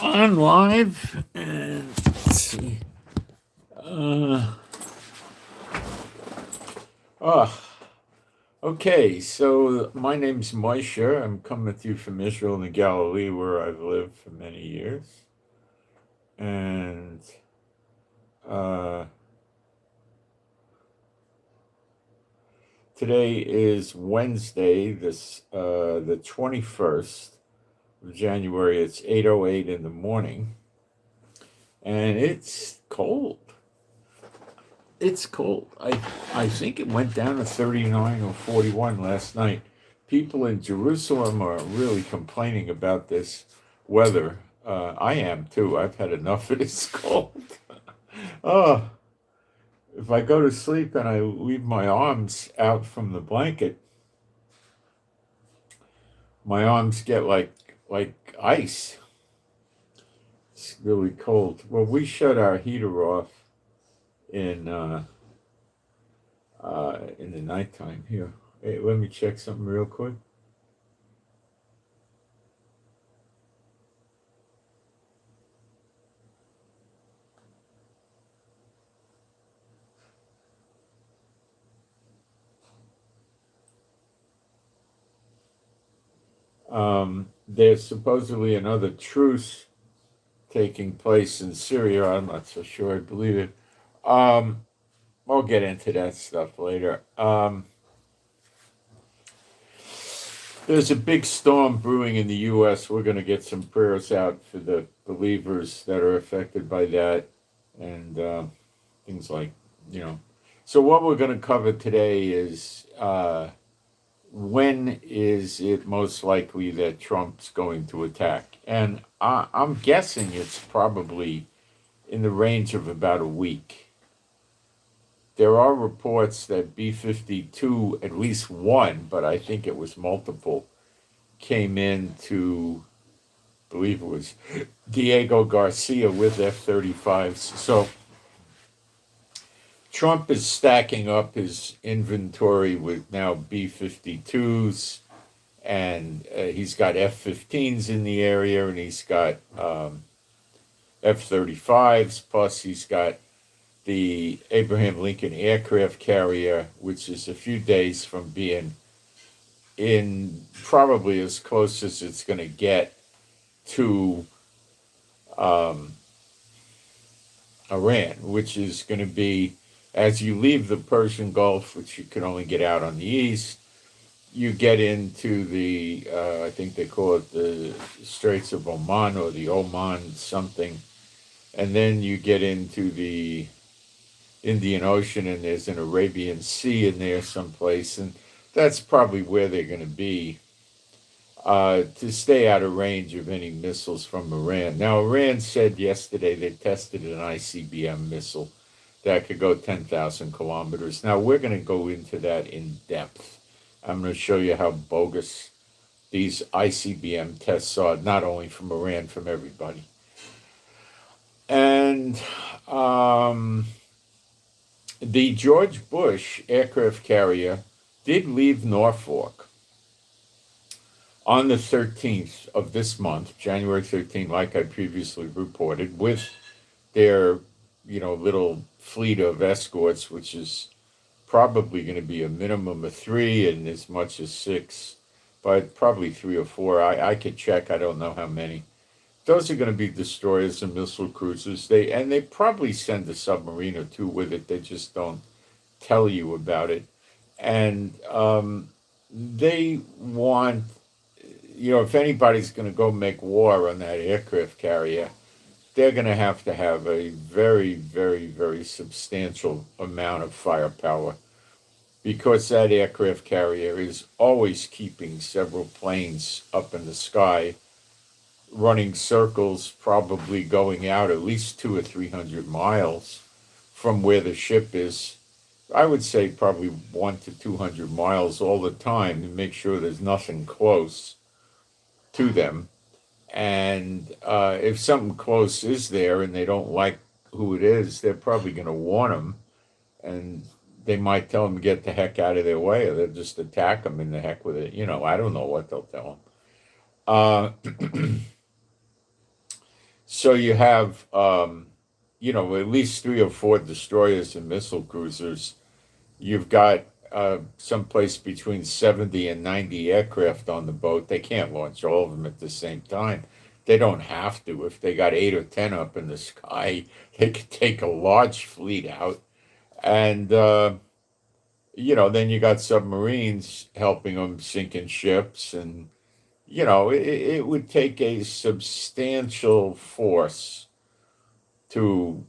On live, and let's see. Oh, okay. So my name's Moshe. I'm coming to you from Israel and the Galilee, where I've lived for many years. And uh, today is Wednesday, the 21st of January. It's 8:08 in the morning, and it's cold. It's cold. I think it went down to 39 or 41 last night. People in Jerusalem are really complaining about this weather. I am too. I've had enough of this cold. Oh, if I go to sleep and I leave my arms out from the blanket, my arms get like ice. It's really cold. Well, we shut our heater off in in the nighttime here. Hey, let me check something real quick. There's supposedly another truce taking place in Syria. I'm not so sure I believe it. Um, we'll get into that stuff later. There's a big storm brewing in the U.S. We're going to get some prayers out for the believers that are affected by that and things like, you know. So, what we're going to cover today is when is it most likely that Trump's going to attack? And I'm guessing it's probably in the range of about a week. There are reports that B 52, at least one, but I think it was multiple, came in to, I believe it was Diego Garcia with F 35s. So Trump is stacking up his inventory with now B 52s, and he's got F 15s in the area, and he's got F 35s, plus he's got the Abraham Lincoln aircraft carrier, which is a few days from being in probably as close as it's going to get to um, Iran, which is going to be as you leave the Persian Gulf, which you can only get out on the east, you get into the, I think they call it the Straits of Oman or the Oman something, and then you get into the Indian Ocean, and there's an Arabian Sea in there someplace, and that's probably where they're going to be to stay out of range of any missiles from Iran. Now, Iran said yesterday they tested an ICBM missile that could go 10,000 kilometers. Now, we're going to go into that in depth. I'm going to show you how bogus these ICBM tests are, not only from Iran, from everybody. And the George Bush aircraft carrier did leave Norfolk on the 13th of this month, January 13th, like I previously reported, with their, little fleet of escorts, which is probably going to be a minimum of 3 and as much as 6, but probably 3 or 4. I could check. I don't know how many. Those are going to be destroyers and missile cruisers. They probably send a submarine or two with it. They just don't tell you about it. And they want, if anybody's going to go make war on that aircraft carrier, they're going to have a very, very, very substantial amount of firepower, because that aircraft carrier is always keeping several planes up in the sky, running circles, probably going out at least 200 or 300 miles from where the ship is. I would say probably 100 to 200 miles all the time to make sure there's nothing close to them. And if something close is there and they don't like who it is, they're probably going to warn them, and they might tell them to get the heck out of their way, or they'll just attack them and the heck with it. I don't know what they'll tell them. So you have, at least 3 or 4 destroyers and missile cruisers. You've got someplace between 70 and 90 aircraft on the boat. They can't launch all of them at the same time. They don't have to. If they got 8 or 10 up in the sky, they could take a large fleet out. And, then you got submarines helping them sinking ships. And, it would take a substantial force to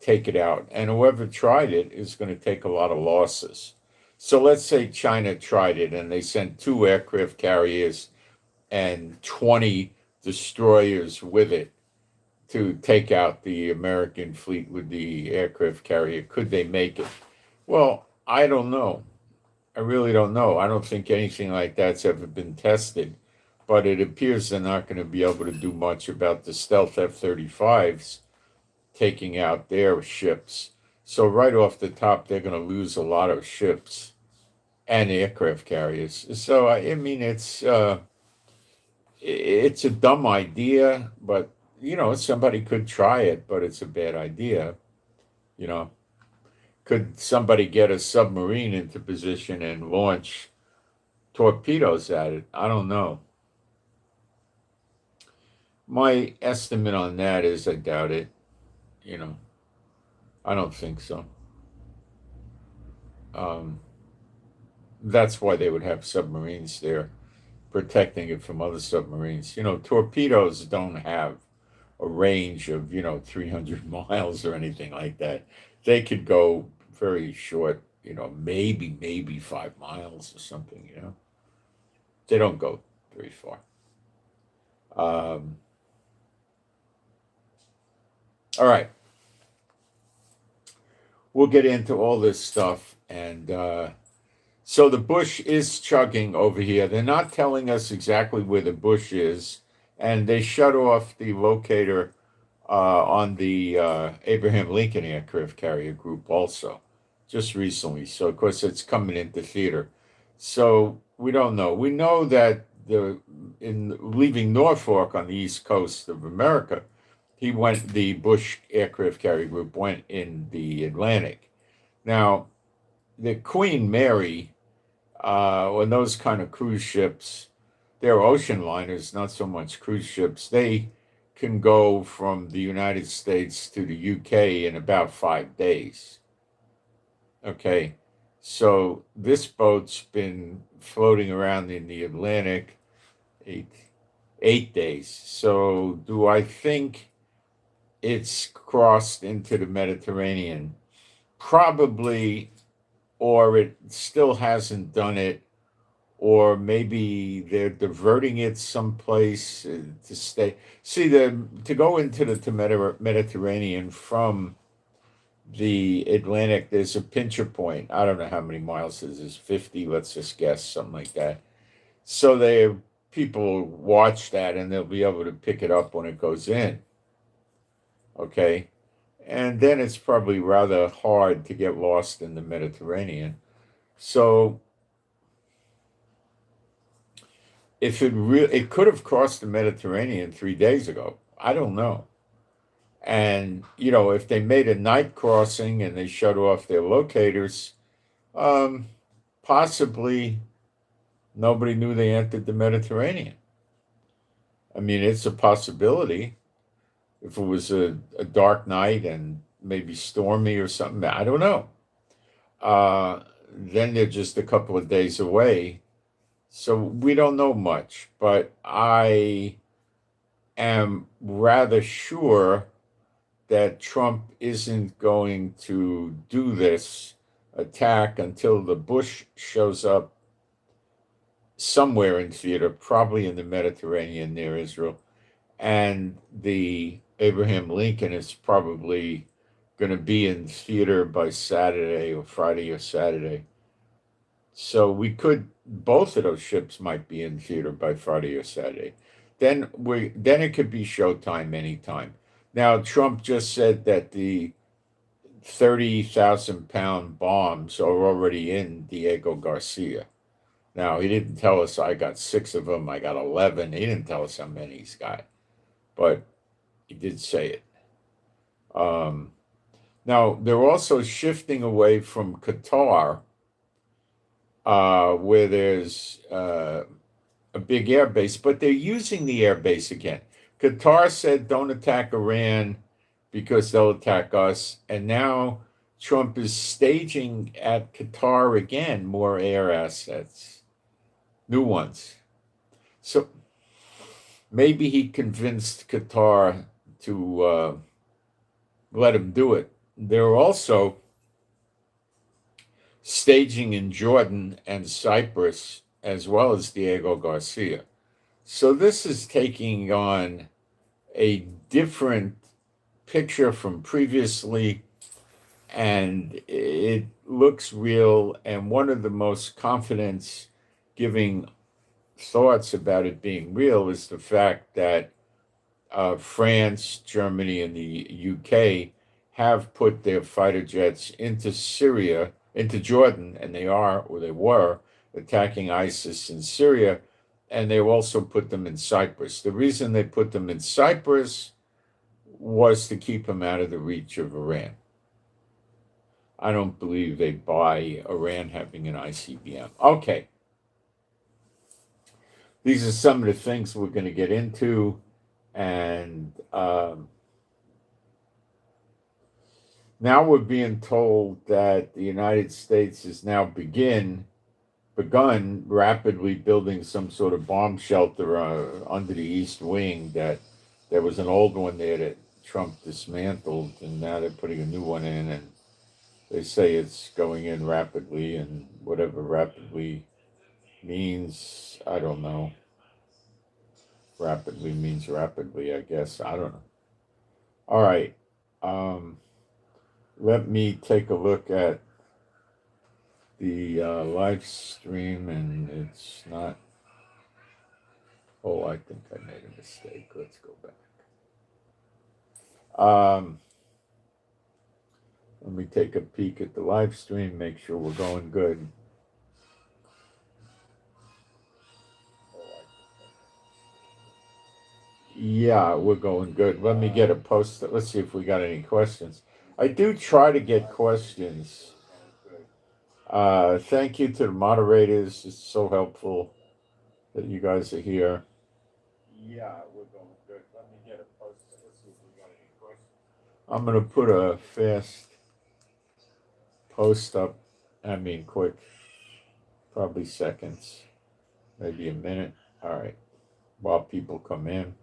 take it out. And whoever tried it is going to take a lot of losses. So let's say China tried it and they sent 2 aircraft carriers and 20 destroyers with it to take out the American fleet with the aircraft carrier. Could they make it? Well, I don't know. I really don't know. I don't think anything like that's ever been tested. But it appears they're not going to be able to do much about the stealth F-35s taking out their ships. So right off the top, they're going to lose a lot of ships and aircraft carriers. So I mean, it's a dumb idea, but somebody could try it, but it's a bad idea. Could somebody get a submarine into position and launch torpedoes at it? I don't know. My estimate on that is I doubt it. I don't think so. That's why they would have submarines there, protecting it from other submarines. Torpedoes don't have a range of, 300 miles or anything like that. They could go very short, maybe 5 miles or something, They don't go very far. All right. We'll get into all this stuff. And so the bush is chugging over here. They're not telling us exactly where the bush is. And they shut off the locator on the Abraham Lincoln aircraft carrier group also, just recently. So, of course, it's coming into theater. So we don't know. We know that in leaving Norfolk on the east coast of America, the Bush aircraft carrier group went in the Atlantic. Now, the Queen Mary, when those kind of cruise ships, they're ocean liners, not so much cruise ships. They can go from the United States to the UK in about 5 days. Okay, so this boat's been floating around in the Atlantic 8 days. So do I think it's crossed into the Mediterranean? Probably, or it still hasn't done it, or maybe they're diverting it someplace to stay. See, to go into the Mediterranean from the Atlantic, there's a pincher point. I don't know how many miles it is, 50, let's just guess, something like that. So people watch that and they'll be able to pick it up when it goes in. Okay. And then it's probably rather hard to get lost in the Mediterranean. So if it could have crossed the Mediterranean 3 days ago. I don't know. And, if they made a night crossing and they shut off their locators, possibly nobody knew they entered the Mediterranean. I mean, it's a possibility. If it was a dark night and maybe stormy or something, I don't know. Then they're just a couple of days away. So we don't know much, but I am rather sure that Trump isn't going to do this attack until the Bush shows up somewhere in theater, probably in the Mediterranean near Israel. And the Abraham Lincoln is probably going to be in theater by Saturday or Friday or Saturday. So both of those ships might be in theater by Friday or Saturday. Then it could be showtime anytime. Now, Trump just said that the 30,000-pound bombs are already in Diego Garcia. Now, he didn't tell us I got 6 of them, I got 11. He didn't tell us how many he's got. But, He did say it. Now, they're also shifting away from Qatar, where there's a big air base, but they're using the air base again. Qatar said don't attack Iran because they'll attack us. And now Trump is staging at Qatar again more air assets, new ones. So maybe he convinced Qatar to let him do it. They're also staging in Jordan and Cyprus, as well as Diego Garcia. So this is taking on a different picture from previously, and it looks real. And one of the most confidence-giving thoughts about it being real is the fact that France, Germany, and the UK have put their fighter jets into Syria, into Jordan, and they were attacking ISIS in Syria, and they also put them in Cyprus. The reason they put them in Cyprus was to keep them out of the reach of Iran. I don't believe they buy Iran having an ICBM. Okay. These are some of the things we're going to get into, and now we're being told that the United States has now begun rapidly building some sort of bomb shelter under the East Wing. That there was an old one there that Trump dismantled, and now they're putting a new one in, and they say it's going in rapidly, and whatever rapidly means, I don't know. Rapidly means rapidly, I guess. I don't know. All right. Let me take a look at the live stream, and it's not. Oh, I think I made a mistake. Let's go back. Let me take a peek at the live stream, make sure we're going good. Yeah, we're going good. Let me get a post. Let's see if we got any questions. I do try to get questions. Thank you to the moderators. It's so helpful that you guys are here. Yeah, we're going good. Let me get a post. Let's see if we got any questions. I'm going to put a fast post up. I mean, quick. Probably seconds. Maybe a minute. All right. While people come in.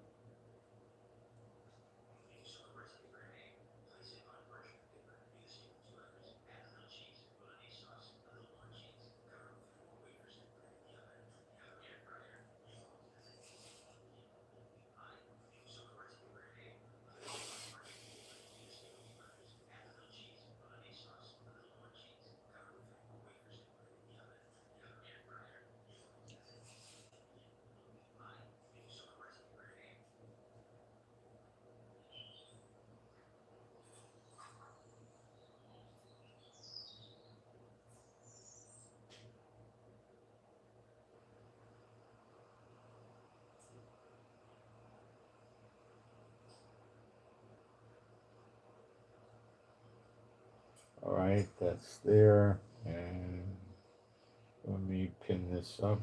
All right, that's there. And let me pin this up.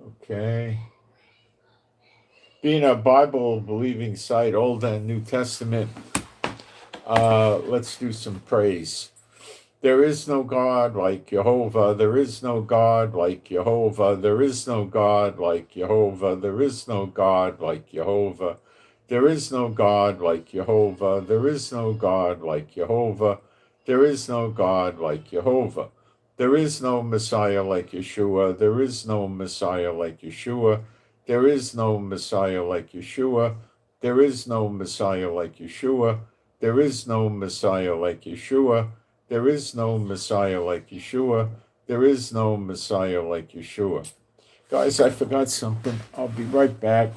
Okay. Being a Bible-believing site, Old and New Testament, let's do some praise. There is no God like Jehovah. There is no God like Jehovah. There is no God like Jehovah. There is no God like Jehovah. There is no God like Jehovah. There is no God like Jehovah. There is no God like Jehovah. There is no Messiah like Yeshua. There is no Messiah like Yeshua. There is no Messiah like Yeshua. There is no Messiah like Yeshua. There is no Messiah like Yeshua. There is no Messiah like Yeshua. There is no Messiah like Yeshua. Guys, I forgot something. I'll be right back.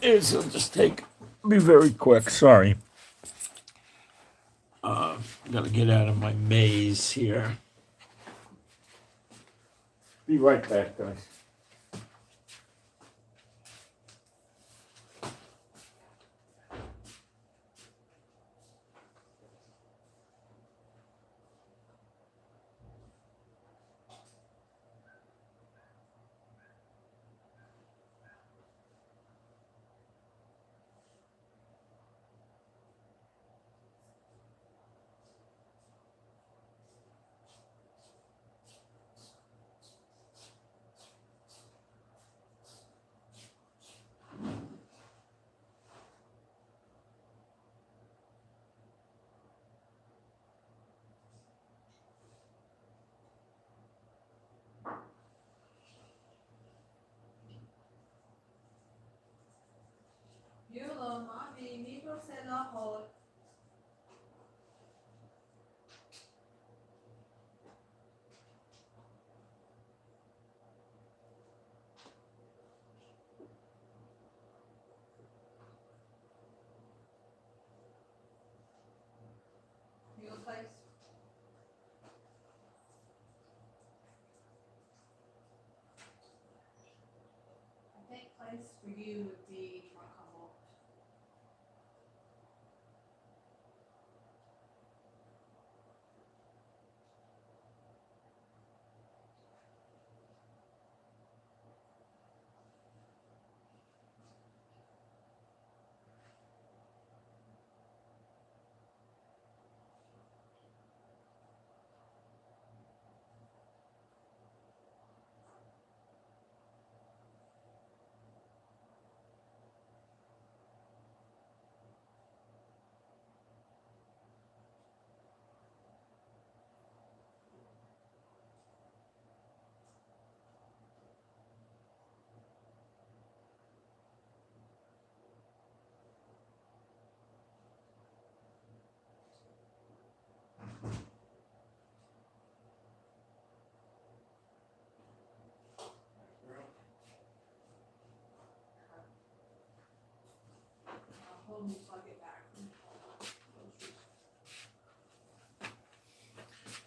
I'll just be very quick. Sorry. Gotta get out of my maze here. Be right back, guys.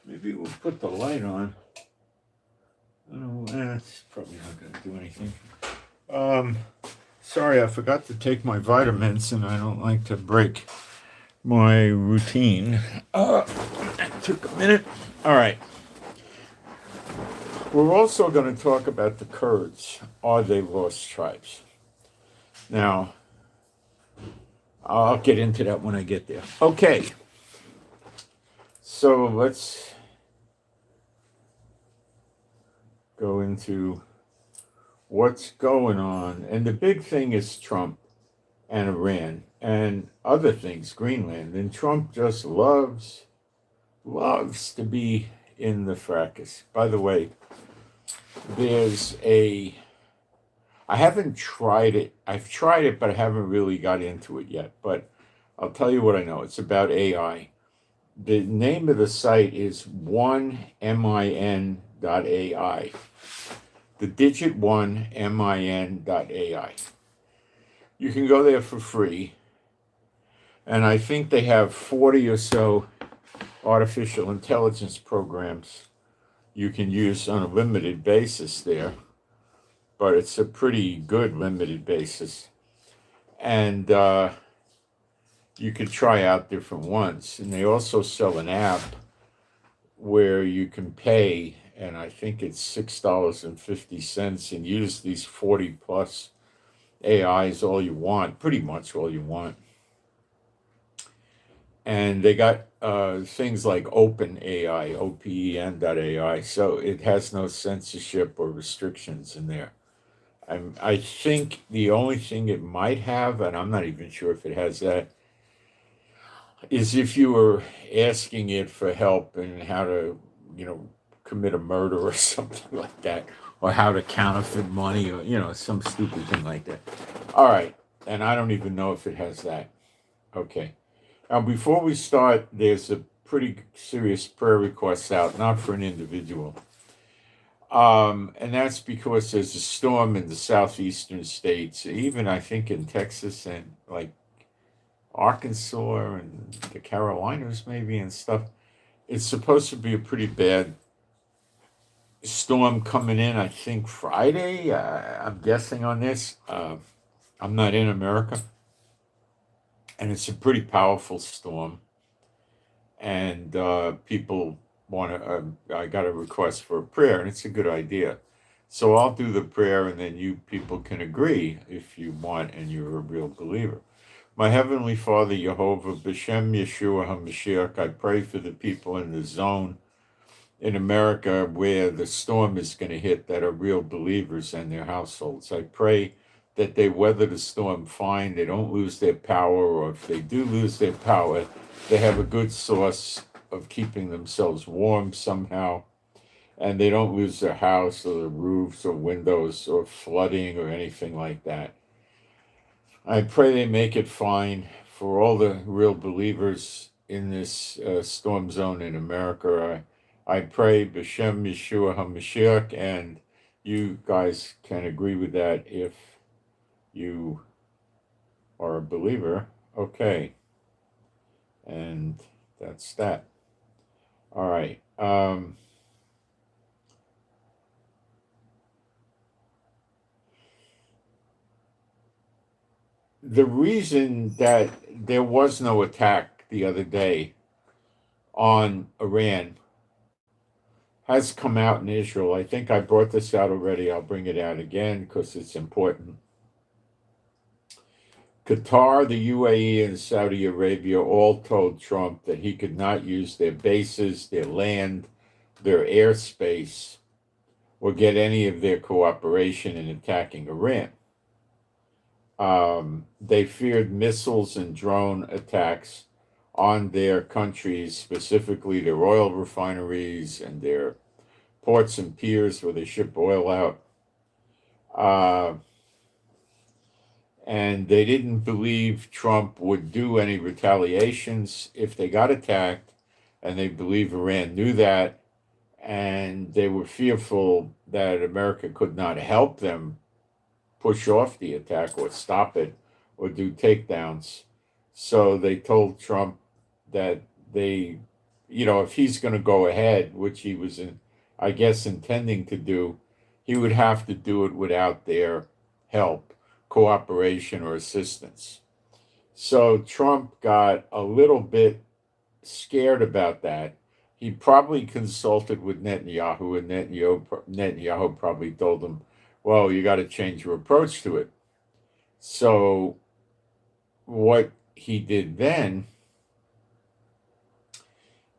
Maybe we'll put the light on. Oh, that's probably not going to do anything. Sorry, I forgot to take my vitamins, and I don't like to break my routine. That took a minute. All right. We're also going to talk about the Kurds. Are they lost tribes? Now, I'll get into that when I get there. Okay. So let's go into what's going on. And the big thing is Trump and Iran and other things, Greenland. And Trump just loves to be in the fracas. By the way, I haven't tried it. I've tried it, but I haven't really got into it yet. But I'll tell you what I know. It's about AI. The name of the site is 1min.ai. The digit 1min.ai. You can go there for free. And I think they have 40 or so artificial intelligence programs you can use on a limited basis there. But it's a pretty good limited basis. And you could try out different ones. And they also sell an app where you can pay, and I think it's $6.50, and use these 40 plus AIs all you want, pretty much all you want. And they got things like Open AI, OPEN.ai, so it has no censorship or restrictions in there. I think the only thing it might have, and I'm not even sure if it has that, is if you were asking it for help in how to, commit a murder or something like that, or how to counterfeit money, or, some stupid thing like that. All right, and I don't even know if it has that. Okay. Now, before we start, there's a pretty serious prayer request out, not for an individual. And that's because there's a storm in the southeastern states, even I think in Texas and like Arkansas and the Carolinas maybe and stuff. It's supposed to be a pretty bad storm coming in, I think Friday. I'm guessing on this. I'm not in America, and it's a pretty powerful storm. And people want to. I got a request for a prayer, and it's a good idea. So I'll do the prayer, and then you people can agree if you want, and you're a real believer. My Heavenly Father, Jehovah, B'Shem Yeshua HaMashiach, I pray for the people in the zone in America where the storm is going to hit that are real believers and their households. I pray that they weather the storm fine, they don't lose their power, or if they do lose their power, they have a good source of keeping themselves warm somehow, and they don't lose their house or the roofs or windows or flooding or anything like that. I pray they make it fine for all the real believers in this storm zone in America. I pray B'Shem Yeshua HaMashiach, and you guys can agree with that if you are a believer. Okay. And that's that. All right. The reason that there was no attack the other day on Iran has come out in Israel. I think I brought this out already. I'll bring it out again because it's important. Qatar, the UAE, and Saudi Arabia all told Trump that he could not use their bases, their land, their airspace, or get any of their cooperation in attacking Iran. They feared missiles and drone attacks on their countries, specifically their oil refineries and their ports and piers where they ship oil out. And they didn't believe Trump would do any retaliations if they got attacked, and they believe Iran knew that, and they were fearful that America could not help them push off the attack or stop it or do takedowns. So they told Trump that they, if he's going to go ahead, which he was, I guess, intending to do, he would have to do it without their help, cooperation, or assistance. So Trump got a little bit scared about that. He probably consulted with Netanyahu, and Netanyahu probably told him, well, you got to change your approach to it. So what he did then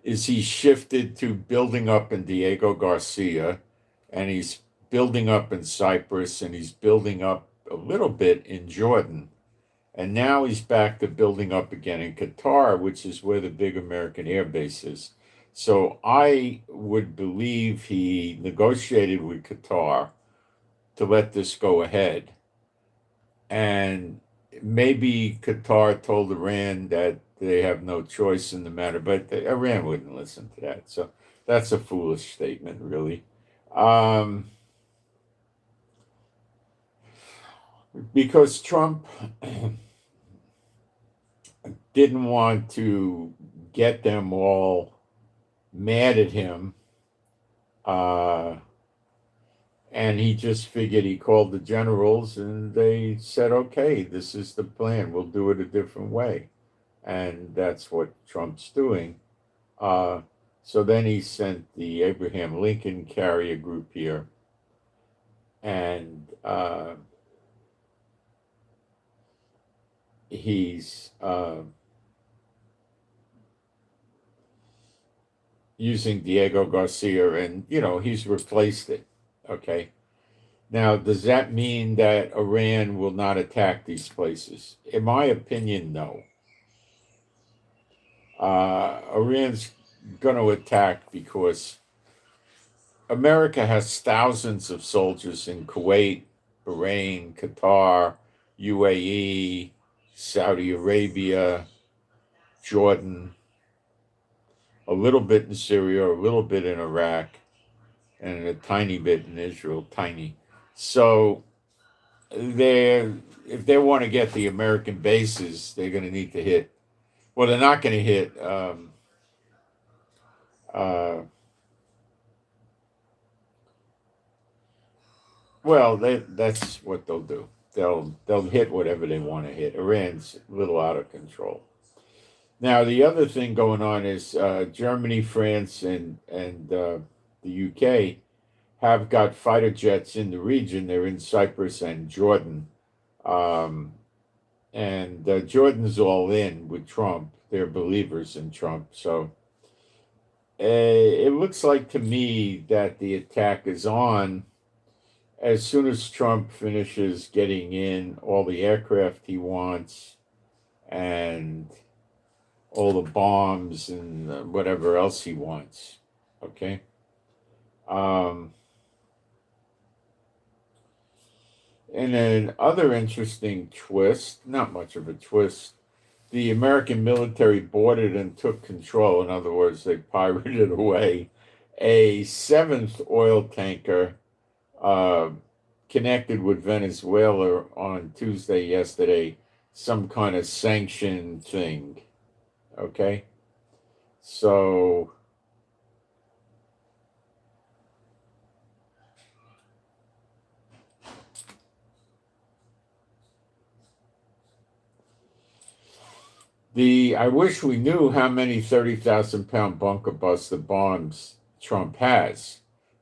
is he shifted to building up in Diego Garcia, and he's building up in Cyprus, and he's building up a little bit in Jordan. And now he's back to building up again in Qatar, which is where the big American air base is. So I would believe he negotiated with Qatar to let this go ahead. And maybe Qatar told Iran that they have no choice in the matter, but Iran wouldn't listen to that. So that's a foolish statement, really. Because Trump didn't want to get them all mad at him. And he just figured, he called the generals and they said, okay, this is the plan. We'll do it a different way. And that's what Trump's doing. So then he sent the Abraham Lincoln carrier group here. And he's using Diego Garcia, and, he's replaced it. Okay. Now, does that mean that Iran will not attack these places? In my opinion, no. Iran's going to attack because America has thousands of soldiers in Kuwait, Bahrain, Qatar, UAE, Saudi Arabia, Jordan, a little bit in Syria, a little bit in Iraq, and a tiny bit in Israel, tiny. So if they want to get the American bases, they're going to need to hit. Well, they're not going to hit Well, that's what they'll do. They'll hit whatever they want to hit. Iran's a little out of control. Now, the other thing going on is Germany, France, and the UK have got fighter jets in the region. They're in Cyprus and Jordan, um, and Jordan's all in with Trump. They're believers in Trump, so it looks like to me that the attack is on as soon as Trump finishes getting in all the aircraft he wants and all the bombs and whatever else he wants. Okay. Um, and then other interesting twist, not much of a twist, the American military boarded and took control. In other words, they pirated away a seventh oil tanker uh, connected with Venezuela on Tuesday, yesterday, some kind of sanction thing. Okay. So I wish we knew how many 30,000-pound bunker buster bombs Trump has.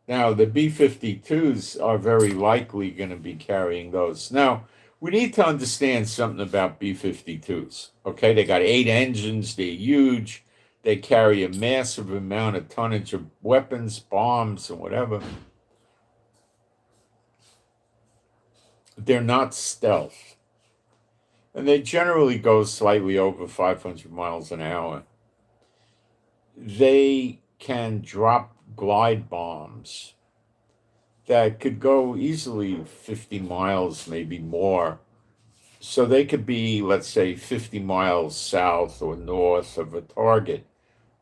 Now, the B 52s are very likely going to be carrying those. Now, we need to understand something about B 52s. Okay, they got 8 engines, they're huge, they carry a massive amount of tonnage of weapons, bombs, and whatever. They're not stealth, and they generally go slightly over 500 miles an hour. They can drop glide bombs that could go easily 50 miles, maybe more. So they could be, let's say, 50 miles south or north of a target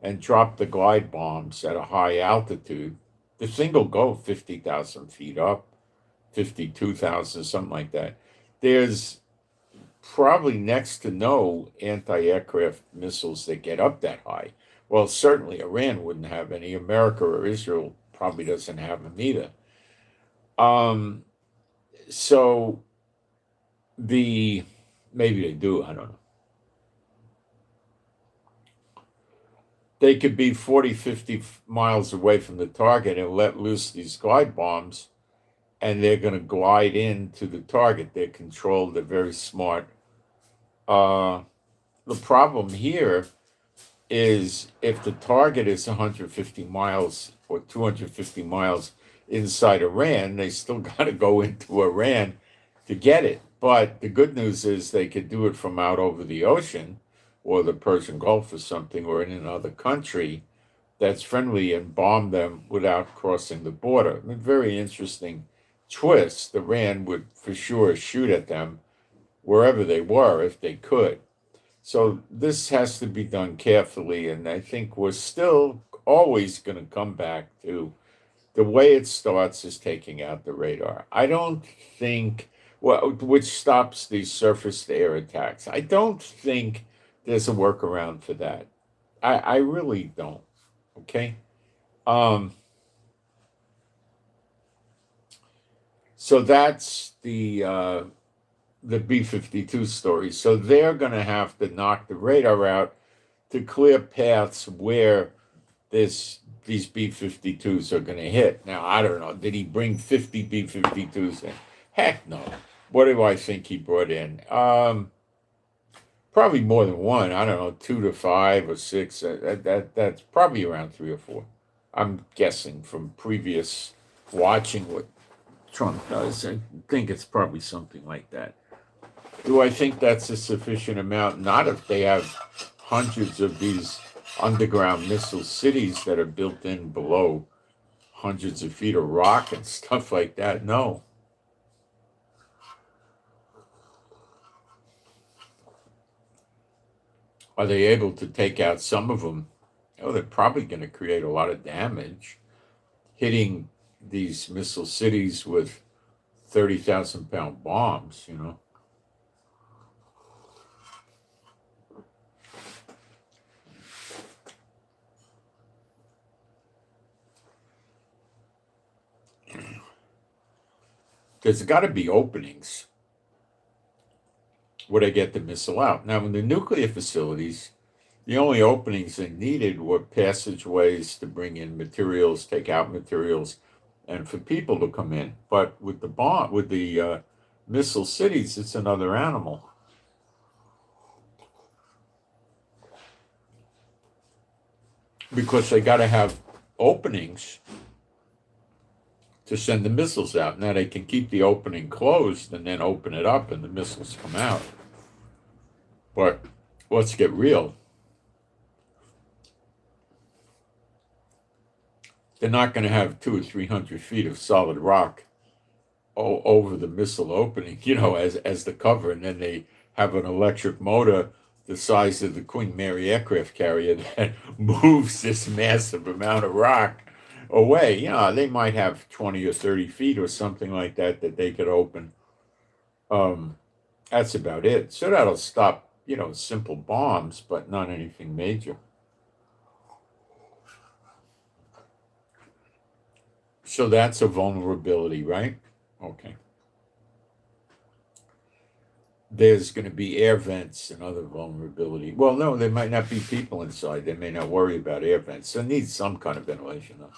and drop the glide bombs at a high altitude. The thing will go 50,000 feet up, 52,000, something like that. There's probably next to no anti-aircraft missiles that get up that high. Well, certainly Iran wouldn't have any. America or Israel probably doesn't have them either. Um, so the maybe they do. I don't know. They could be 40, 50 miles away from the target and let loose these glide bombs, and they're going to glide into the target. They're controlled. They're very smart. Uh, the problem here is if the target is 150 miles or 250 miles inside Iran, they still got to go into Iran to get it. But the good news is they could do it from out over the ocean or the Persian Gulf or something, or in another country that's friendly, and bomb them without crossing the border. A very interesting twist. Iran would for sure shoot at them wherever they were if they could. So this has to be done carefully, and I think we're still always going to come back to the way it starts is taking out the radar. I don't think, well, which stops these surface to air attacks. I don't think there's a workaround for that. I really don't. Okay. Um, so that's the B-52 story. So they're going to have to knock the radar out to clear paths where these B-52s are going to hit. Now, I don't know. Did he bring 50 B-52s in? Heck no. What do I think he brought in? Probably more than one. I don't know, 2 to 5 or 6. That's probably around 3 or 4. I'm guessing from previous watching what Trump does. I think it's probably something like that. Do I think that's a sufficient amount? Not if they have hundreds of these underground missile cities that are built in below hundreds of feet of rock and stuff like that. No. Are they able to take out some of them? Oh, they're probably going to create a lot of damage, hitting these missile cities with 30,000-pound bombs, you know. There's got to be openings where they get the missile out. Now, in the nuclear facilities, the only openings they needed were passageways to bring in materials, take out materials, and for people to come in. But with the missile cities, it's another animal. Because they got to have openings to send the missiles out. Now they can keep the opening closed and then open it up and the missiles come out. But let's get real. They're not going to have 200 or 300 feet of solid rock over the missile opening, as the cover, and then they have an electric motor the size of the Queen Mary aircraft carrier that moves this massive amount of rock away. They might have 20 or 30 feet or something like that they could open. That's about it. So that'll stop, simple bombs, but not anything major. So that's a vulnerability, right? Okay. There's going to be air vents and other vulnerability. Well, no, there might not be people inside. They may not worry about air vents. So it needs some kind of ventilation, though.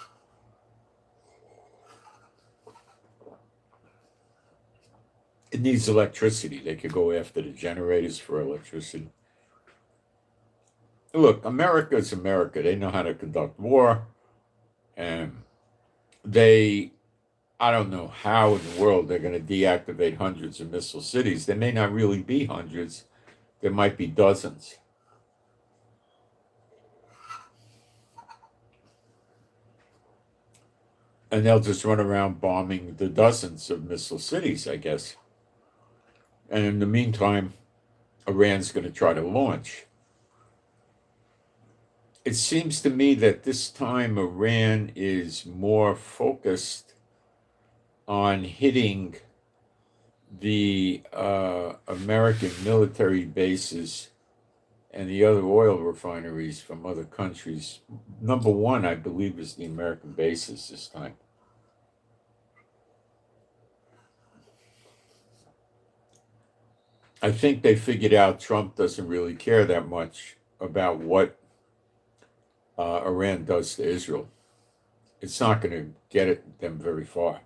It needs electricity. They could go after the generators for electricity. Look, America is America. They know how to conduct war. And I don't know how in the world they're going to deactivate hundreds of missile cities. There may not really be hundreds. There might be dozens. And they'll just run around bombing the dozens of missile cities, I guess. And in the meantime, Iran's going to try to launch. It seems to me that this time Iran is more focused on hitting the American military bases and the other oil refineries from other countries. Number one, I believe, is the American bases this time. I think they figured out Trump doesn't really care that much about what Iran does to Israel. It's not going to get them very far.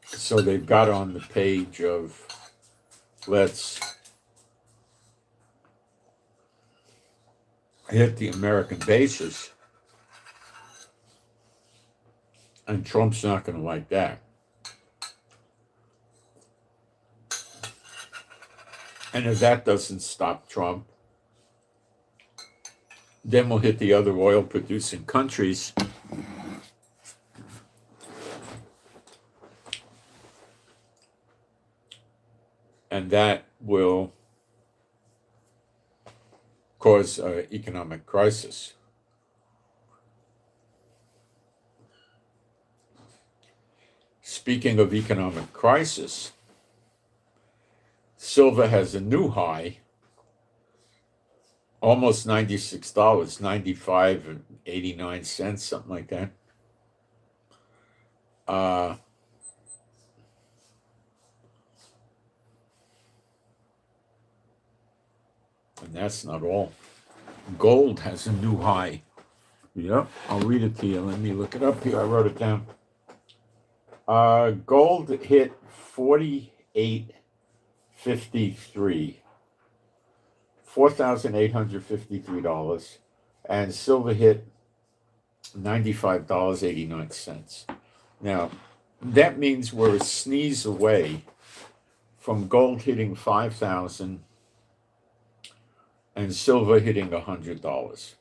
So they've got on the page of, let's hit the American bases. And Trump's not going to like that. And if that doesn't stop Trump, then we'll hit the other oil-producing countries. And that will cause an economic crisis. Speaking of economic crisis, silver has a new high, almost $96, 95 and 89 cents, something like that. And that's not all. Gold has a new high. Yep, I'll read it to you. Let me look it up here. I wrote it down. Gold hit 48.53, $4,853, and silver hit $95.89. Now, that means we're a sneeze away from gold hitting $5,000 and silver hitting $100.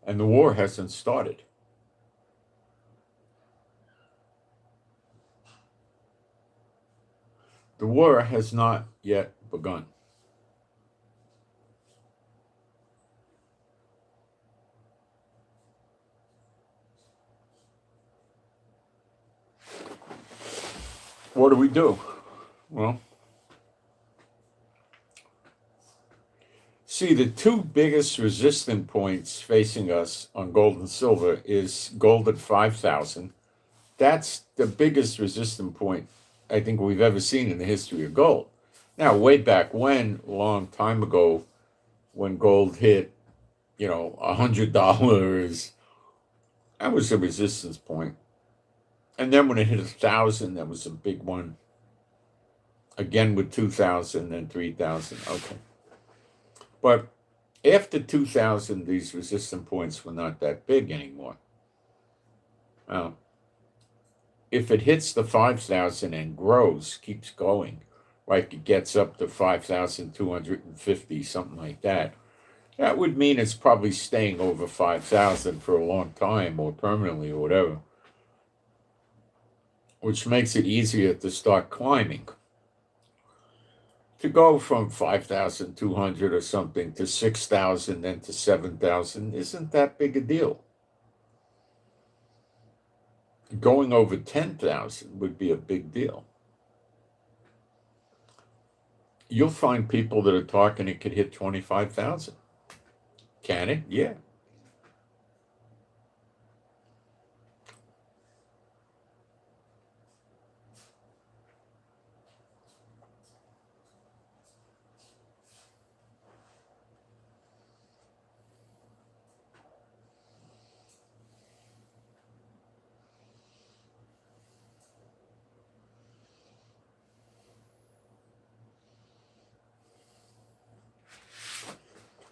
And the war hasn't started. The war has not yet begun. What do we do? Well, see, the two biggest resistant points facing us on gold and silver is gold at 5,000 That's the biggest resistance point I think we've ever seen in the history of gold. Now, way back when, a long time ago, when gold hit, $100, that was a resistance point. And then when it hit 1,000, that was a big one. Again with 2,000 and 3,000. Okay. But after 2,000, these resistance points were not that big anymore. Well, if it hits the 5,000 and grows, keeps going, like it gets up to 5,250, something like that, that would mean it's probably staying over 5,000 for a long time or permanently or whatever, which makes it easier to start climbing. To go from 5,200 or something to 6,000, then to 7,000 isn't that big a deal. Going over 10,000 would be a big deal. You'll find people that are talking it could hit 25,000. Can it? Yeah.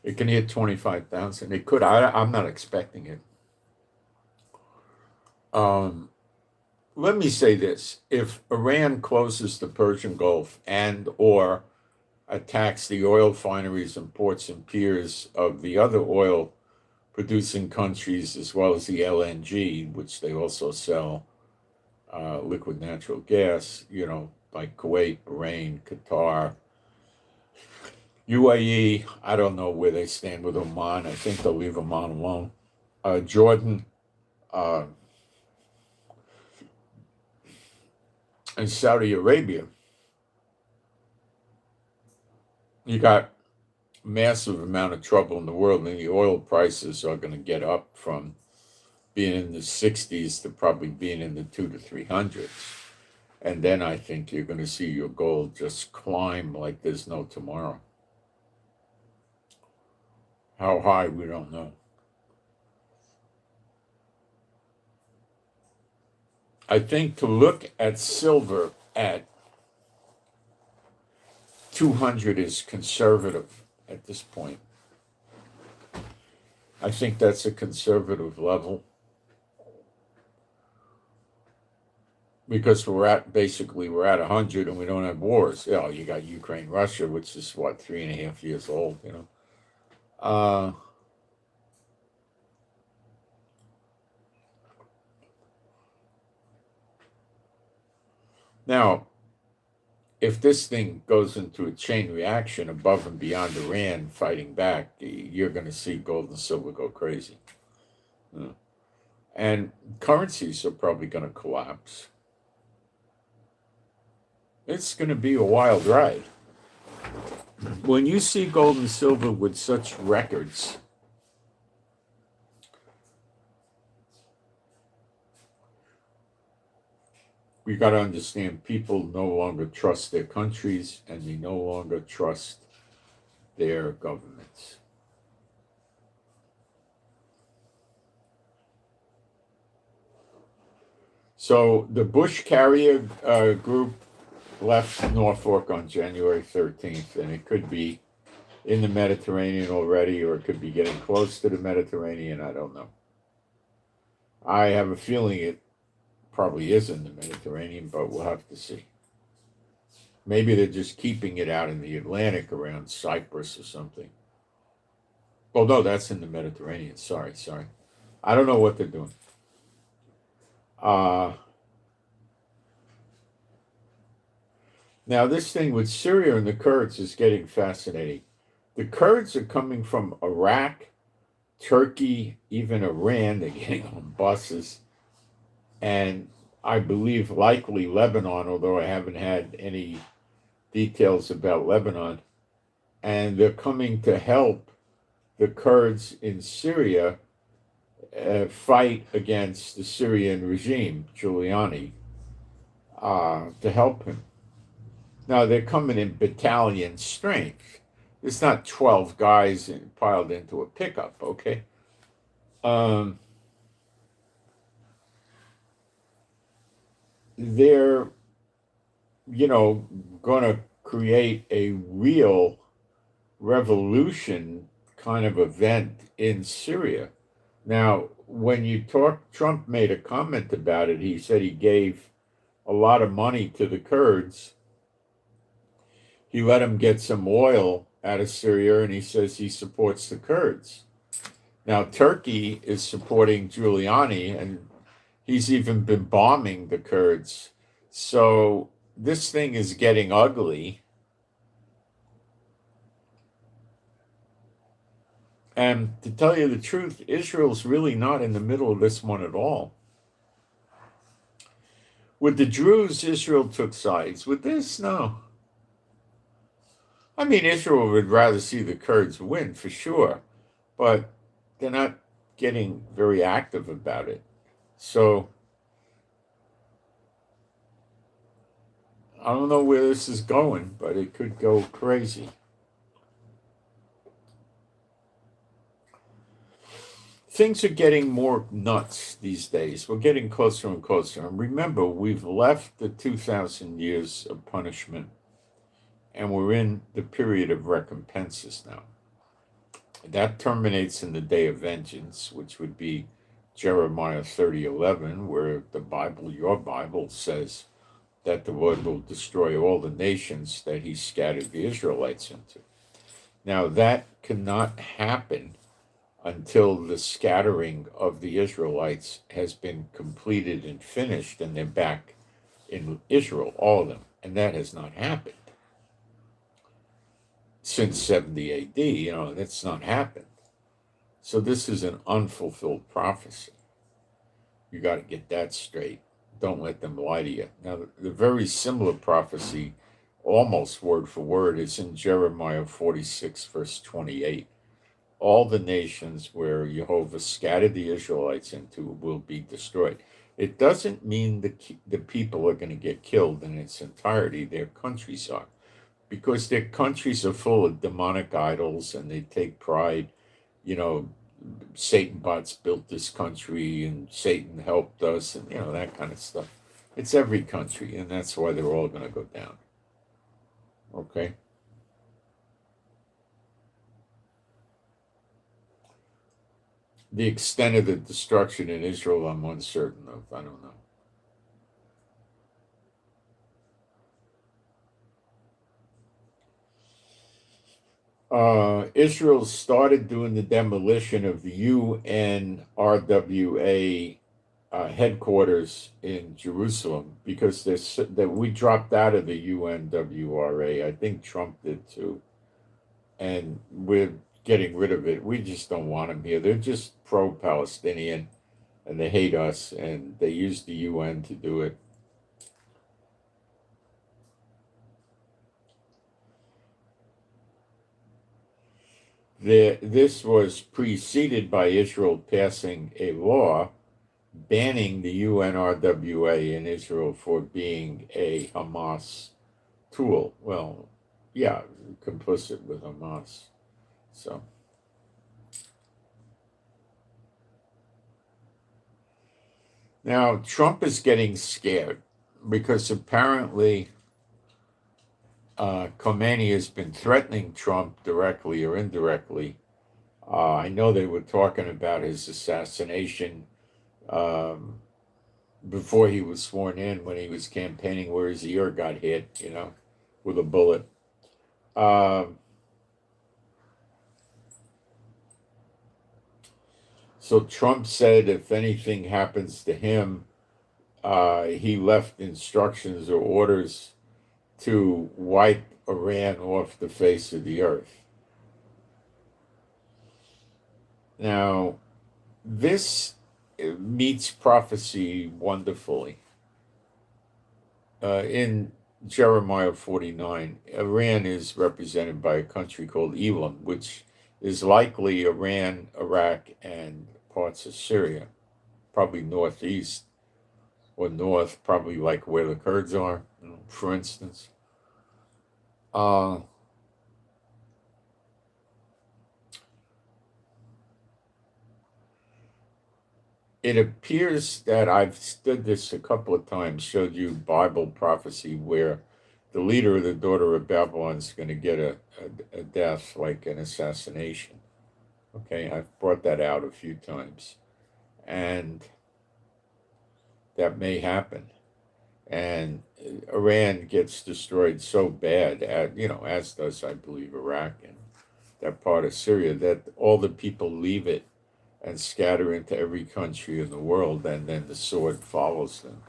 It can hit 25,000. It could. I'm not expecting it. Let me say this. If Iran closes the Persian Gulf and or attacks the oil refineries and ports and piers of the other oil producing countries, as well as the LNG, which they also sell liquid natural gas, like Kuwait, Bahrain, Qatar, UAE, I don't know where they stand with Oman. I think they'll leave Oman alone. Jordan, and Saudi Arabia. You got massive amount of trouble in the world, and the oil prices are going to get up from being in the 60s to probably being in the 200 to 300s. And then I think you're going to see your gold just climb like there's no tomorrow. How high, we don't know. I think to look at silver at 200 is conservative at this point. I think that's a conservative level because we're at 100 and we don't have wars. You got Ukraine, Russia, which is 3.5 years old, Now, if this thing goes into a chain reaction above and beyond Iran fighting back, you're going to see gold and silver go crazy. And currencies are probably going to collapse. It's going to be a wild ride. When you see gold and silver with such records, we got to understand people no longer trust their countries and they no longer trust their governments. So the Bush carrier group left Norfolk on January 13th, and it could be in the Mediterranean already, or it could be getting close to the Mediterranean. I don't know. I have a feeling it probably is in the Mediterranean, but we'll have to see. Maybe they're just keeping it out in the Atlantic around Cyprus or something. Oh, no, that's in the Mediterranean. Sorry. I don't know what they're doing. Now, this thing with Syria and the Kurds is getting fascinating. The Kurds are coming from Iraq, Turkey, even Iran. They're getting on buses. And I believe likely Lebanon, although I haven't had any details about Lebanon. And they're coming to help the Kurds in Syria fight against the Syrian regime, Giuliani, to help him. Now, they're coming in battalion strength. It's not 12 guys piled into a pickup, okay? They're, going to create a real revolution kind of event in Syria. Now, when you talk, Trump made a comment about it. He said he gave a lot of money to the Kurds. He let them get some oil out of Syria, and he says he supports the Kurds. Now, Turkey is supporting Giuliani, and he's even been bombing the Kurds. So this thing is getting ugly. And to tell you the truth, Israel's really not in the middle of this one at all. With the Druze, Israel took sides. With this, no. I mean, Israel would rather see the Kurds win, for sure. But they're not getting very active about it. So I don't know where this is going, but it could go crazy. Things are getting more nuts these days. We're getting closer and closer. And remember, we've left the 2,000 years of punishment, and we're in the period of recompenses now. That terminates in the day of vengeance, which would be Jeremiah 30:11, where the Bible, your Bible, says that the Lord will destroy all the nations that he scattered the Israelites into. Now, that cannot happen until the scattering of the Israelites has been completed and finished, and they're back in Israel, all of them. And that has not happened since 70 AD. That's not happened. So this is an unfulfilled prophecy. You got to get that straight. Don't let them lie to you. Now, the very similar prophecy, almost word for word, is in Jeremiah 46, verse 28. All the nations where Jehovah scattered the Israelites into will be destroyed. It doesn't mean the people are going to get killed in its entirety. Their countries are. Because their countries are full of demonic idols, and they take pride. Satan bots built this country, and Satan helped us, and that kind of stuff. It's every country, and that's why they're all going to go down. Okay? The extent of the destruction in Israel, I'm uncertain of. I don't know. Israel started doing the demolition of the UNRWA headquarters in Jerusalem because that we dropped out of the UNWRA. I think Trump did too. And we're getting rid of it. We just don't want them here. They're just pro-Palestinian, and they hate us, and they use the UN to do it. This was preceded by Israel passing a law banning the UNRWA in Israel for being a Hamas tool. Well, yeah, complicit with Hamas. So now Trump is getting scared because apparently Khomeini has been threatening Trump directly or indirectly. I know they were talking about his assassination before he was sworn in, when he was campaigning, where his ear got hit, with a bullet. So Trump said if anything happens to him, he left instructions or orders to wipe Iran off the face of the earth. Now, this meets prophecy wonderfully. In Jeremiah 49, Iran is represented by a country called Elam, which is likely Iran, Iraq, and parts of Syria, probably northeast or north, probably like where the Kurds are, for instance. It appears that I've stood this a couple of times, showed you Bible prophecy where the leader of the daughter of Babylon is going to get a death, like an assassination. Okay, I've brought that out a few times. And that may happen. And Iran gets destroyed so bad, as does, I believe, Iraq and that part of Syria, that all the people leave it and scatter into every country in the world, and then the sword follows them.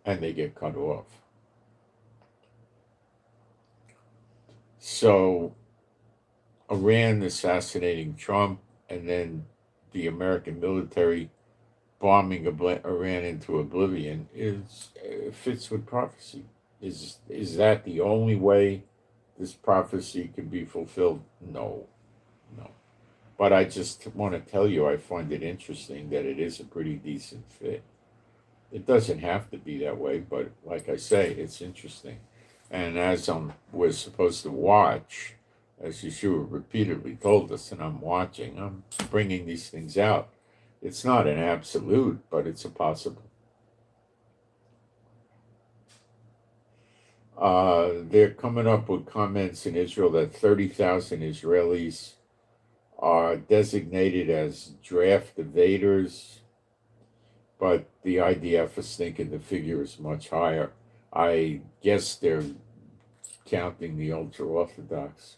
And they get cut off. So, Iran assassinating Trump, and then the American military bombing Iran into oblivion fits with prophecy. Is that the only way this prophecy can be fulfilled? No. But I just want to tell you, I find it interesting that it is a pretty decent fit. It doesn't have to be that way, but like I say, it's interesting. And as we're supposed to watch, as Yeshua repeatedly told us, and I'm watching, I'm bringing these things out. It's not an absolute, but it's a possible. They're coming up with comments in Israel that 30,000 Israelis are designated as draft evaders, but the IDF is thinking the figure is much higher. I guess they're counting the ultra-Orthodox.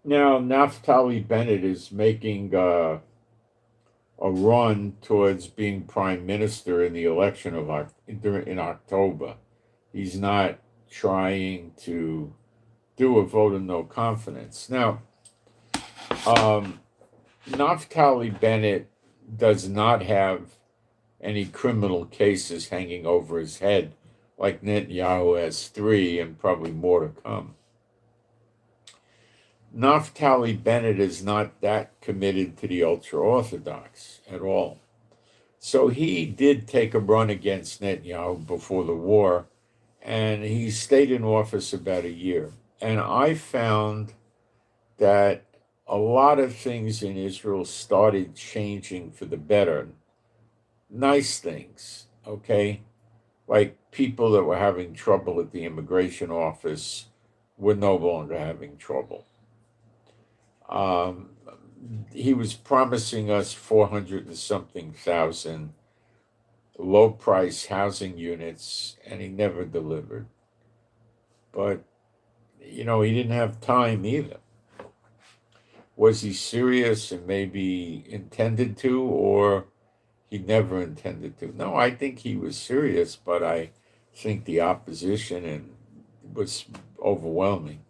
Now, Naftali Bennett is making a run towards being prime minister in the election in October. He's not trying to do a vote of no confidence. Now, Naftali Bennett does not have any criminal cases hanging over his head like Netanyahu has 3 and probably more to come. Naftali Bennett is not that committed to the ultra-Orthodox at all. So he did take a run against Netanyahu before the war, and he stayed in office about a year. And I found that a lot of things in Israel started changing for the better. Nice things, okay? Like people that were having trouble at the immigration office were no longer having trouble. He was promising us 400 and something thousand low price housing units, and he never delivered. But, he didn't have time either. Was he serious and maybe intended to, or he never intended to? No, I think he was serious, but I think the opposition was overwhelming.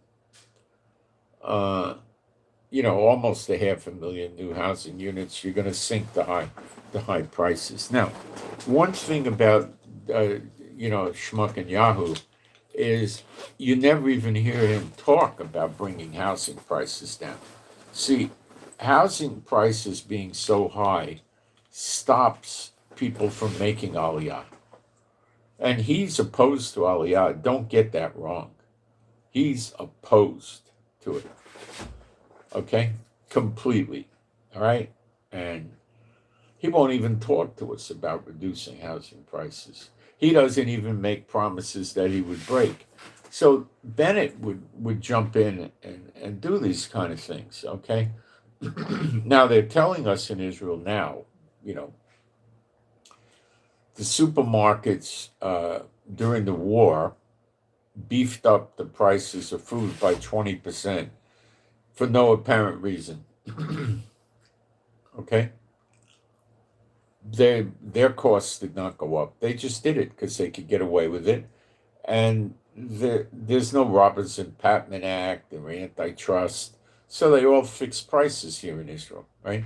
Almost 500,000 new housing units. You're going to sink the high prices. Now, one thing about Schmuck and Yahoo is you never even hear him talk about bringing housing prices down. See, housing prices being so high stops people from making Aliyah. And he's opposed to Aliyah. Don't get that wrong. He's opposed to it. Okay? Completely. All right? And he won't even talk to us about reducing housing prices. He doesn't even make promises that he would break. So Bennett would jump in and do these kind of things, okay? Now they're telling us in Israel now, the supermarkets during the war beefed up the prices of food by 20% for no apparent reason. Okay? Their costs did not go up. They just did it because they could get away with it. And there's no Robertson-Patman Act or antitrust. So they all fix prices here in Israel, right?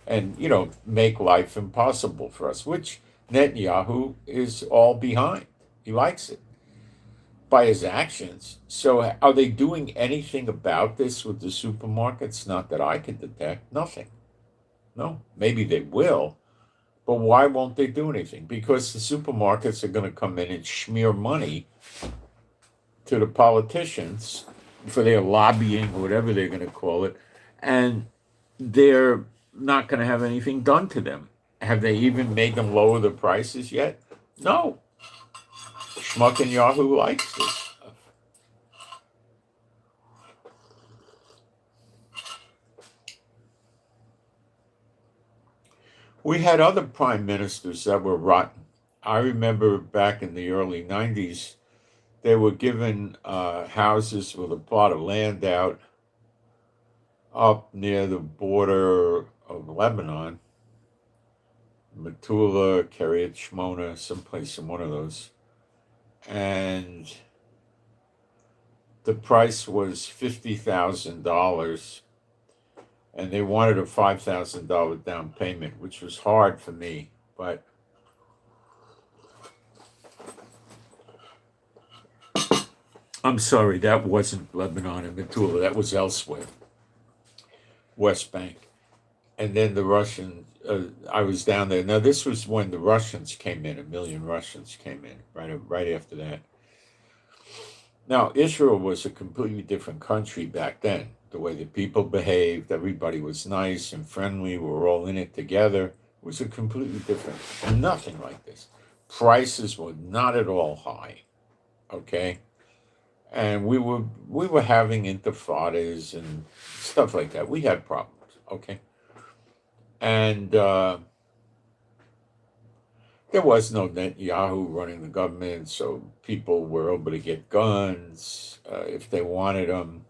and, make life impossible for us, which Netanyahu is all behind. He likes it by his actions. So are they doing anything about this with the supermarkets? Not that I can detect. Nothing. No. Maybe they will, but why won't they do anything? Because the supermarkets are going to come in and smear money to the politicians for their lobbying, whatever they're going to call it, and they're not going to have anything done to them. Have they even made them lower the prices yet? No. Schmuck and Yahoo likes this. We had other prime ministers that were rotten. I remember back in the early 90s, they were given houses with a plot of land out up near the border of Lebanon, Metula, Kiryat Shmona, someplace in one of those. And the price was $50,000, and they wanted a $5,000 down payment, which was hard for me, but I'm sorry, that wasn't Lebanon and Metula, that was elsewhere, West Bank. And then the Russians, I was down there. Now, this was when the Russians came in, 1 million Russians came in, right after that. Now, Israel was a completely different country back then. The way the people behaved, everybody was nice and friendly, we were all in it together. It was a completely different, nothing like this. Prices were not at all high, okay? And we were having intifadas and stuff like that. We had problems, okay? And there was no Netanyahu running the government, so people were able to get guns if they wanted them.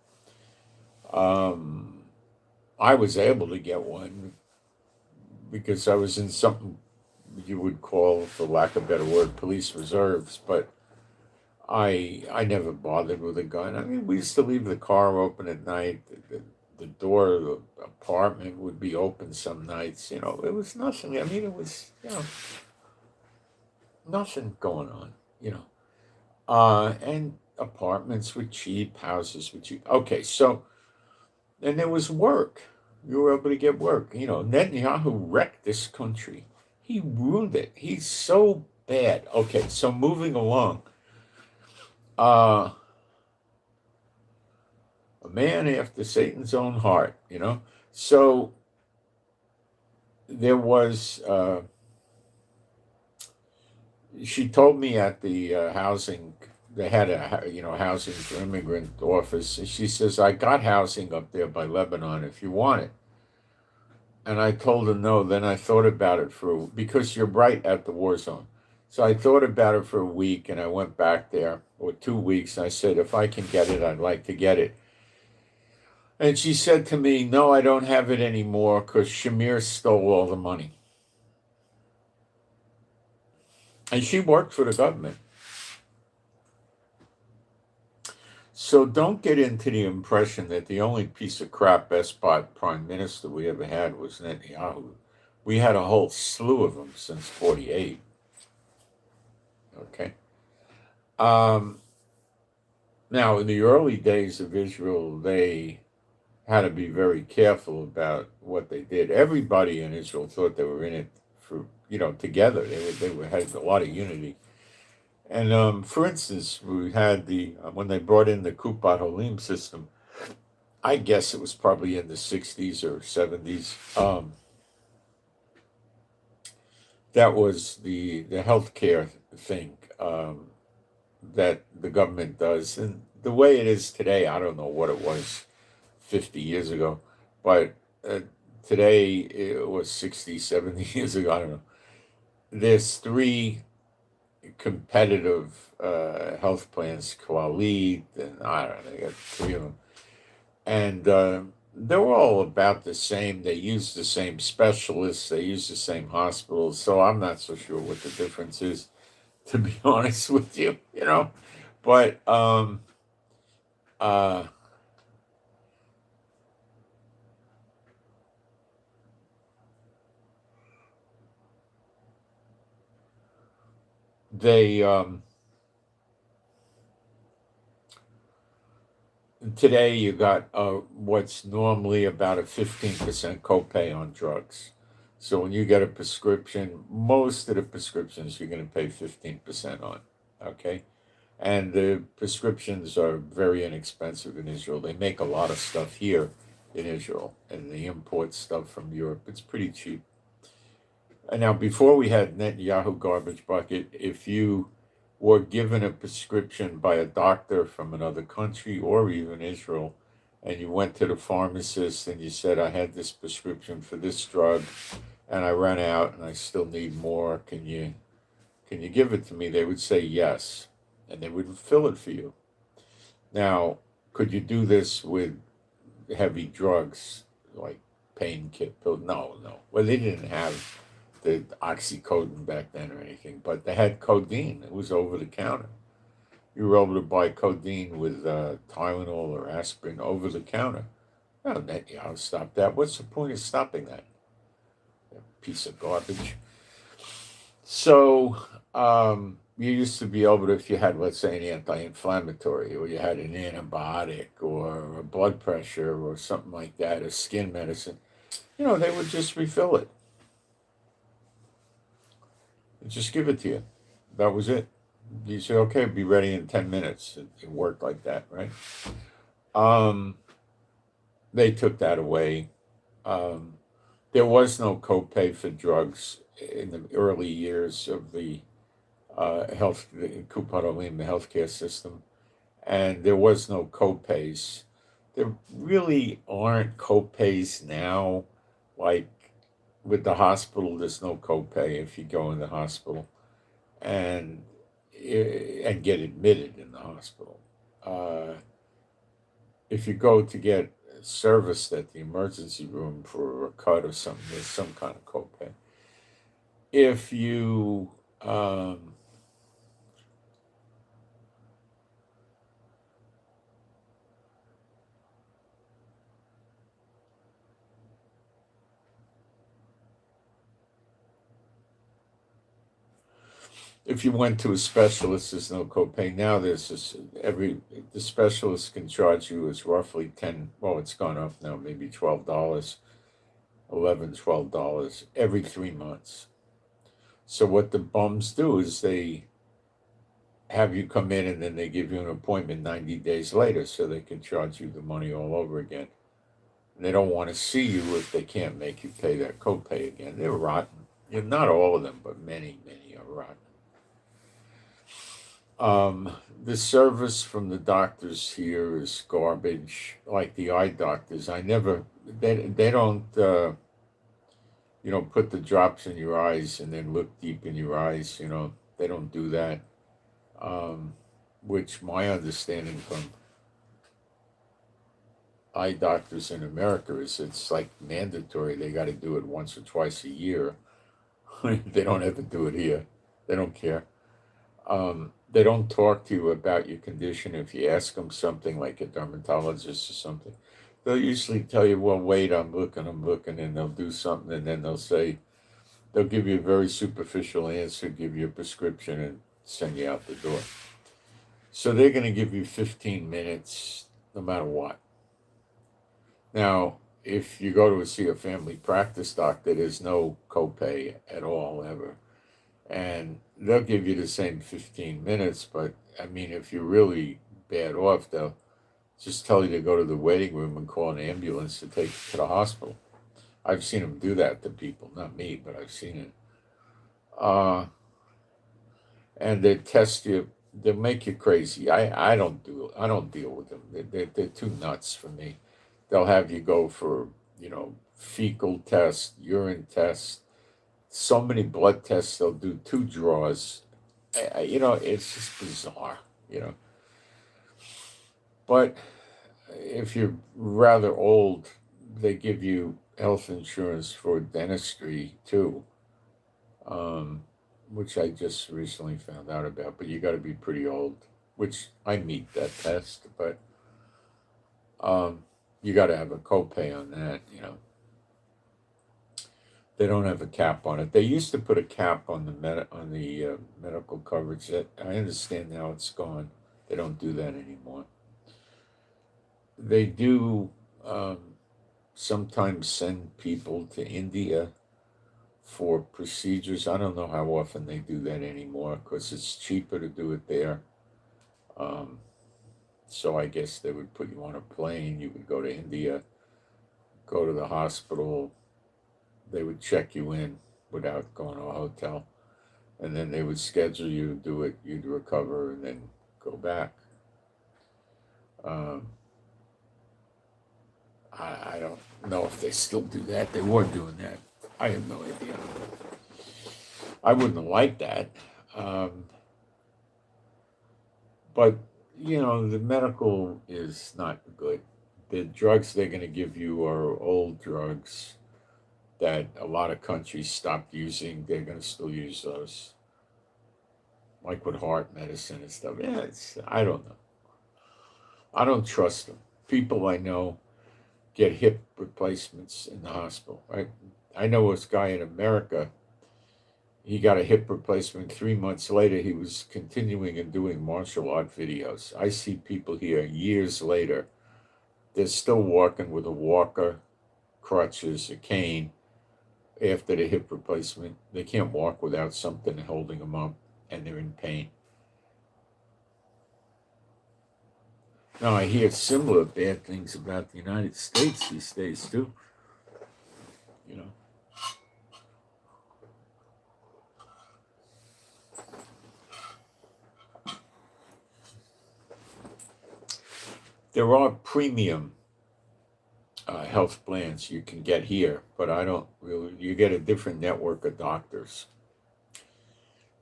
I was able to get one because I was in something you would call, for lack of a better word, police reserves, but I never bothered with a gun. I mean, we used to leave the car open at night. The door of the apartment would be open some nights. It was nothing. I mean, it was, nothing going on, and apartments were cheap, houses were cheap. Okay, so, and there was work. You were able to get work. Netanyahu wrecked this country. He ruined it. He's so bad. Okay, so moving along. A man after Satan's own heart, So there was, she told me at the housing, they had a, housing for immigrant office. And she says, I got housing up there by Lebanon if you want it. And I told her no. Then I thought about it because you're right at the war zone. So I thought about it for a week and I went back there, or 2 weeks. And I said, if I can get it, I'd like to get it. And she said to me, no, I don't have it anymore because Shamir stole all the money. And she worked for the government. So don't get into the impression that the only piece of crap Bespot prime minister we ever had was Netanyahu. We had a whole slew of them since 48. Okay. Now, in the early days of Israel, they had to be very careful about what they did. Everybody in Israel thought they were in it for, together. They had a lot of unity. And for instance, we had when they brought in the Kupat Holim system, I guess it was probably in the 60s or 70s. That was the healthcare thing that the government does. And the way it is today, I don't know what it was 50 years ago, but today it was 60, 70 years ago, I don't know. There's 3 competitive health plans, Khalid, and I don't know, they got 3 of them. And they're all about the same. They use the same specialists, they use the same hospitals. So I'm not so sure what the difference is, to be honest with you, But they today you got what's normally about a 15% copay on drugs. So when you get a prescription, most of the prescriptions you're going to pay 15% on. Okay. And the prescriptions are very inexpensive in Israel. They make a lot of stuff here in Israel, and they import stuff from Europe. It's pretty cheap. And now, before we had Netanyahu garbage bucket, if you were given a prescription by a doctor from another country or even Israel, and you went to the pharmacist and you said, I had this prescription for this drug and I ran out and I still need more, can you give it to me? They would say yes, and they would fill it for you. Now, could you do this with heavy drugs like pain pills? No, no. Well, they didn't have the oxycodone back then or anything, but they had codeine. It was over the counter. You were able to buy codeine with Tylenol or aspirin over the counter. No, Netanyahu stopped that. What's the point of stopping that? A piece of garbage. So you used to be able to, if you had, let's say, an anti-inflammatory, or you had an antibiotic, or a blood pressure, or something like that, a skin medicine, they would just refill it. Just give it to you. That was it. You said, okay, be ready in 10 minutes. It worked like that, right? They took that away. There was no copay for drugs in the early years of the Kupar Olim, the healthcare system, and there was no copays. There really aren't copays now. Like with the hospital, there's no copay if you go in the hospital and get admitted in the hospital. If you go to get serviced at the emergency room for a cut or something, there's some kind of copay. If you if you went to a specialist, there's no copay. Now there's the specialist can charge you as roughly 10, well, it's gone up now, maybe $12, $11, $12 every 3 months. So what the bums do is they have you come in and then they give you an appointment 90 days later so they can charge you the money all over again. And they don't want to see you if they can't make you pay that copay again. They're rotten. Not all of them, but many, many are rotten. The service from the doctors here is garbage, like the eye doctors. They don't, put the drops in your eyes and then look deep in your eyes. They don't do that. Which my understanding from eye doctors in America is it's like mandatory. They got to do it once or twice a year. They don't ever do it here. They don't care. They don't talk to you about your condition. If you ask them something like a dermatologist or something, they'll usually tell you, well, wait, I'm looking, and they'll do something, and then they'll give you a very superficial answer, give you a prescription, and send you out the door. So they're going to give you 15 minutes no matter what. Now, if you go to see a family practice doctor, there's no copay at all, ever. And they'll give you the same 15 minutes, but I mean, if you're really bad off, they'll just tell you to go to the waiting room and call an ambulance to take you to the hospital. I've seen them do that to people, not me, but I've seen it. And they test you, they'll make you crazy. I don't deal with them. They're too nuts for me. They'll have you go for, fecal test, urine test, so many blood tests. They'll do 2 draws. It's just bizarre, But if you're rather old, they give you health insurance for dentistry too, which I just recently found out about. But you got to be pretty old, which I meet that test. But you got to have a copay on that, They don't have a cap on it. They used to put a cap on the medical coverage. That I understand now it's gone. They don't do that anymore. They do sometimes send people to India for procedures. I don't know how often they do that anymore because it's cheaper to do it there. So I guess they would put you on a plane. You would go to India, go to the hospital. They would check you in without going to a hotel. And then they would schedule you to do it. You'd recover and then go back. I don't know if they still do that. They were doing that. I have no idea. I wouldn't like that. But, you know, the medical is not good. The drugs they're going to give you are old drugs that a lot of countries stopped using. They're going to still use those. Like with heart medicine and stuff. Yeah, I don't know. I don't trust them. People I know get hip replacements in the hospital. I know this guy in America, he got a hip replacement. 3 months later, he was continuing and doing martial art videos. I see people here years later, they're still walking with a walker, crutches, a cane after the hip replacement. They can't walk without something holding them up, and they're in pain. Now, I hear similar bad things about the United States these days, too. You know. There are premium health plans you can get here, but I don't really, you get a different network of doctors.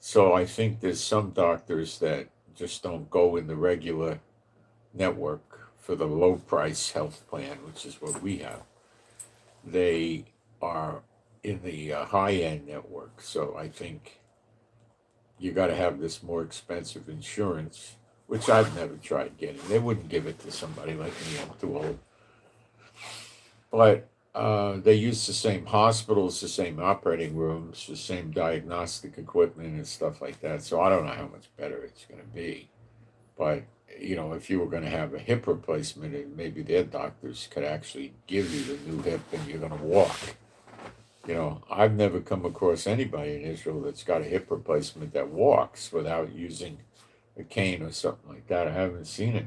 So I think there's some doctors that just don't go in the regular network for the low price health plan, which is what we have. They are in the high end network. So I think you got to have this more expensive insurance, which I've never tried getting. They wouldn't give it to somebody like me. I'm too old. But they use the same hospitals, the same operating rooms, the same diagnostic equipment and stuff like that. So I don't know how much better it's going to be. But, you know, if you were going to have a hip replacement, and maybe their doctors could actually give you the new hip and you're going to walk. You know, I've never come across anybody in Israel that's got a hip replacement that walks without using a cane or something like that. I haven't seen it.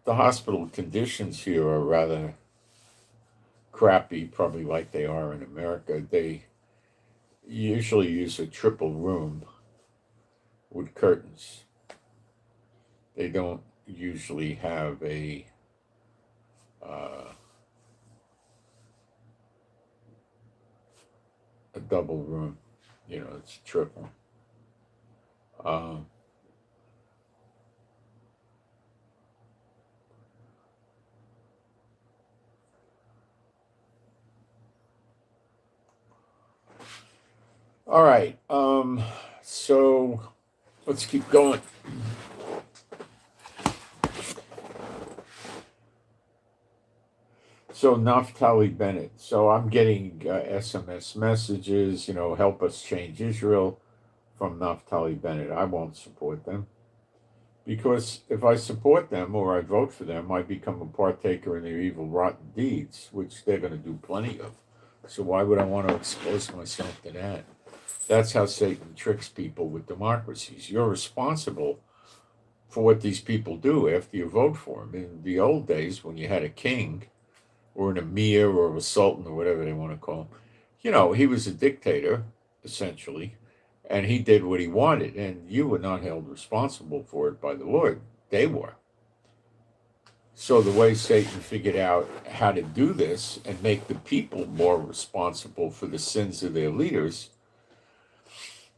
The hospital conditions here are rather crappy, probably like they are in America. They usually use a triple room with curtains. They don't usually have a double room. You know, it's triple. All right. So let's keep going. So Naphtali Bennett. So I'm getting SMS messages, you know, help us change Israel from Naphtali Bennett. I won't support them. Because if I support them or I vote for them, I become a partaker in their evil, rotten deeds, which they're going to do plenty of. So why would I want to expose myself to that? That's how Satan tricks people with democracies. You're responsible for what these people do after you vote for them. In the old days, when you had a king or an emir or a sultan or whatever they want to call him, you know, he was a dictator, essentially, and he did what he wanted, and you were not held responsible for it by the Lord. They were. So the way Satan figured out how to do this and make the people more responsible for the sins of their leaders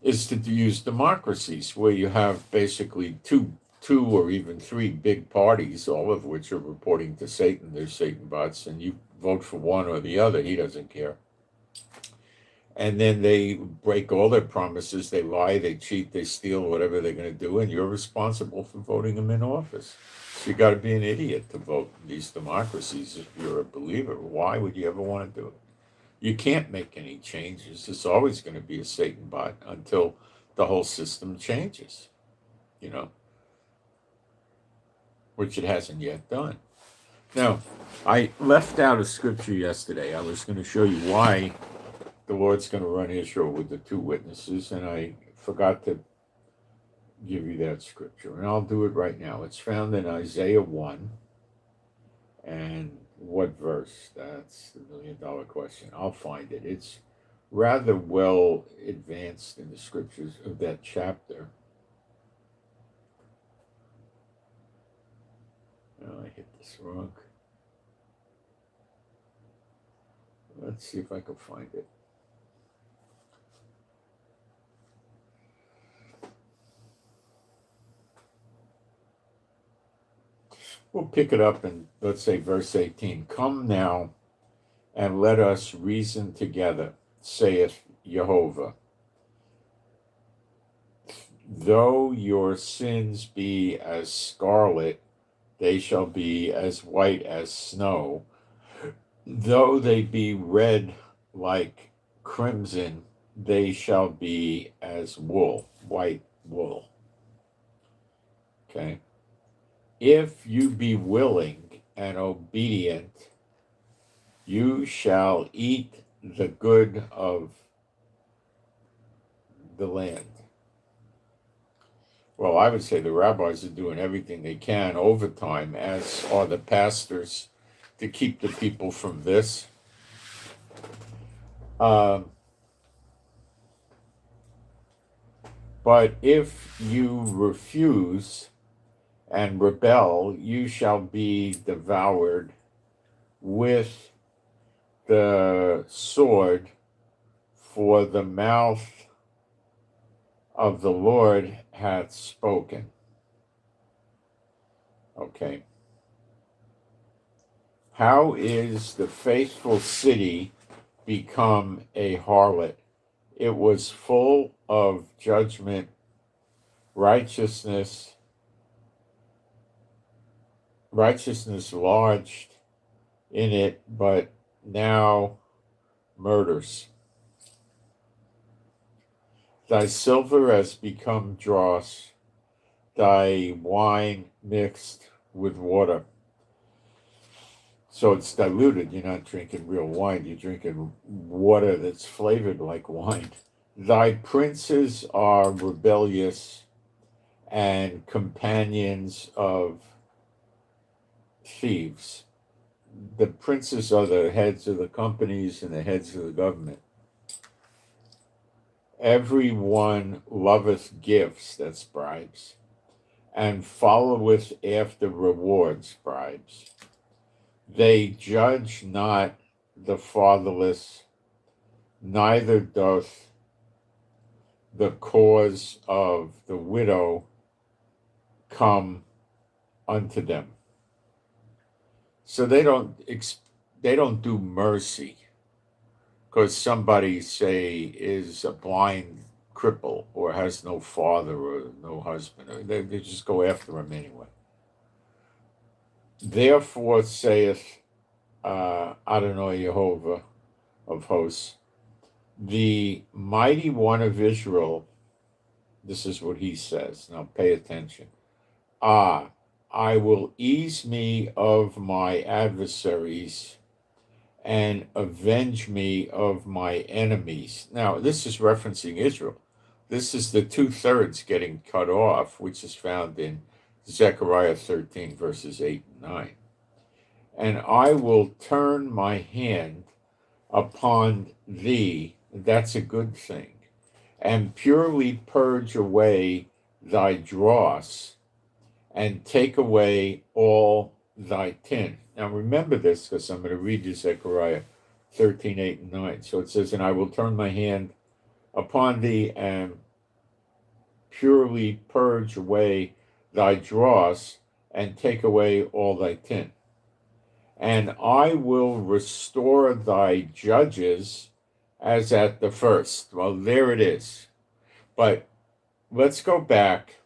is to use democracies where you have basically two or even three big parties, all of which are reporting to Satan. They're Satan bots, and you vote for one or the other. He doesn't care. And then they break all their promises. They lie, they cheat, they steal, whatever they're going to do, and you're responsible for voting them in office. You got to be an idiot to vote in these democracies if you're a believer. Why would you ever want to do it? You can't make any changes. It's always going to be a Satan bot until the whole system changes, which it hasn't yet done. Now, I left out a scripture yesterday. I was going to show you why the Lord's going to run Israel with the two witnesses, and I forgot to give you that scripture, and I'll do it right now. It's found in Isaiah 1, and what verse? That's the million-dollar question. I'll find it. It's rather well advanced in the scriptures of that chapter. Oh, I hit this wrong. Let's see if I can find it. We'll pick it up in, let's say, verse 18. Come now, and let us reason together, saith Jehovah. Though your sins be as scarlet, they shall be as white as snow. Though they be red like crimson, they shall be as wool, white wool. Okay. If you be willing and obedient, you shall eat the good of the land. Well, I would say the rabbis are doing everything they can overtime, as are the pastors, to keep the people from this. But if you refuse and rebel, you shall be devoured with the sword, for the mouth of the Lord hath spoken. Okay. How is the faithful city become a harlot? It was full of judgment, righteousness lodged in it, but now murders. Thy silver has become dross, thy wine mixed with water. So it's diluted. You're not drinking real wine. You're drinking water that's flavored like wine. Thy princes are rebellious and companions of thieves. The princes are the heads of the companies and the heads of the government. Everyone loveth gifts, that's bribes, and followeth after rewards, bribes. They judge not the fatherless, neither doth the cause of the widow come unto them. So they don't do mercy because somebody, say, is a blind cripple or has no father or no husband. They just go after him anyway. Therefore saith Adonai Jehovah of hosts, the mighty one of Israel, this is what he says. Now pay attention. I will ease me of my adversaries and avenge me of my enemies. Now, this is referencing Israel. This is the 2/3 getting cut off, which is found in Zechariah 13, verses 8 and 9. And I will turn my hand upon thee, that's a good thing, and purely purge away thy dross, and take away all thy tin. Now remember this, because I'm going to read you Zechariah 13, 8, and 9. So it says, and I will turn my hand upon thee, and purely purge away thy dross, and take away all thy tin. And I will restore thy judges as at the first. Well, there it is. But let's go back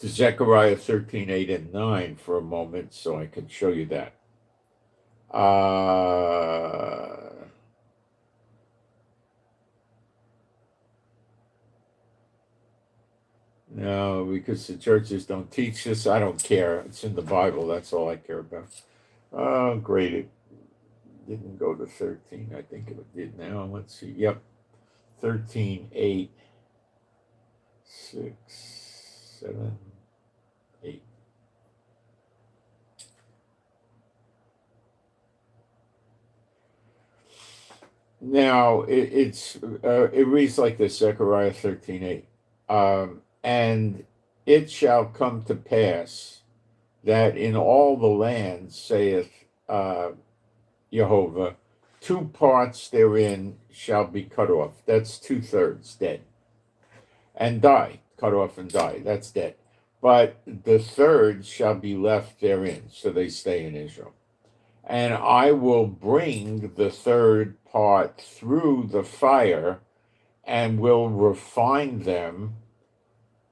to Zechariah 13, 8, and 9 for a moment so I can show you that. No, because the churches don't teach this. I don't care. It's in the Bible. That's all I care about. Oh, great. It didn't go to 13. I think it did now. Let's see. Yep. 13, 8, 6, 7, 8. Now, it reads like this, Zechariah 13, 8. And it shall come to pass that in all the land, saith Jehovah, 2 parts therein shall be cut off. That's 2/3 dead. And die, cut off and die. That's dead. But the third shall be left therein, so they stay in Israel. And I will bring the third part through the fire and will refine them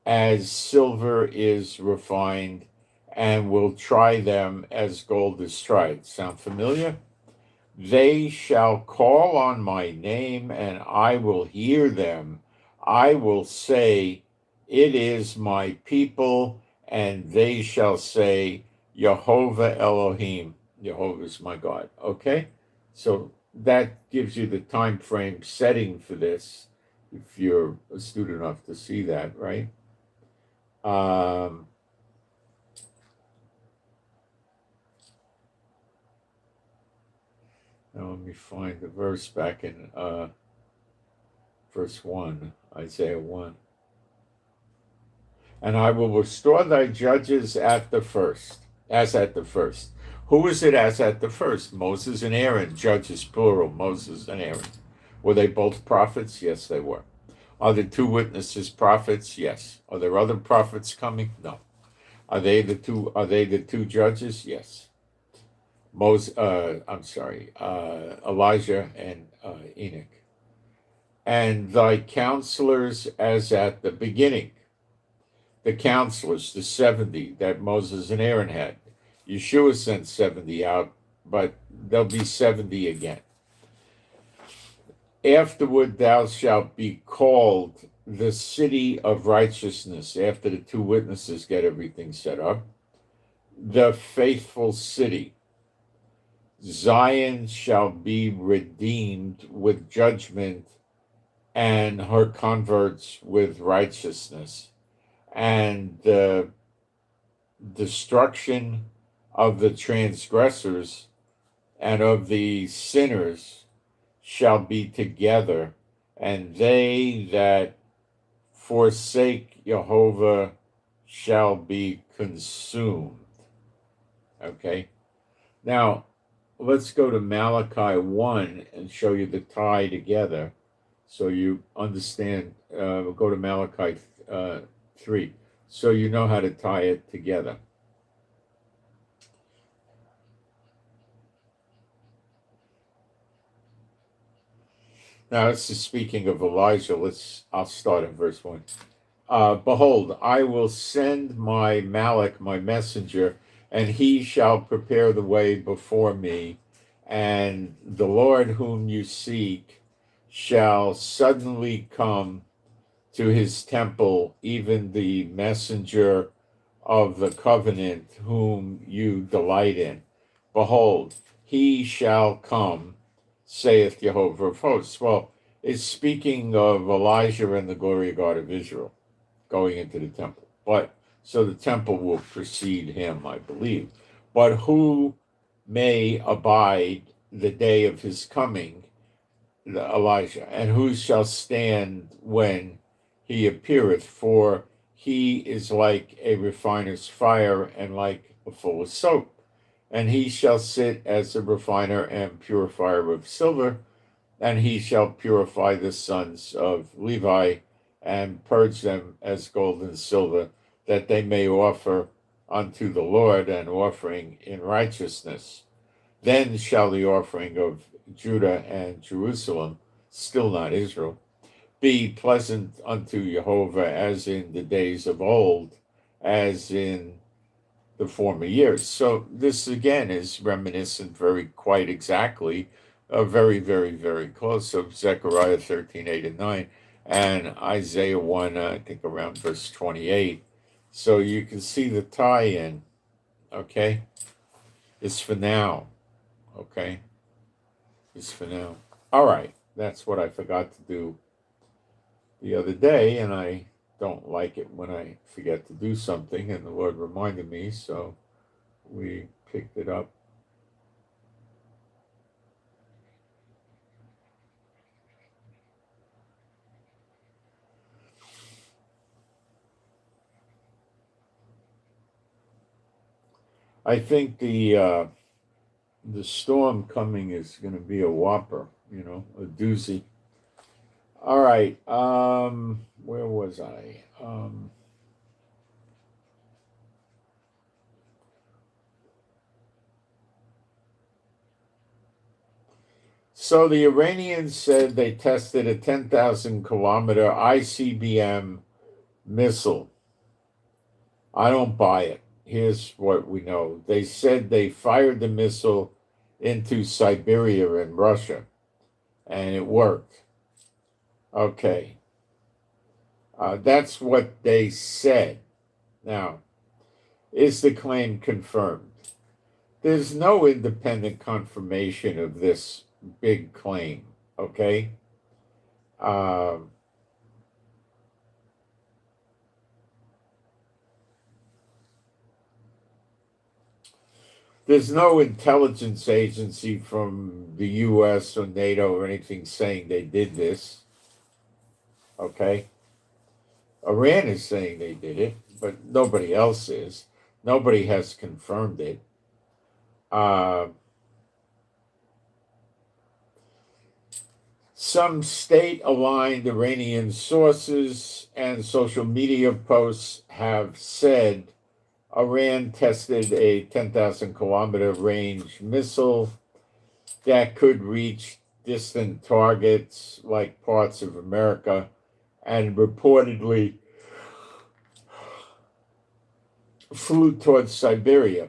as silver is refined, and will try them as gold is tried. Sound familiar? They shall call on my name, and I will hear them. I will say, it is my people, and they shall say, Jehovah Elohim. Jehovah is my God. Okay? So that gives you the time frame setting for this, if you're astute enough to see that, right? Now let me find the verse back in verse 1, Isaiah 1. And I will restore thy judges at the first, as at the first. Who is it as at the first? Moses and Aaron, judges plural, Moses and Aaron. Were they both prophets? Yes, they were. Are the 2 witnesses prophets? Yes. Are there other prophets coming? No. Are they the two judges? Yes. Elijah and Enoch. And thy counselors as at the beginning. The counselors, the 70 that Moses and Aaron had. Yeshua sent 70 out, but there'll be 70 again. Afterward thou shalt be called the city of righteousness, after the 2 witnesses get everything set up, the faithful city. Zion shall be redeemed with judgment, and her converts with righteousness. And the destruction of the transgressors and of the sinners shall be together, and they that forsake Jehovah shall be consumed. Okay? Now, let's go to Malachi 1 and show you the tie together so you understand. We'll go to Malachi 3 so you know how to tie it together. Now, this is speaking of Elijah. I'll start in verse 1. Behold, I will send my Malach, my messenger, and he shall prepare the way before me. And the Lord whom you seek shall suddenly come to his temple, even the messenger of the covenant whom you delight in. Behold, he shall come, saith Jehovah of hosts. Well, it's speaking of Elijah and the glory of God of Israel going into the temple. But so the temple will precede him, I believe. But who may abide the day of his coming, Elijah? And who shall stand when he appeareth? For he is like a refiner's fire and like a fuller's soap. And he shall sit as a refiner and purifier of silver, and he shall purify the sons of Levi and purge them as gold and silver, that they may offer unto the Lord an offering in righteousness. Then shall the offering of Judah and Jerusalem, still not Israel, be pleasant unto Jehovah as in the days of old, as in the former years. So this again is reminiscent quite exactly, very, very, very close of Zechariah 13:8 and 9, and Isaiah 1, I think around verse 28. So you can see the tie-in, okay? It's for now, okay? It's for now. All right, that's what I forgot to do the other day, and I don't like it when I forget to do something, and the Lord reminded me, so we picked it up. I think the storm coming is going to be a whopper, a doozy. All right, where was I? So the Iranians said they tested a 10,000 kilometer ICBM missile. I don't buy it. Here's what we know. They said they fired the missile into Siberia in Russia, and it worked. Okay. That's what they said. Now, is the claim confirmed? There's no independent confirmation of this big claim, okay? There's no intelligence agency from the US or NATO or anything saying they did this, okay? Iran is saying they did it, but nobody else is. Nobody has confirmed it. Some state-aligned Iranian sources and social media posts have said Iran tested a 10,000 kilometer range missile that could reach distant targets like parts of America and reportedly flew towards Siberia.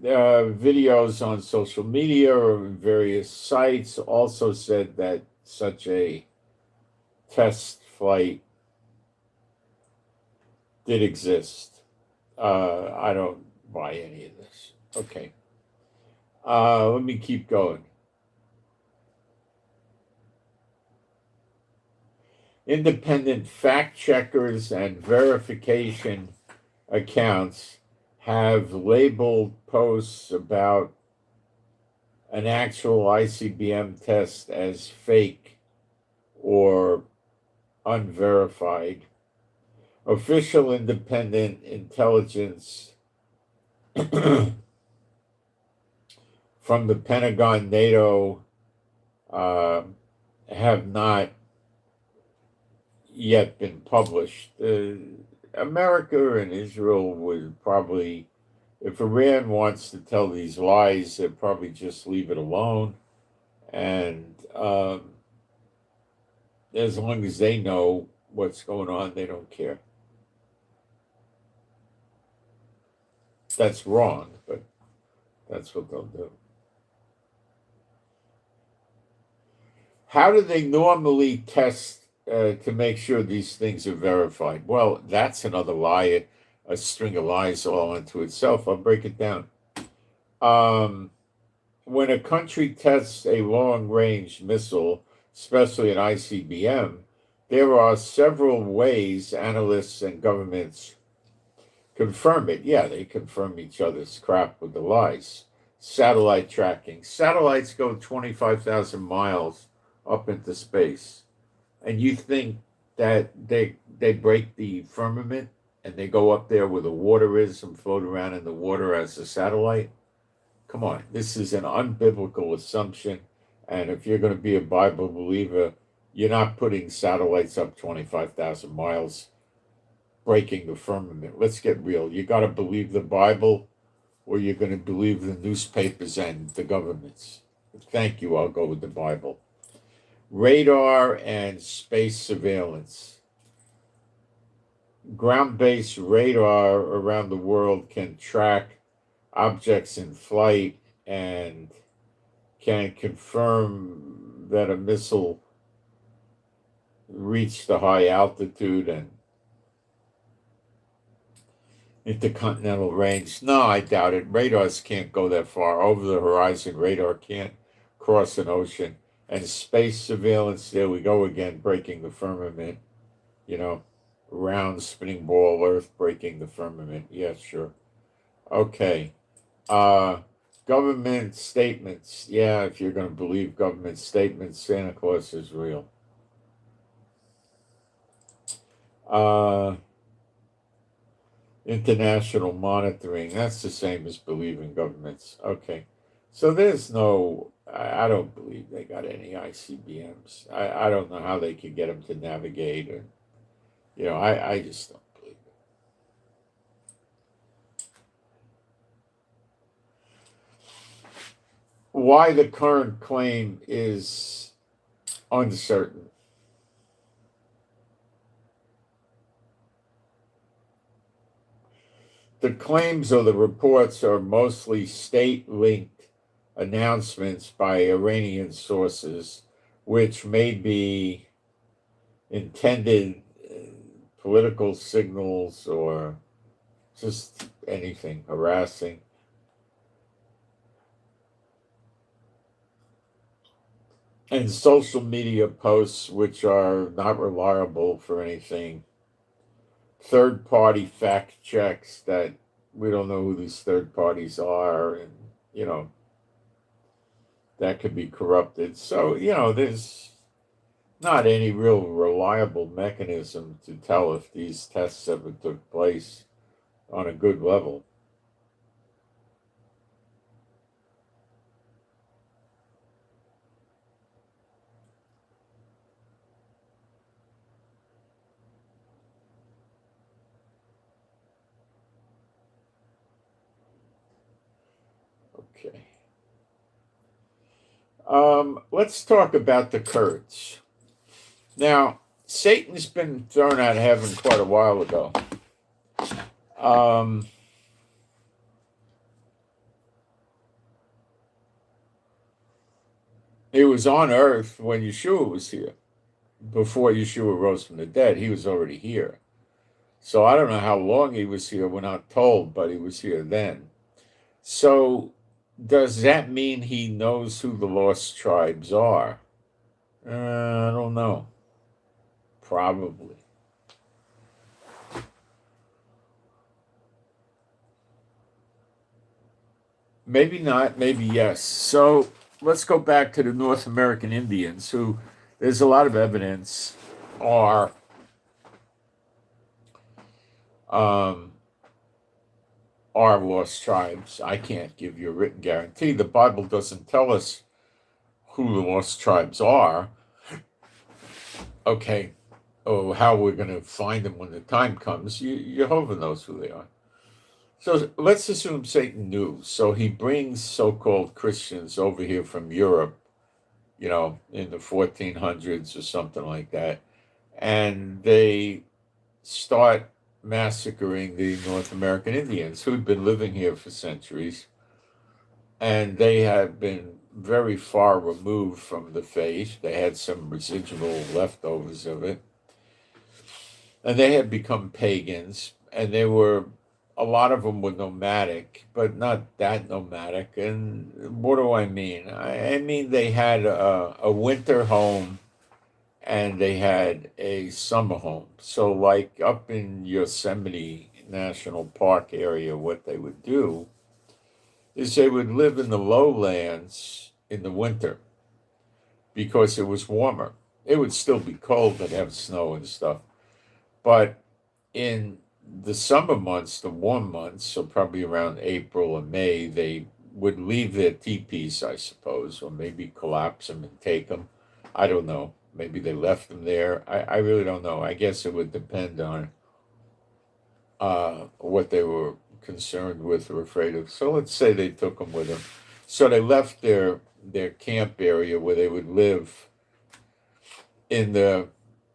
Videos on social media or various sites also said that such a test flight did exist. I don't buy any of this. Okay. Let me keep going. Independent fact checkers and verification accounts have labeled posts about an actual ICBM test as fake or unverified. Official independent intelligence from the Pentagon, NATO have not yet been published. America and Israel would probably, if Iran wants to tell these lies, they'd probably just leave it alone. And as long as they know what's going on, they don't care. That's wrong, but that's what they'll do. How do they normally test to make sure these things are verified? Well, that's another lie, a string of lies all unto itself. I'll break it down. When a country tests a long-range missile, especially an ICBM, there are several ways analysts and governments confirm it. Yeah, they confirm each other's crap with the lies. Satellite tracking. Satellites go 25,000 miles up into space. And you think that they break the firmament and they go up there where the water is and float around in the water as a satellite? Come on, this is an unbiblical assumption. And if you're going to be a Bible believer, you're not putting satellites up 25,000 miles, breaking the firmament. Let's get real. You got to believe the Bible or you're going to believe the newspapers and the governments. Thank you. I'll go with the Bible. Radar and space surveillance. ground-based radar around the world can track objects in flight and can confirm that a missile reached a high altitude and intercontinental range. No, I doubt it. Radars can't go that far. Over the horizon, radar can't cross an ocean. And space surveillance, there we go again, breaking the firmament. Round spinning ball, Earth breaking the firmament. Yeah, sure. Okay. Government statements. Yeah, if you're going to believe government statements, Santa Claus is real. International monitoring. That's the same as believing governments. Okay. So there's no, I don't believe they got any ICBMs. I don't know how they could get them to navigate. And, I just don't believe it. Why the current claim is uncertain. The claims or the reports are mostly state-linked announcements by Iranian sources, which may be intended political signals or just anything harassing. And social media posts, which are not reliable for anything. Third-party fact checks that we don't know who these third parties are, and that could be corrupted. So there's not any real reliable mechanism to tell if these tests ever took place on a good level. Okay. Let's talk about the Kurds. Now, Satan's been thrown out of heaven quite a while ago. It was on earth when Yeshua was here. Before Yeshua rose from the dead, he was already here. So I don't know how long he was here. We're not told, but he was here then. So does that mean he knows who the lost tribes are? I don't know. Probably. Maybe not, maybe yes. So let's go back to the North American Indians, who there's a lot of evidence are lost tribes. I can't give you a written guarantee. The Bible doesn't tell us who the lost tribes are. Okay. Oh, how we're going to find them when the time comes. Jehovah knows who they are. So let's assume Satan knew. So he brings so-called Christians over here from Europe, in the 1400s or something like that. And they start massacring the North American Indians who'd been living here for centuries. And they have been very far removed from the faith. They had some residual leftovers of it. And they had become pagans. And a lot of them were nomadic, but not that nomadic. And what do I mean? I mean they had a winter home and they had a summer home. So like up in Yosemite National Park area, what they would do is they would live in the lowlands in the winter because it was warmer. It would still be cold, they'd have snow and stuff. But in the summer months, the warm months, so probably around April or May, they would leave their teepees, I suppose, or maybe collapse them and take them. I don't know. Maybe they left them there. I really don't know. I guess it would depend on what they were concerned with or afraid of. So let's say they took them with them. So they left their camp area where they would live in the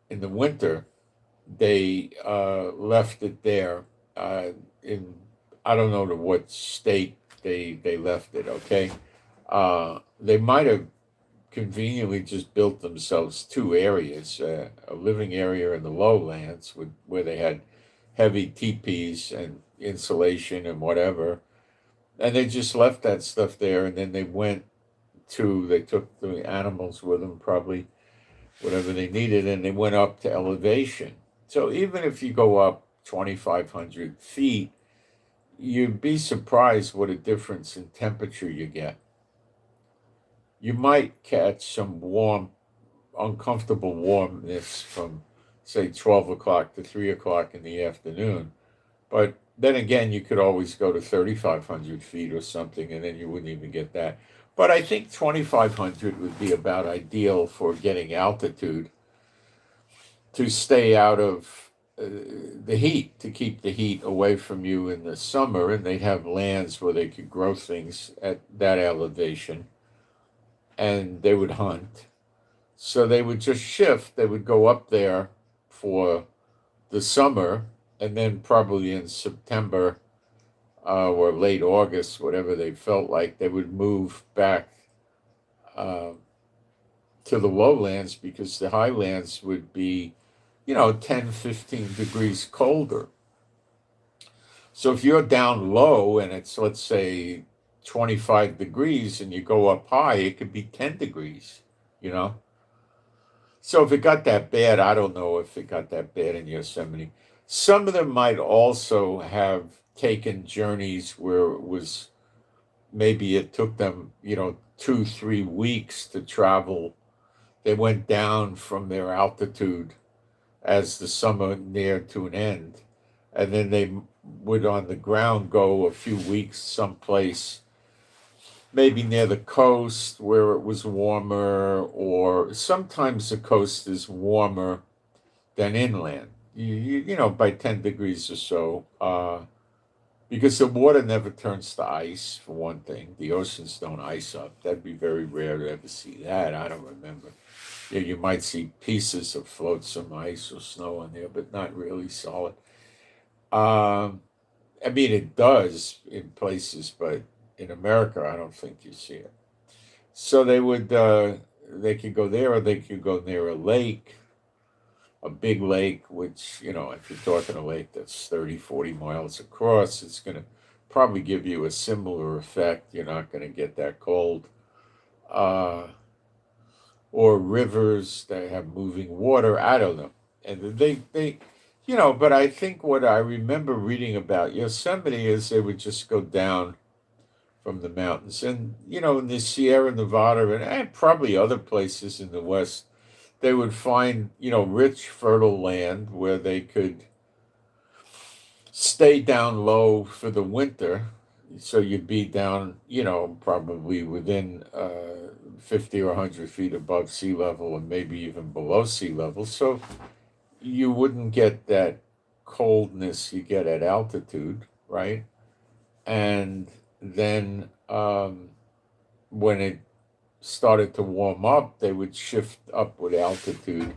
winter, they left it there in, I don't know to what state they left it, okay? They might have conveniently just built themselves two areas, a living area in the lowlands where they had heavy teepees and insulation and whatever. And they just left that stuff there, and then they took the animals with them, probably whatever they needed, and they went up to elevation. So even if you go up 2,500 feet, you'd be surprised what a difference in temperature you get. You might catch some uncomfortable warmness from, say, 12 o'clock to 3 o'clock in the afternoon. But then again, you could always go to 3,500 feet or something, and then you wouldn't even get that. But I think 2,500 would be about ideal for getting altitude to stay out of the heat, to keep the heat away from you in the summer. And they'd have lands where they could grow things at that elevation, and they would hunt. So they would just shift. They would go up there for the summer, and then probably in September or late August, whatever they felt like, they would move back to the lowlands, because the highlands would be, 10, 15 degrees colder. So if you're down low and it's, let's say, 25 degrees, and you go up high, it could be 10 degrees, you know? So if it got that bad, I don't know if it got that bad in Yosemite. Some of them might also have taken journeys where it was, maybe it took them, 2, 3 weeks to travel. They went down from their altitude as the summer neared to an end. And then they would on the ground go a few weeks someplace, maybe near the coast where it was warmer, or sometimes the coast is warmer than inland, by 10 degrees or so, because the water never turns to ice, for one thing. The oceans don't ice up. That'd be very rare to ever see that. I don't remember. Yeah, you might see pieces of flotsam ice or snow on there, but not really solid. I mean, it does in places, but in America, I don't think you see it. So they could go there, or they could go near a lake, a big lake, which, if you're talking a lake that's 30, 40 miles across, it's going to probably give you a similar effect. You're not going to get that cold. Or rivers that have moving water. I don't know. And but I think what I remember reading about Yosemite is they would just go down from the mountains. And, in the Sierra Nevada and probably other places in the West, they would find, rich, fertile land where they could stay down low for the winter. So you'd be down, probably within 50 or 100 feet above sea level, and maybe even below sea level. So you wouldn't get that coldness you get at altitude, right? And then when it started to warm up, they would shift up with altitude.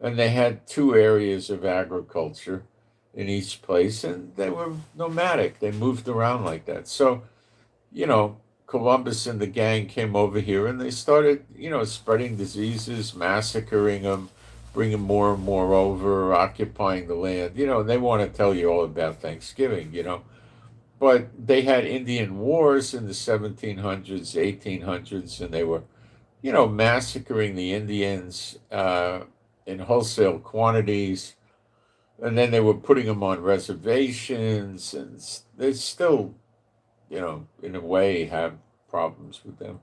And they had two areas of agriculture in each place, and they were nomadic. They moved around like that. So, Columbus and the gang came over here, and they started, spreading diseases, massacring them, bringing more and more over, occupying the land. They want to tell you all about Thanksgiving, But they had Indian wars in the 1700s, 1800s, and they were, massacring the Indians in wholesale quantities. And then they were putting them on reservations, and they still, in a way, have problems with them.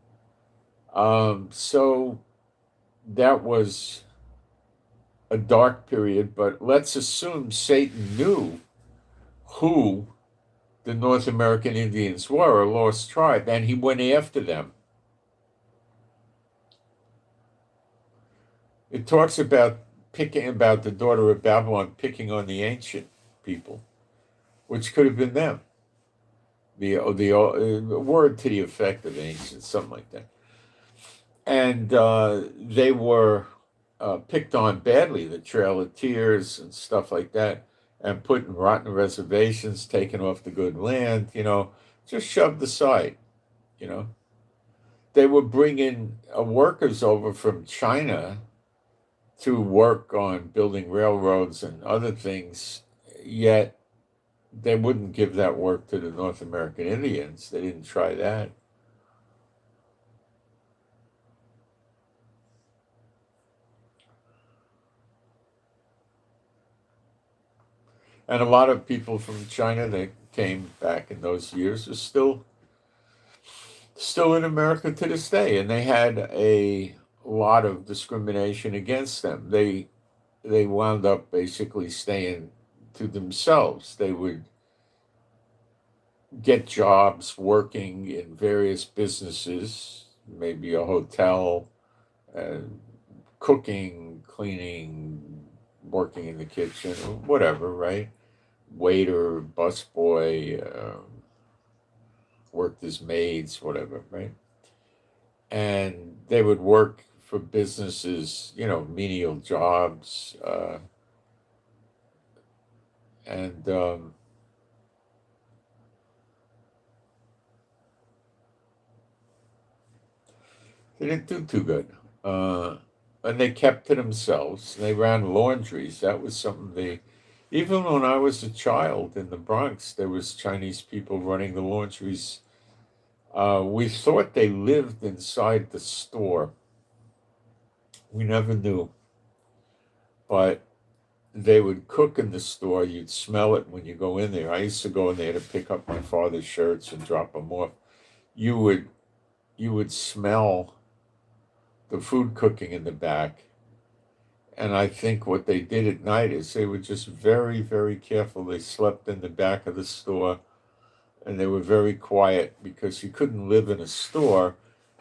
So that was a dark period, but let's assume Satan knew who the North American Indians were, a lost tribe, and he went after them. It talks about the daughter of Babylon picking on the ancient people, which could have been them. The word to the effect of ancient, something like that. And they were picked on badly, the Trail of Tears and stuff like that, and put in rotten reservations, taken off the good land, just shoved aside, you know. They were bringing workers over from China to work on building railroads and other things, yet they wouldn't give that work to the North American Indians. They didn't try that. And a lot of people from China that came back in those years are still in America to this day, and they had a lot of discrimination against them. They wound up basically staying to themselves. They would get jobs working in various businesses, maybe a hotel, uh, cooking, cleaning, working in the kitchen, or whatever, right? Waiter, busboy, worked as maids, whatever, right? And they would work for businesses, menial jobs, and they didn't do too good. And they kept to themselves. They ran laundries. That was something even when I was a child in the Bronx, there was Chinese people running the laundries. We thought they lived inside the store. We never knew. But they would cook in the store. You'd smell it when you go in there. I used to go in there to pick up my father's shirts and drop them off. You would smell the food cooking in the back. And I think what they did at night is they were just very, very careful. They slept in the back of the store, and they were very quiet because you couldn't live in a store.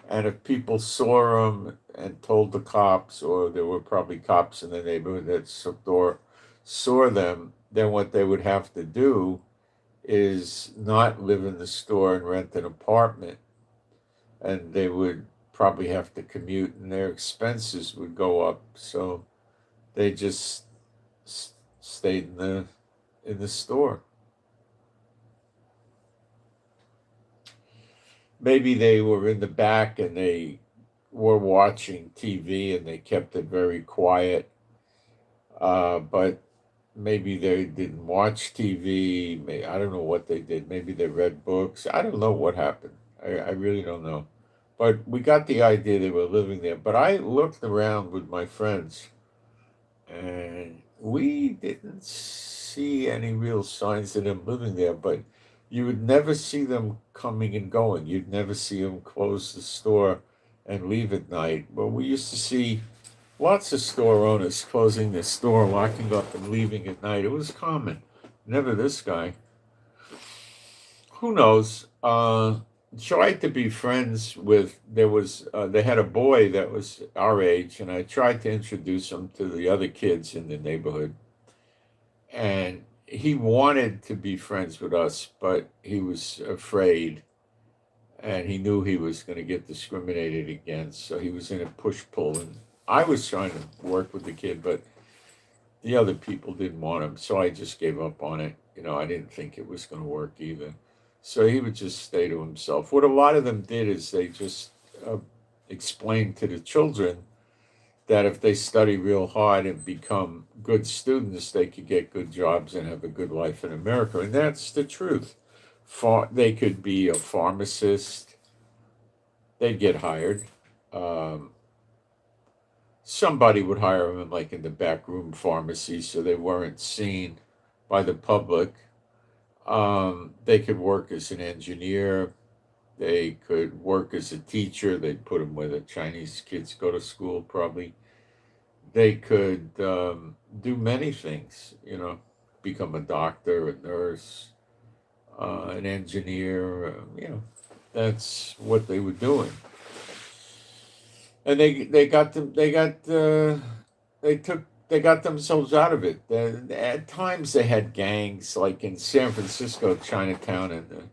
And if people saw them and told the cops, or there were probably cops in the neighborhood that saw them, then what they would have to do is not live in the store and rent an apartment. And they would probably have to commute, and their expenses would go up. So they just stayed in the store. Maybe they were in the back and they were watching TV and they kept it very quiet. But maybe they didn't watch TV. I don't know what they did. Maybe they read books. I don't know what happened. I really don't know. But we got the idea they were living there. But I looked around with my friends, and we didn't see any real signs of them living there. But you would never see them coming and going. You'd never see them close the store and leave at night. But we used to see lots of store owners closing their store, locking up, and leaving at night. It was common. Never this guy. Who knows? Tried to be friends with. They had a boy that was our age, and I tried to introduce him to the other kids in the neighborhood. And he wanted to be friends with us, but he was afraid, and he knew he was going to get discriminated against. So he was in a push-pull, and I was trying to work with the kid, but the other people didn't want him, so I just gave up on it. I didn't think it was going to work either. So he would just stay to himself. What a lot of them did is they just explained to the children that if they study real hard and become good students, they could get good jobs and have a good life in America. And that's the truth. They could be a pharmacist. They'd get hired. Somebody would hire them like in the back room pharmacy so they weren't seen by the public. They could work as an engineer. They could work as a teacher. They'd put them where the Chinese kids go to school, probably. They could do many things, become a doctor, a nurse, an engineer. That's what they were doing. And they got themselves out of it. At times they had gangs, like in San Francisco, Chinatown in the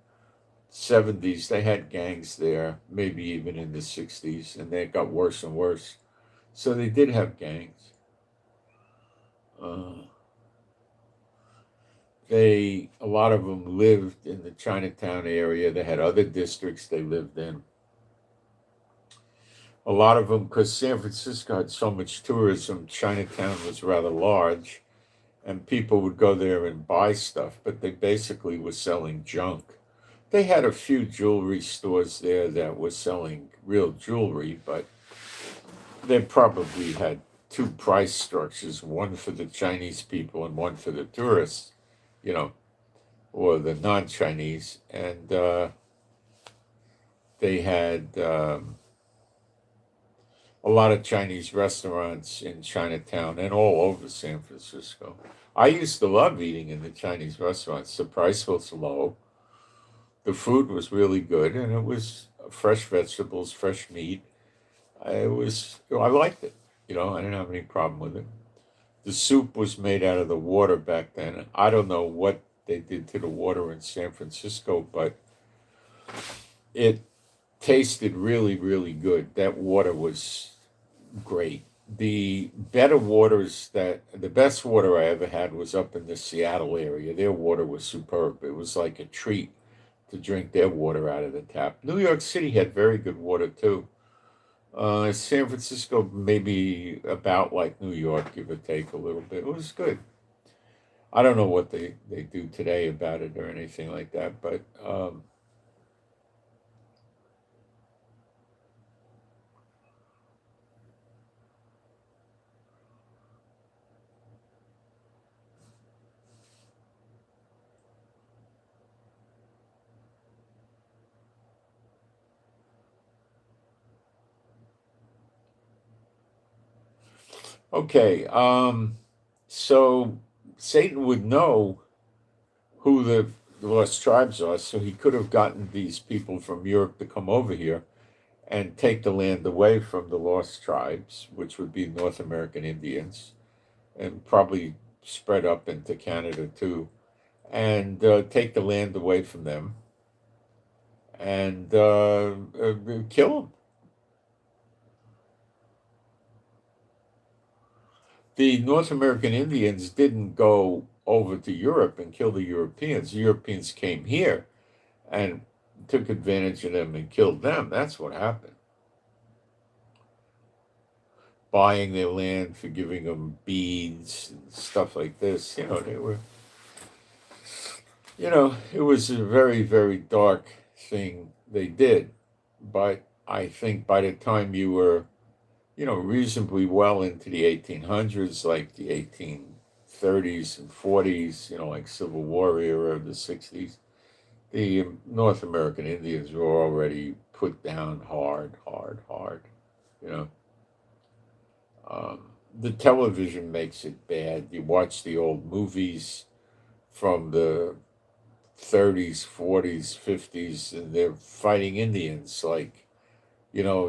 70s. They had gangs there, maybe even in the 60s, and they got worse and worse. So they did have gangs. Uh, a lot of them lived in the Chinatown area. They had other districts they lived in. A lot of them, because San Francisco had so much tourism, Chinatown was rather large, and people would go there and buy stuff, but they basically were selling junk. They had a few jewelry stores there that were selling real jewelry, but they probably had two price structures, one for the Chinese people and one for the tourists, you know, or the non-Chinese. And they had a lot of Chinese restaurants in Chinatown and all over San Francisco. I used to love eating in the Chinese restaurants. The price was low, the food was really good, and it was fresh vegetables, fresh meat. I liked it. I didn't have any problem with it. The soup was made out of the water back then. I don't know what they did to the water in San Francisco, but it tasted really, really good. That water was great. The best water I ever had was up in the Seattle area. Their water was superb. It was like a treat to drink their water out of the tap. New York City had very good water too. San Francisco, maybe about like New York, give or take a little bit. It was good. I don't know what they do today about it or anything like that, but okay. So Satan would know who the lost tribes are, so he could have gotten these people from Europe to come over here and take the land away from the lost tribes, which would be North American Indians, and probably spread up into Canada too, and take the land away from them and kill them. The North American Indians didn't go over to Europe and kill the Europeans. The Europeans came here and took advantage of them and killed them. That's what happened. Buying their land for giving them beads and stuff like this. It was a very, very dark thing they did. But I think by the time you were, reasonably well into the 1800s, like the 1830s and 40s, like Civil War era of the 60s, the North American Indians were already put down hard, hard, hard. You know, the television makes it bad. You watch the old movies from the 30s, 40s, 50s, and they're fighting Indians. Like,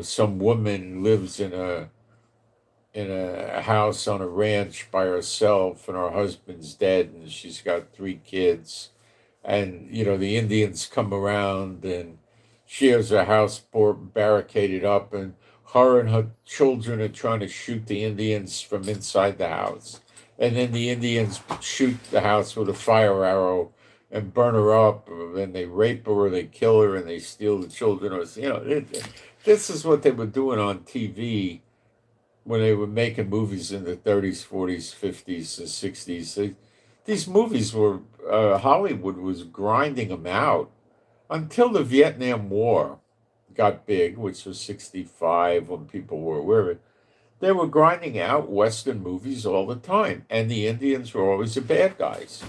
some woman lives in a house on a ranch by herself, and her husband's dead, and she's got three kids, and the Indians come around, and she has her house barricaded up, and her children are trying to shoot the Indians from inside the house, and then the Indians shoot the house with a fire arrow and burn her up, and then they rape her or they kill her and they steal the children. This is what they were doing on TV when they were making movies in the 30s, 40s, 50s, and 60s. These movies were, Hollywood was grinding them out until the Vietnam War got big, which was 65 when people were aware of it. They were grinding out Western movies all the time, and the Indians were always the bad guys.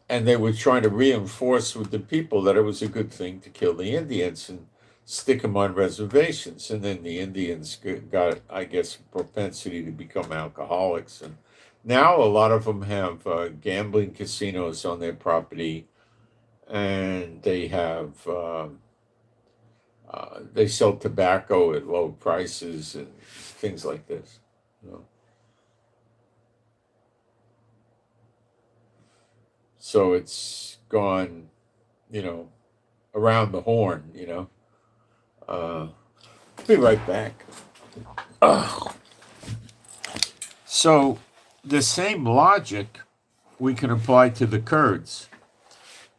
And they were trying to reinforce with the people that it was a good thing to kill the Indians and stick them on reservations. And then the Indians got, I guess, a propensity to become alcoholics. And now a lot of them have gambling casinos on their property, and they have they sell tobacco at low prices and things like this. You know? So it's gone, around the horn. Uh, Be right back. So, the same logic we can apply to the Kurds.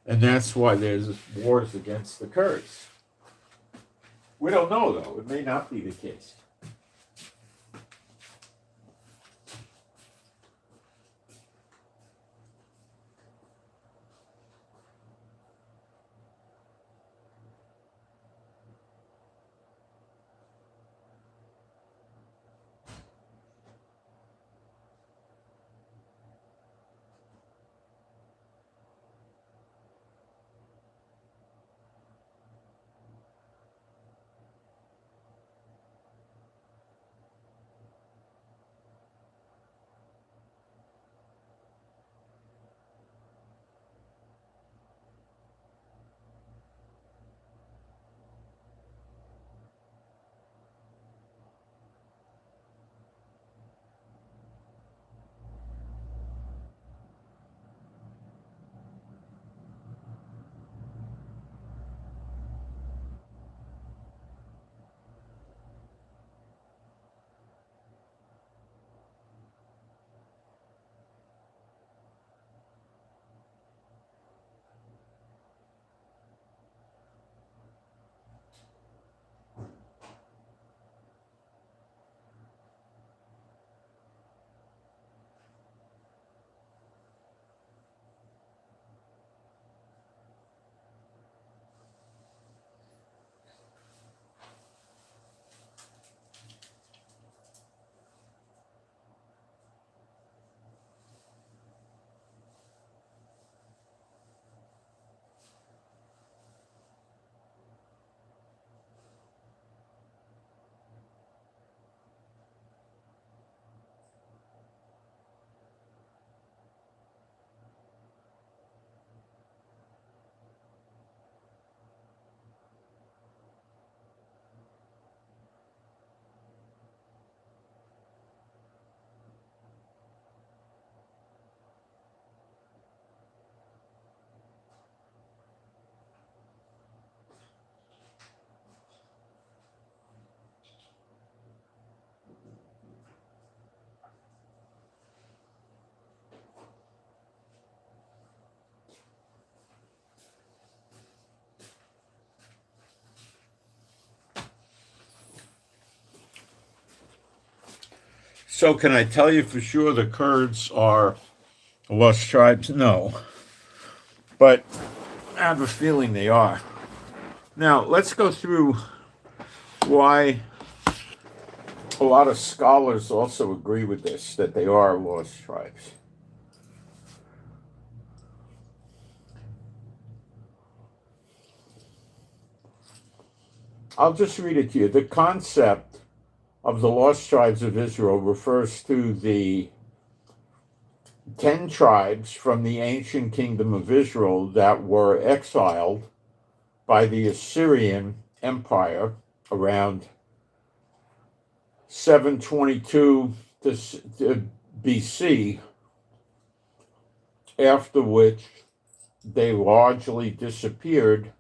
And that's why there's wars against the Kurds. We don't know, though. It may not be the case. So, can I tell you for sure the Kurds are lost tribes? No. But I have a feeling they are. Now, let's go through why a lot of scholars also agree with this, that they are lost tribes. I'll just read it to you. The concept of the lost tribes of Israel refers to the 10 tribes from the ancient kingdom of Israel that were exiled by the Assyrian Empire around 722 BC, after which they largely disappeared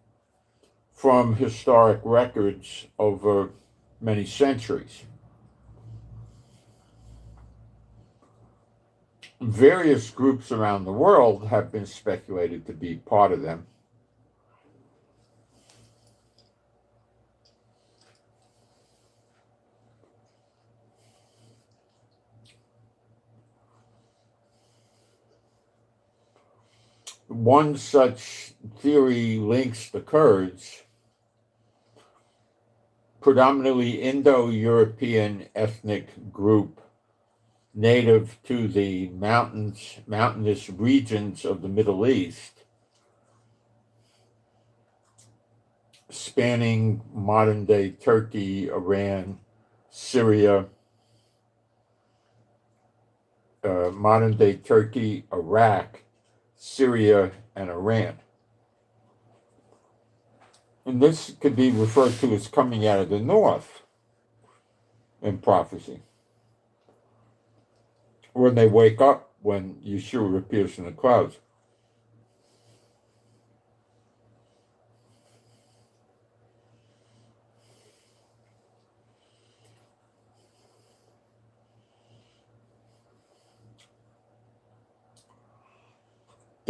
from historic records over many centuries. Various groups around the world have been speculated to be part of them. One such theory links the Kurds, predominantly Indo-European ethnic group native to the mountainous regions of the Middle East, spanning modern-day Turkey, Iran, Syria, modern-day Turkey, Iraq, Syria, and Iran. And this could be referred to as coming out of the north in prophecy, when they wake up when Yeshua appears in the clouds.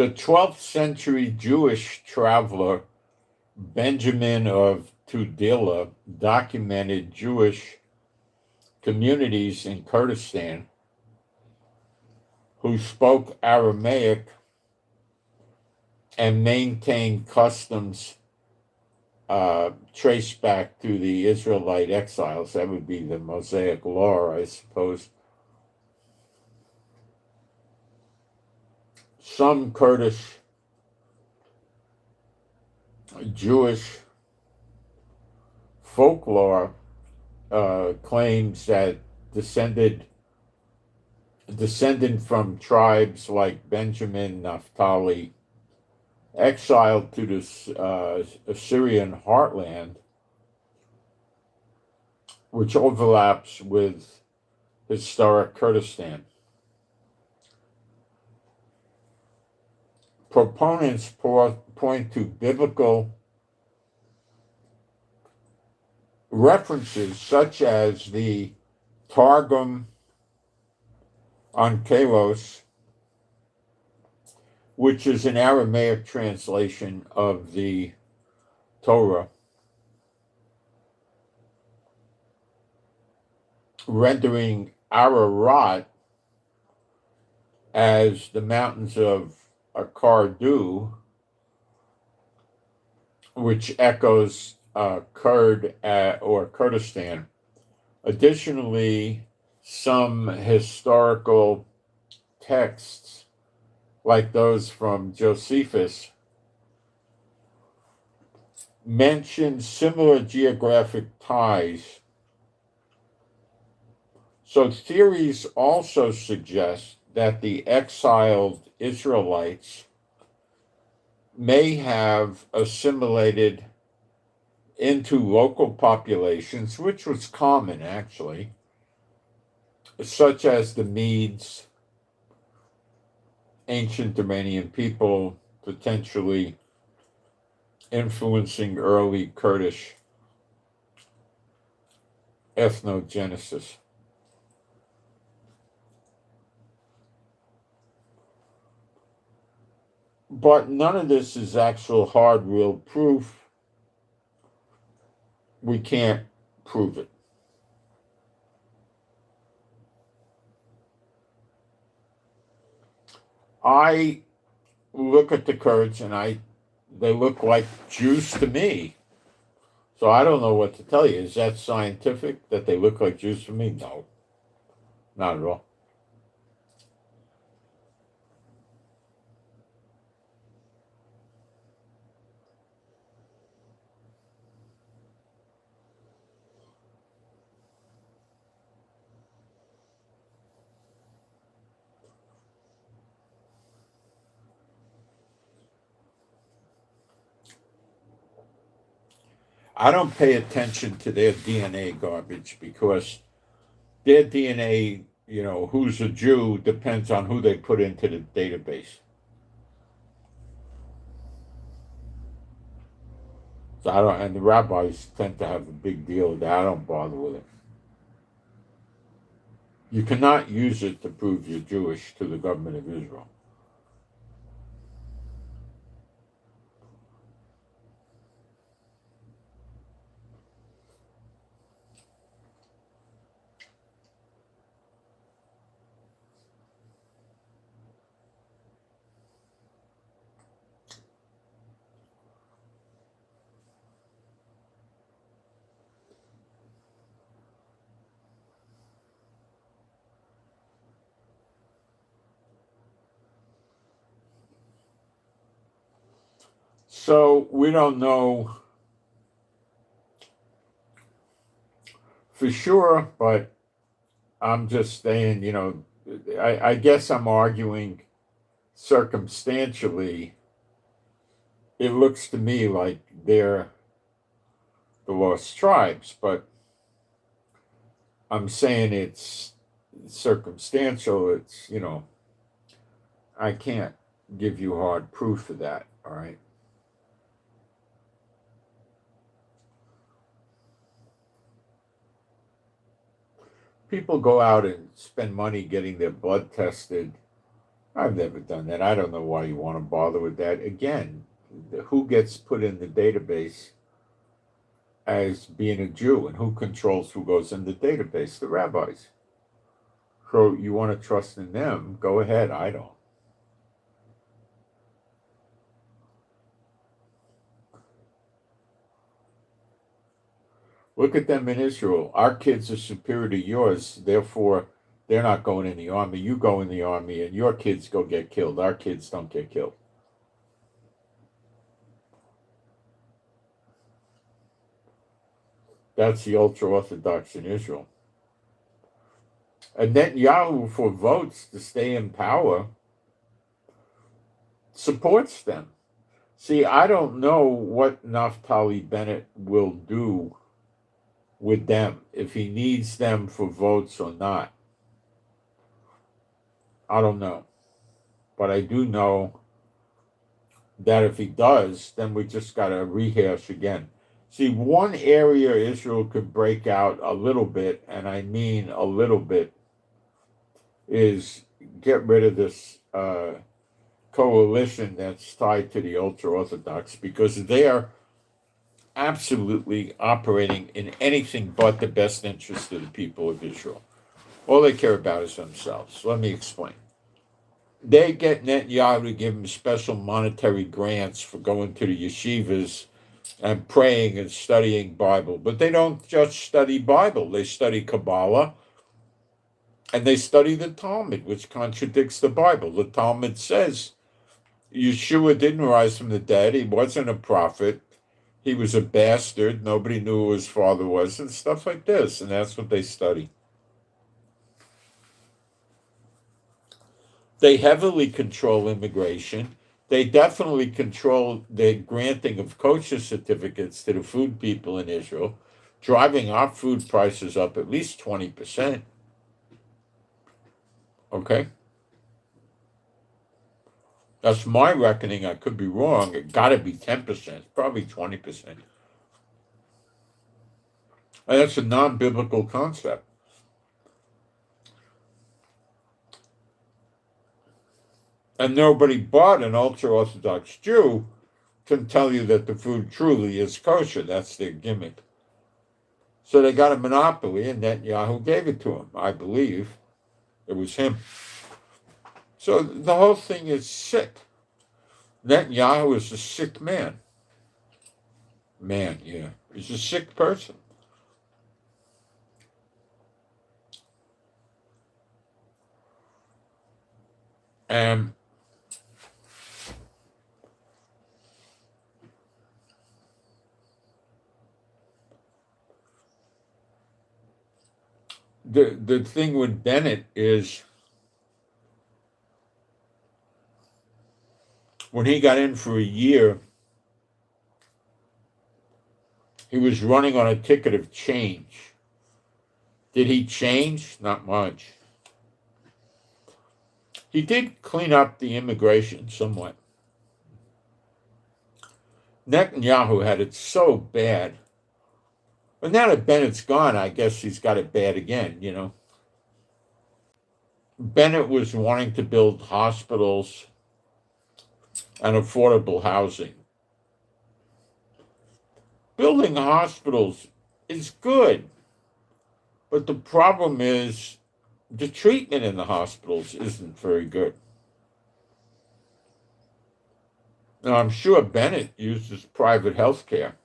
The 12th century Jewish traveler Benjamin of Tudela documented Jewish communities in Kurdistan who spoke Aramaic and maintained customs traced back to the Israelite exiles. That would be the Mosaic Law, I suppose. Some Kurdish Jewish folklore claims that descendant from tribes like Benjamin, Naphtali, exiled to the Assyrian heartland, which overlaps with historic Kurdistan. Proponents point to biblical references such as the Targum Onkelos, which is an Aramaic translation of the Torah, rendering Ararat as the mountains of Akardu, which echoes Kurd or Kurdistan. Additionally, some historical texts, like those from Josephus, mention similar geographic ties. So theories also suggest that the exiled Israelites may have assimilated into local populations, which was common actually, such as the Medes, ancient Iranian people, potentially influencing early Kurdish ethnogenesis. But none of this is actual hard, real proof. We can't prove it. I look at the Kurds and they look like Jews to me. So I don't know what to tell you. Is that scientific that they look like Jews to me? No, not at all. I don't pay attention to their DNA garbage because their DNA, who's a Jew depends on who they put into the database. So and the rabbis tend to have a big deal with that. I don't bother with it. You cannot use it to prove you're Jewish to the government of Israel. So we don't know for sure, but I'm just saying, I guess I'm arguing circumstantially. It looks to me like they're the lost tribes, but I'm saying it's circumstantial. It's, I can't give you hard proof of that, all right? People go out and spend money getting their blood tested I've never done that. I don't know why you want to bother with that. Again, who gets put in the database as being a Jew and who controls who goes in the database? The rabbis. So you want to trust in them? Go ahead. I don't. Look at them in Israel. Our kids are superior to yours, therefore they're not going in the army. You go in the army and your kids go get killed. Our kids don't get killed. That's the ultra-Orthodox in Israel. And Netanyahu, for votes to stay in power, supports them. See, I don't know what Naftali Bennett will do with them, if he needs them for votes or not. I don't know. But I do know that if he does, then we just got to rehash again. See, one area Israel could break out a little bit, and I mean a little bit, is get rid of this coalition that's tied to the ultra-Orthodox, because they are absolutely operating in anything but the best interest of the people of Israel. All they care about is themselves. Let me explain. They get Netanyahu to give them special monetary grants for going to the yeshivas and praying and studying Bible. But they don't just study Bible. They study Kabbalah and they study the Talmud, which contradicts the Bible. The Talmud says Yeshua didn't rise from the dead. He wasn't a prophet. He was a bastard. Nobody knew who his father was and stuff like this. And that's what they study. They heavily control immigration. They definitely control the granting of kosher certificates to the food people in Israel, driving our food prices up at least 20%. Okay? That's my reckoning. I could be wrong. It got to be 10%, probably 20%. And that's a non-biblical concept. And nobody but an ultra-Orthodox Jew can tell you that the food truly is kosher. That's their gimmick. So they got a monopoly, and Netanyahu gave it to him, I believe. It was him. So the whole thing is sick. Netanyahu is a sick man. Yeah. He's a sick person. And the thing with Bennett is when he got in for a year, he was running on a ticket of change. Did he change? Not much. He did clean up the immigration somewhat. Netanyahu had it so bad. But now that Bennett's gone, I guess he's got it bad again, you know. Bennett was wanting to build hospitals and affordable housing. Building hospitals is good, but the problem is the treatment in the hospitals isn't very good. Now, I'm sure Bennett uses private health care.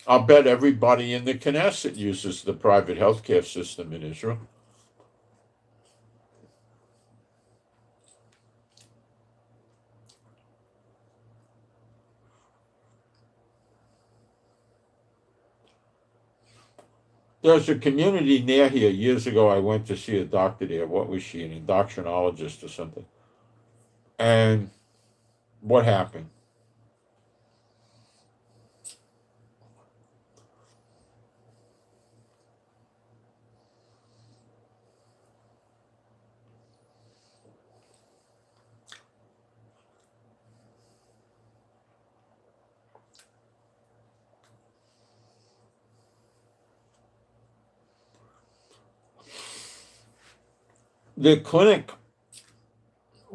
I'll bet everybody in the Knesset uses the private health care system in Israel. There's a community near here. Years ago, I went to see a doctor there. What was she, an endocrinologist or something? And what happened? The clinic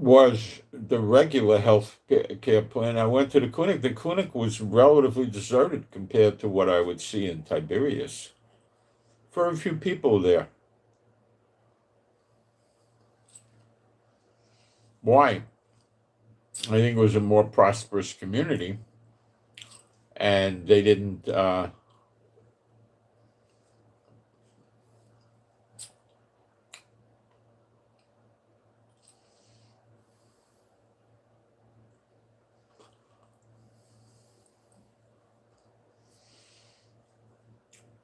was the regular health care plan. I went to the clinic. The clinic was relatively deserted compared to what I would see in Tiberias. Very few people there. Why? I think it was a more prosperous community, and they didn't.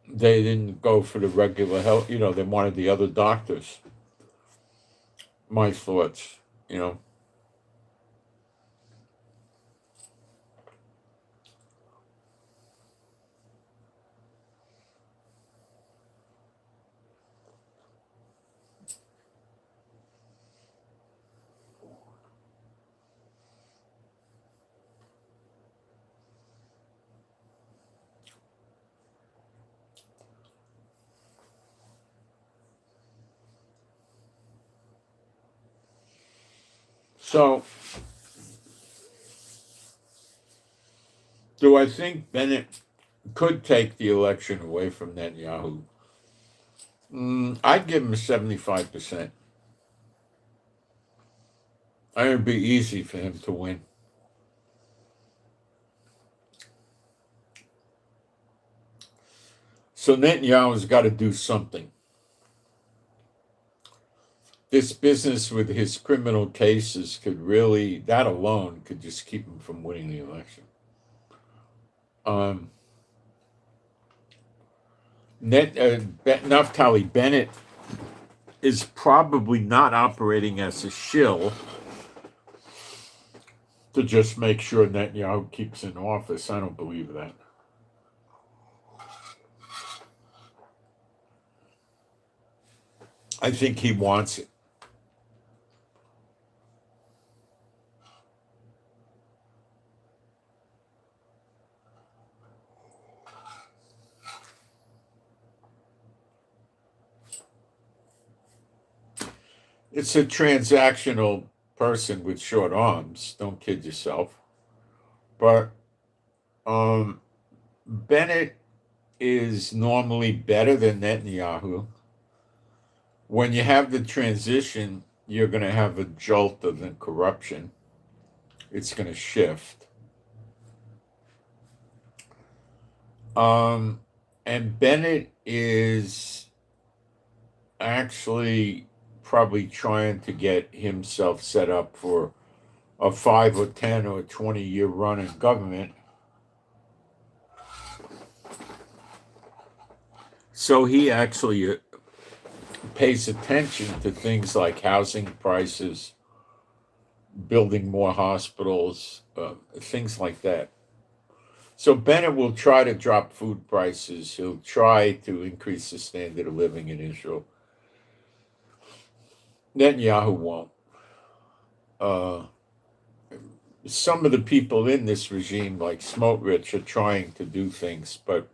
They didn't go for the regular health. They wanted the other doctors. My thoughts. You know. So, do I think Bennett could take the election away from Netanyahu? I'd give him 75%. I think it'd be easy for him to win. So Netanyahu's got to do something. This business with his criminal cases that alone could just keep him from winning the election. Naftali Bennett is probably not operating as a shill to just make sure Netanyahu keeps in office. I don't believe that. I think he wants it. It's a transactional person with short arms. Don't kid yourself. But Bennett is normally better than Netanyahu. When you have the transition, you're going to have a jolt of the corruption. It's going to shift. And Bennett is actually probably trying to get himself set up for a 5 or 10 or 20-year run in government. So he actually pays attention to things like housing prices, building more hospitals, things like that. So Bennett will try to drop food prices. He'll try to increase the standard of living in Israel. Netanyahu won't. Some of the people in this regime, like Smotrich, are trying to do things, but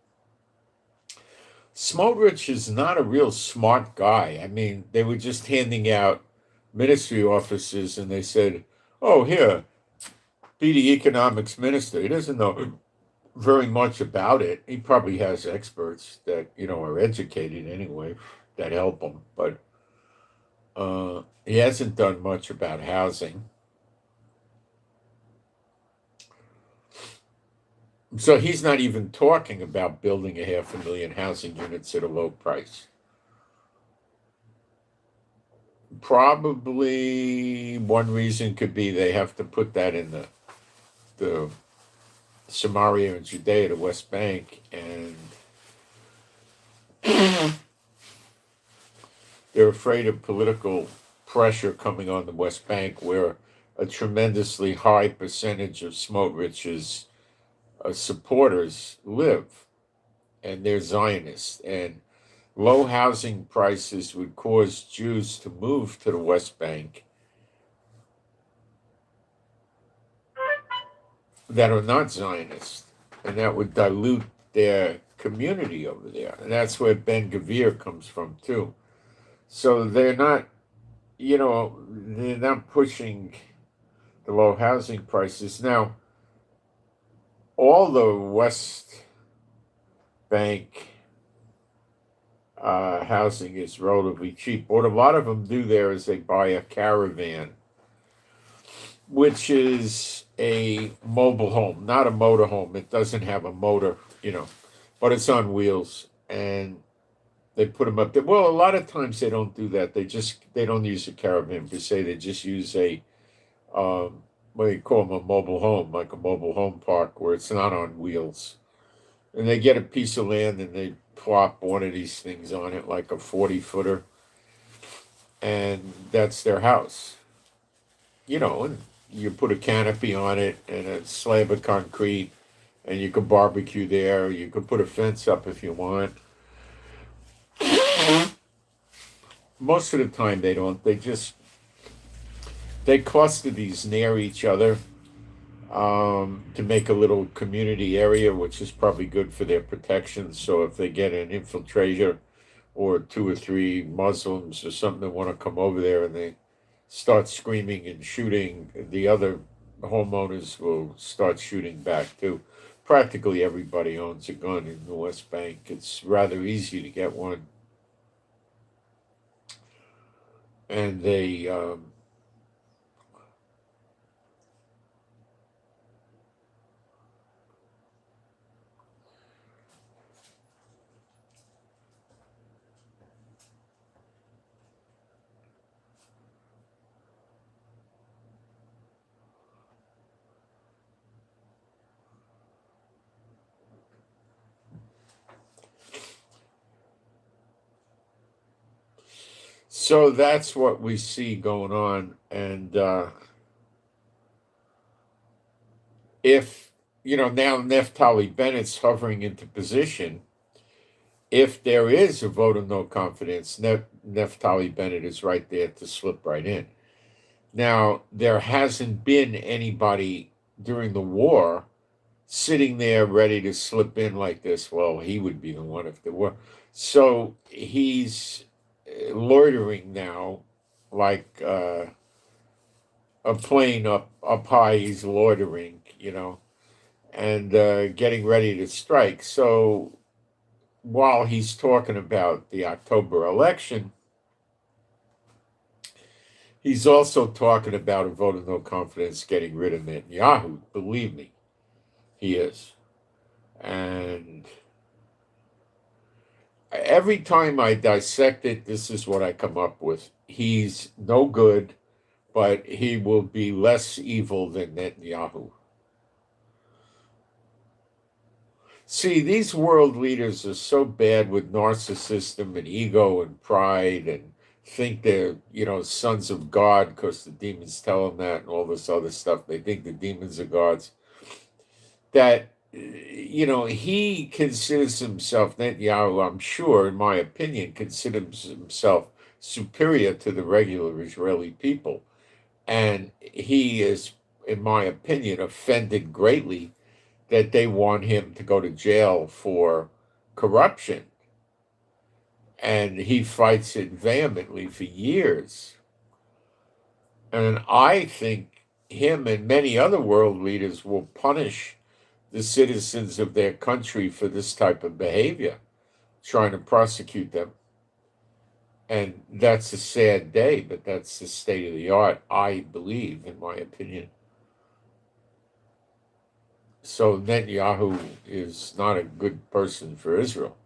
Smotrich is not a real smart guy. I mean, they were just handing out ministry offices, and they said, "Oh, here, be the economics minister." He doesn't know very much about it. He probably has experts that are educated anyway that help him, but he hasn't done much about housing. So he's not even talking about building 500,000 housing units at a low price. Probably one reason could be they have to put that in the Samaria and Judea, the West Bank, and they're afraid of political pressure coming on the West Bank, where a tremendously high percentage of Smotrich's supporters live, and they're Zionists, and low housing prices would cause Jews to move to the West Bank that are not Zionists, and that would dilute their community over there. And that's where Ben Gvir comes from, too. So they're not they're not pushing the low housing prices. Now, all the West Bank housing is relatively cheap. What a lot of them do there is they buy a caravan, which is a mobile home, not a motor home. It doesn't have a motor, but it's on wheels, and they put them up there. Well, a lot of times they don't do that. They don't use a caravan per se. They just use what do you call them, a mobile home, like a mobile home park where it's not on wheels. And they get a piece of land and they plop one of these things on it, like a 40-footer, and that's their house. And you put a canopy on it and a slab of concrete, and you can barbecue there. You can put a fence up if you want. Most of the time they don't. They cluster these near each other to make a little community area, which is probably good for their protection. So if they get an infiltrator or 2 or 3 Muslims or something that want to come over there and they start screaming and shooting, the other homeowners will start shooting back too. Practically everybody owns a gun in the West Bank. It's rather easy to get one. And they so that's what we see going on. And if now Naphtali Bennett's hovering into position, if there is a vote of no confidence, Naphtali Bennett is right there to slip right in. Now, there hasn't been anybody during the war sitting there ready to slip in like this. Well, he would be the one if there were. So he's loitering now, like a plane up high. He's loitering, and getting ready to strike. So while he's talking about the October election, he's also talking about a vote of no confidence, getting rid of Netanyahu. Believe me, he is. And every time I dissect it, this is what I come up with. He's no good, but he will be less evil than Netanyahu. See, these world leaders are so bad with narcissism and ego and pride and think they're, sons of God because the demons tell them that and all this other stuff. They think the demons are gods. That, he considers himself, Netanyahu, I'm sure, in my opinion, considers himself superior to the regular Israeli people. And he is, in my opinion, offended greatly that they want him to go to jail for corruption. And he fights it vehemently for years. And I think him and many other world leaders will punish the citizens of their country for this type of behavior, trying to prosecute them. And that's a sad day, but that's the state of the art, I believe, in my opinion. So Netanyahu is not a good person for Israel.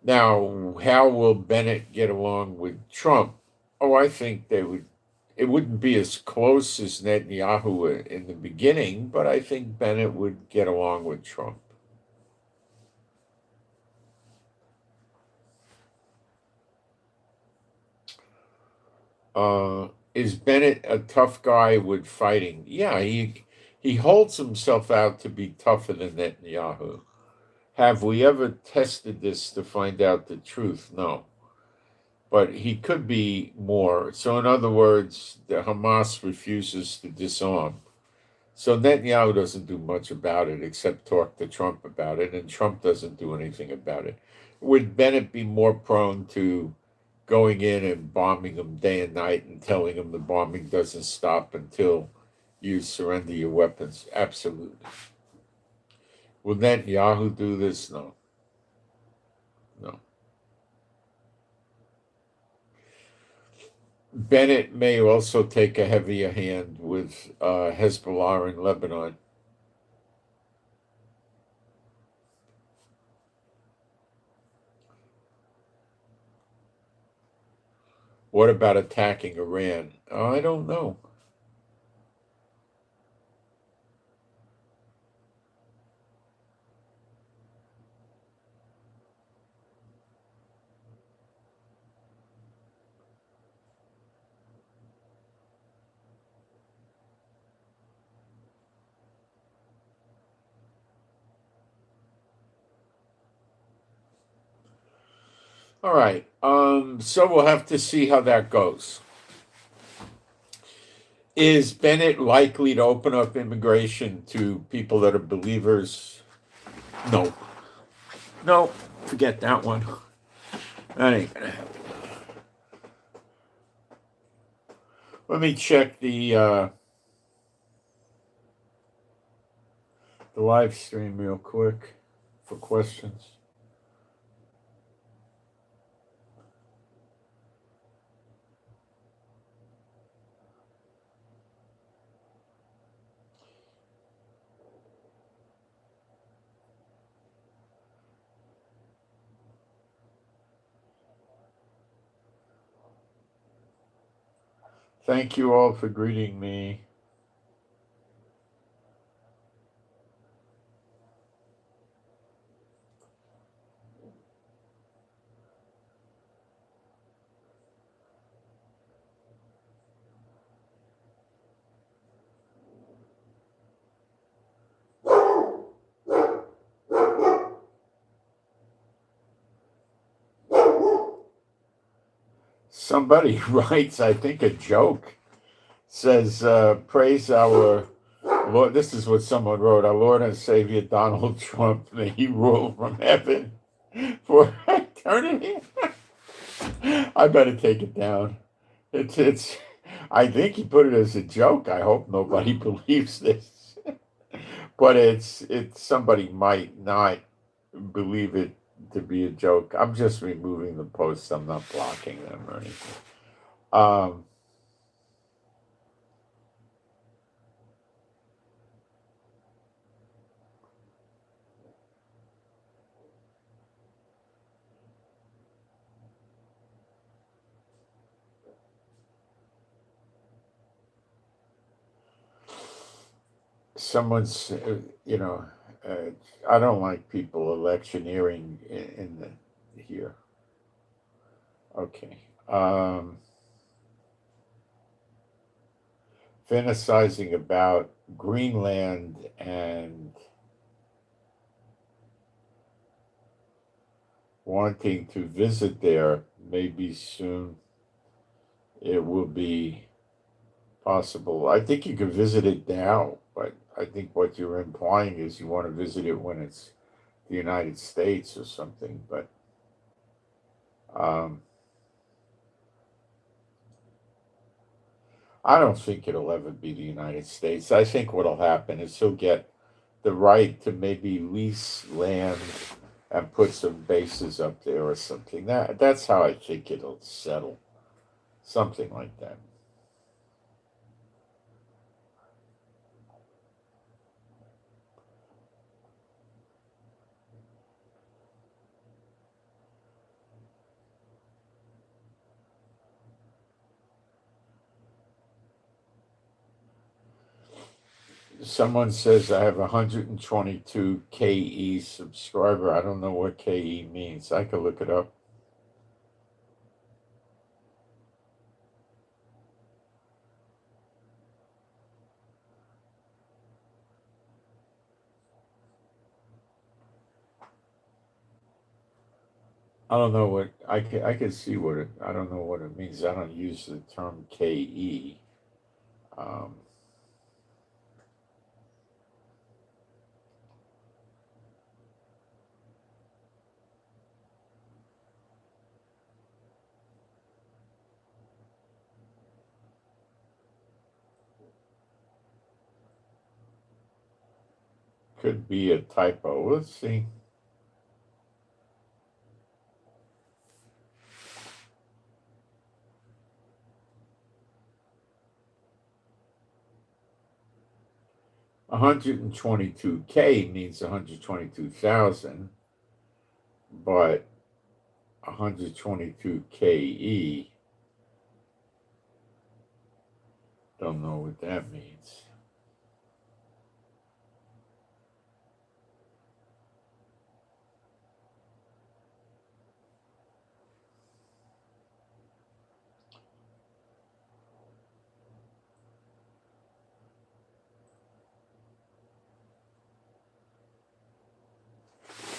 Now, how will Bennett get along with Trump? Oh, I think it wouldn't be as close as Netanyahu in the beginning, but I think Bennett would get along with Trump. Is Bennett a tough guy with fighting? Yeah, he holds himself out to be tougher than Netanyahu. Have we ever tested this to find out the truth? No. But he could be more. So, in other words, the Hamas refuses to disarm. So Netanyahu doesn't do much about it except talk to Trump about it, and Trump doesn't do anything about it. Would Bennett be more prone to going in and bombing them day and night and telling them the bombing doesn't stop until you surrender your weapons. Absolutely. Will Netanyahu do this? No. No. Bennett may also take a heavier hand with Hezbollah in Lebanon. What about attacking Iran? I don't know. All right. So we'll have to see how that goes. Is Bennett likely to open up immigration to people that are believers? No. No, forget that one. That ain't gonna happen. Let me check the live stream real quick for questions. Thank you all for greeting me. Somebody writes, I think, a joke. Says, praise our Lord. This is what someone wrote. Our Lord and Savior Donald Trump, may he rule from heaven for eternity. I better take it down. It's. I think he put it as a joke. I hope nobody believes this. But it's somebody might not believe it to be a joke. I'm just removing the posts. I'm not blocking them or anything. Someone's, I don't like people electioneering in the here. Okay. Fantasizing about Greenland and wanting to visit there. Maybe soon it will be possible. I think you can visit it now, but I think what you're implying is you want to visit it when it's the United States or something. But I don't think it'll ever be the United States. I think what'll happen is he'll get the right to maybe lease land and put some bases up there or something. That's how I think it'll settle. Something like that. Someone says I have 122 KE subscriber. I don't know what KE means. I could look it up. I don't know what I can see what it. I don't know what it means. I don't use the term KE. Um, Could be a typo. Let's see. $122K means 122,000, but 122KE, don't know what that means.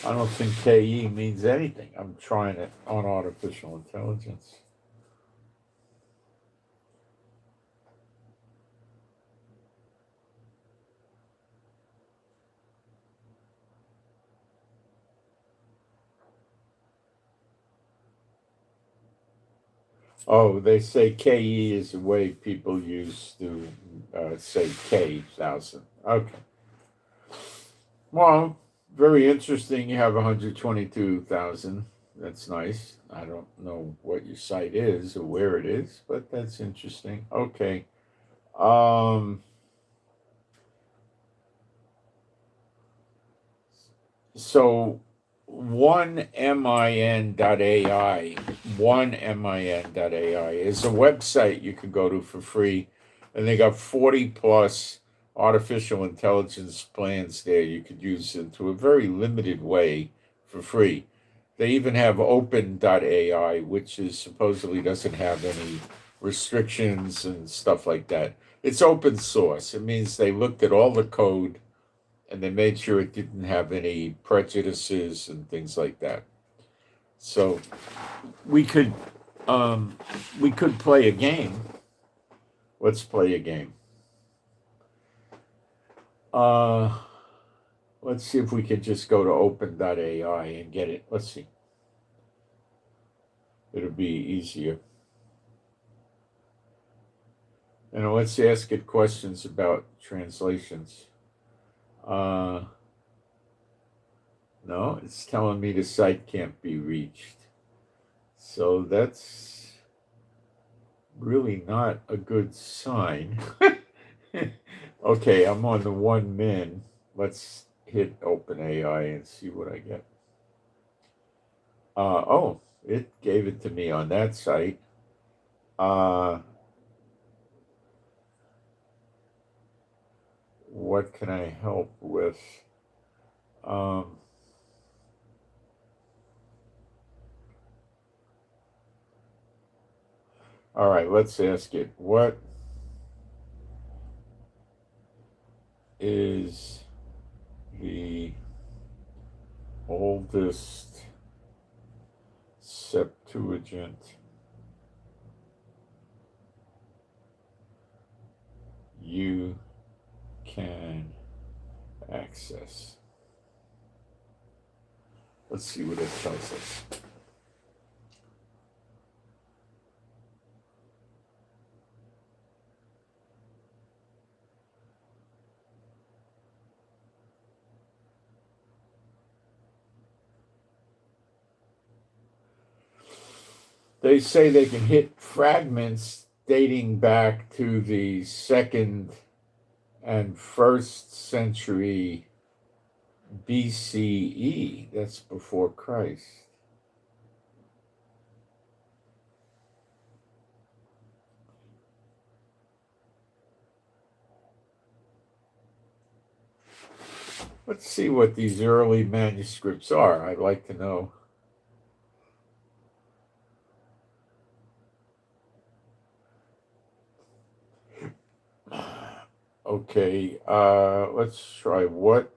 I don't think KE means anything. I'm trying it on artificial intelligence. Oh, they say KE is the way people used to say K,000. Okay. Well, very interesting. You have 122,000. That's nice. I don't know what your site is or where it is, but that's interesting. Okay. So onemin.ai, onemin.ai is a website you can go to for free, and they got 40 plus artificial intelligence plans there you could use into a very limited way for free. They even have open.ai, which is supposedly doesn't have any restrictions and stuff like that. It's open source. It means they looked at all the code and they made sure it didn't have any prejudices and things like that. So we could play a game. Let's play a game. Let's see if we could just go to open.ai and get it. Let's see. It'll be easier. And let's ask it questions about translations. No, it's telling me the site can't be reached. So that's really not a good sign. Okay, I'm on the 1min. Let's hit OpenAI and see what I get. Oh, it gave it to me on that site. What can I help with? All right, let's ask it. What is the oldest Septuagint you can access? Let's see what it tells us. They say they can hit fragments dating back to the 2nd and 1st century BCE. That's before Christ. Let's see what these early manuscripts are. I'd like to know. Okay, let's try what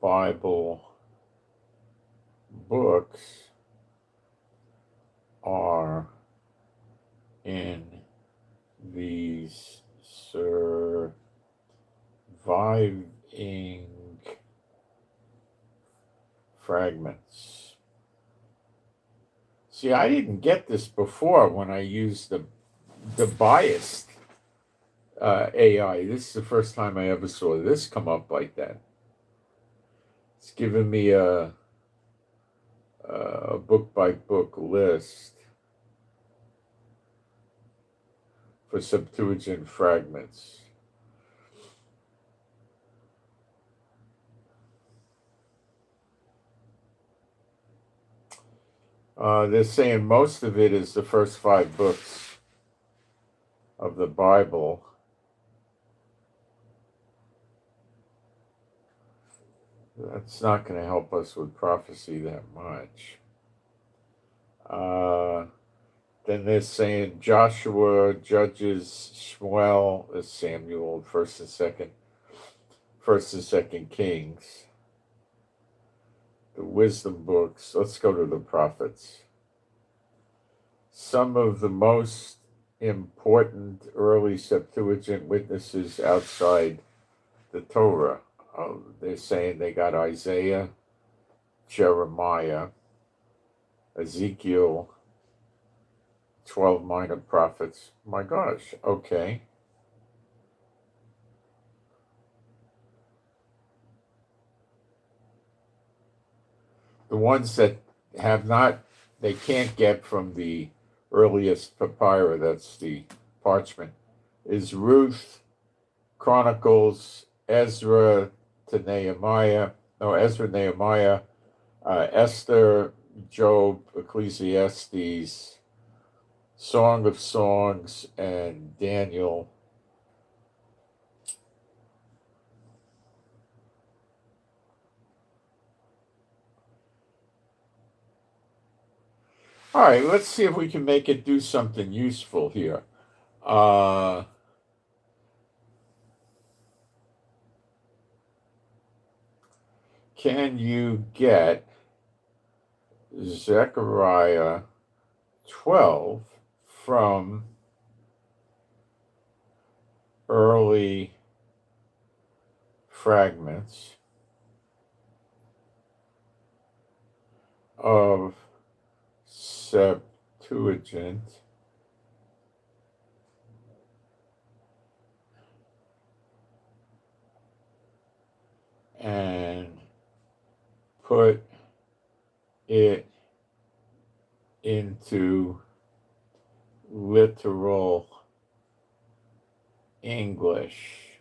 Bible books are in these surviving fragments. See, I didn't get this before when I used the biased AI. This is the first time I ever saw this come up like that. It's giving me a book by book list for Septuagint fragments. They're saying most of it is the first 5 books of the Bible. That's not going to help us with prophecy that much. Then they're saying Joshua, Judges, Shmuel, Samuel, First and Second Kings. The wisdom books. Let's go to the prophets. Some of the most important early Septuagint witnesses outside the Torah. They're saying they got Isaiah, Jeremiah, Ezekiel, 12 minor prophets. My gosh, okay. The ones that have not, they can't get from the earliest papyrus, that's the parchment, is Ruth, Chronicles, Ezra to Nehemiah, Esther, Job, Ecclesiastes, Song of Songs, and Daniel. All right, let's see if we can make it do something useful here. Can you get Zechariah 12 from early fragments of Septuagint and put it into literal English?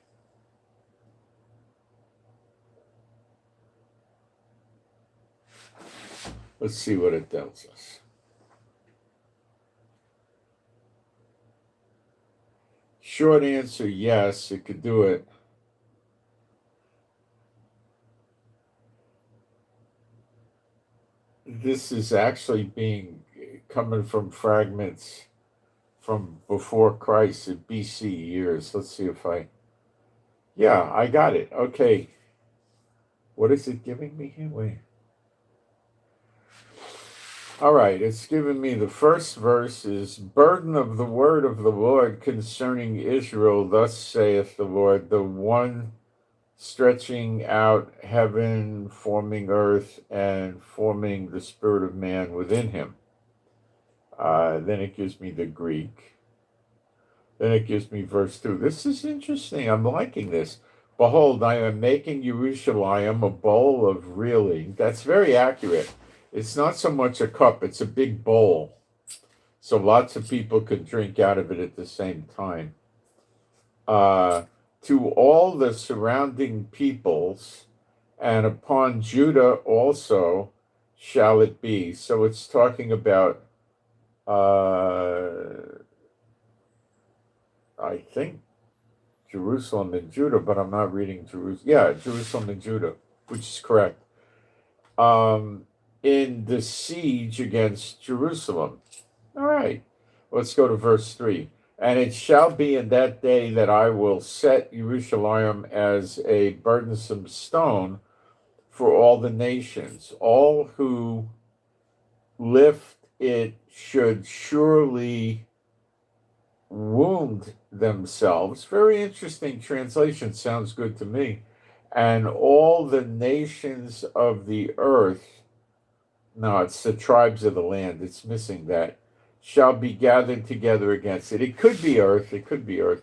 Let's see what it tells us. Short answer, yes, it could do it. This is actually coming from fragments from before Christ in BC years. Let's see if yeah, I got it. Okay. What is it giving me here? Wait. All right, it's giving me the first verse is burden of the word of the Lord concerning Israel. Thus saith the Lord, the one stretching out heaven, forming earth, and forming the spirit of man within him. Then it gives me the Greek. Then it gives me verse 2. This is interesting. I'm liking this. Behold, I am making Jerusalem a bowl of reeling. That's very accurate. It's not so much a cup, it's a big bowl. So lots of people could drink out of it at the same time. To all the surrounding peoples, and upon Judah also shall it be. So it's talking about, I think, Jerusalem and Judah, but I'm not reading Jerusalem. Yeah, Jerusalem and Judah, which is correct. In the siege against Jerusalem. All right, let's go to verse 3. And it shall be in that day that I will set Jerusalem as a burdensome stone for all the nations. All who lift it should surely wound themselves. Very interesting translation. Sounds good to me. And all the nations of the earth, no, it's the tribes of the land, it's missing that, shall be gathered together against it. It could be earth,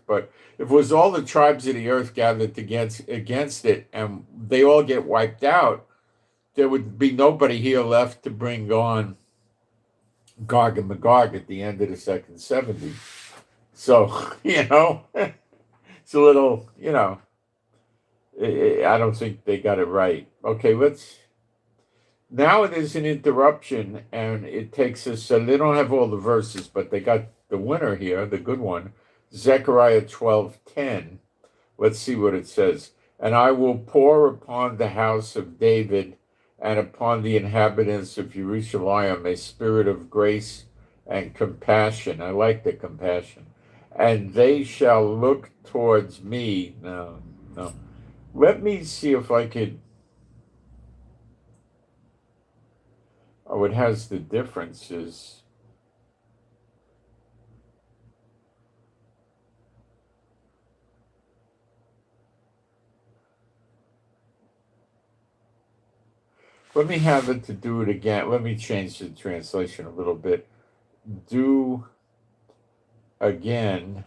but if it was all the tribes of the earth gathered against it and they all get wiped out, there would be nobody here left to bring on Gog and Magog at the end of the second 70. So, it's a little, I don't think they got it right. Okay, now it is an interruption, and it takes us, so they don't have all the verses, but they got the winner here, the good one, Zechariah 12:10. Let's see what it says. And I will pour upon the house of David and upon the inhabitants of Jerusalem a spirit of grace and compassion. I like the compassion. And they shall look towards me. No. Let me see if I could. Oh, it has the differences. Let me have it to do it again. Let me change the translation a little bit. Do again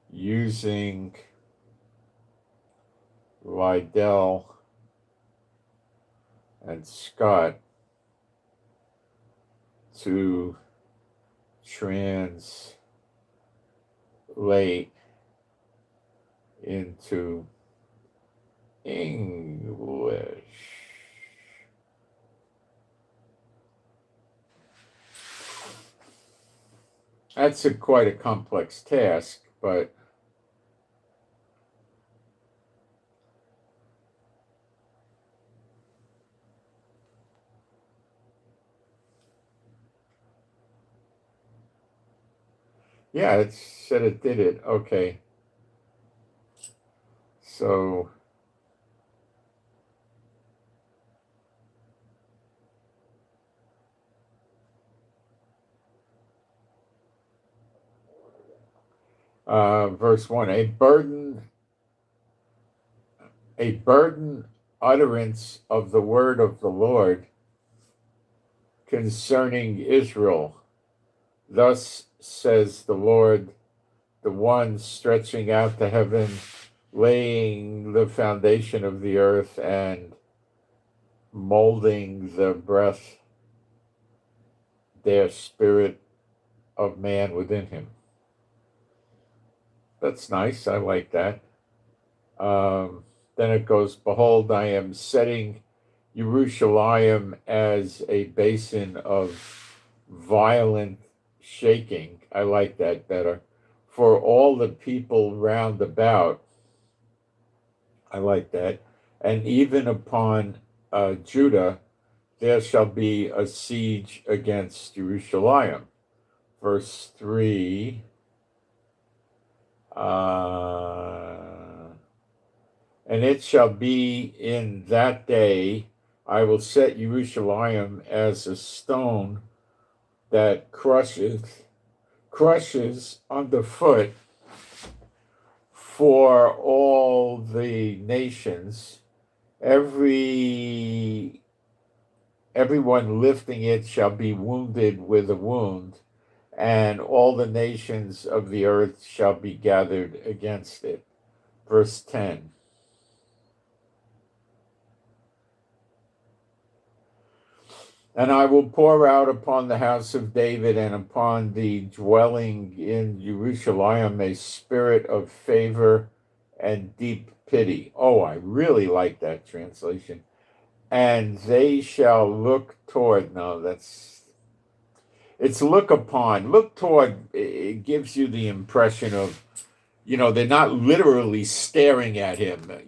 using Lydell and Scott to translate into English. That's quite a complex task, but yeah, it said it did it. Okay. So verse 1, a burden utterance of the word of the Lord concerning Israel. Thus says the Lord, the one stretching out the heaven, laying the foundation of the earth, and molding the breath, their spirit of man within him. That's nice. I like that. Then it goes, behold, I am setting Jerusalem as a basin of violent shaking. I like that better. For all the people round about. I like that. And even upon Judah, there shall be a siege against Jerusalem. Verse 3. And it shall be in that day, I will set Jerusalem as a stone that crushes underfoot for all the nations. Everyone lifting it shall be wounded with a wound, and all the nations of the earth shall be gathered against it. Verse 10. And I will pour out upon the house of David and upon the dwelling in Jerusalem a spirit of favor and deep pity. Oh, I really like that translation. And they shall look toward. No, it's look upon. Look toward, it gives you the impression of, they're not literally staring at him,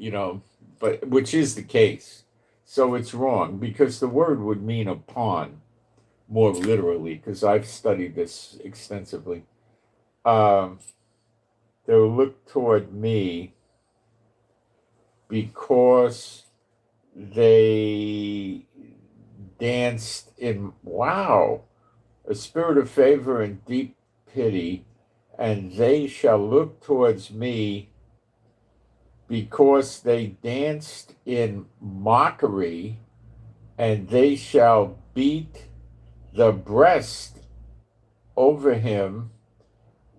but which is the case. So it's wrong, because the word would mean upon more literally, because I've studied this extensively. They'll look toward me because they danced in, a spirit of favor and deep pity, and they shall look towards me because they danced in mockery and they shall beat the breast over him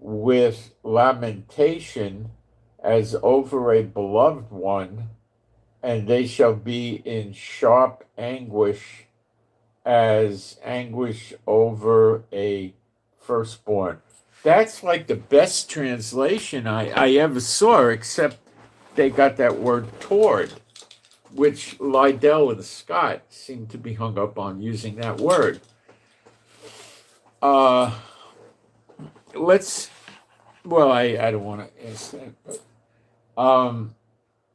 with lamentation as over a beloved one, and they shall be in sharp anguish as anguish over a firstborn. That's like the best translation I ever saw, except they got that word toward, which Liddell and Scott seem to be hung up on using that word. I don't want to ask that, but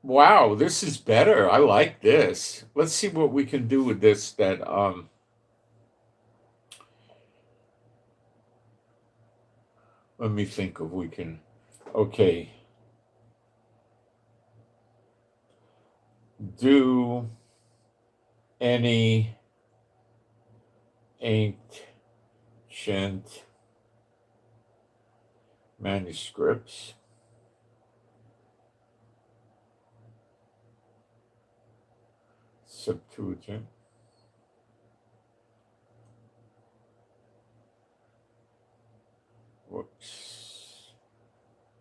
wow, this is better. I like this. Let's see what we can do with this let me think if we can. Okay. Do any ancient manuscripts Septuagint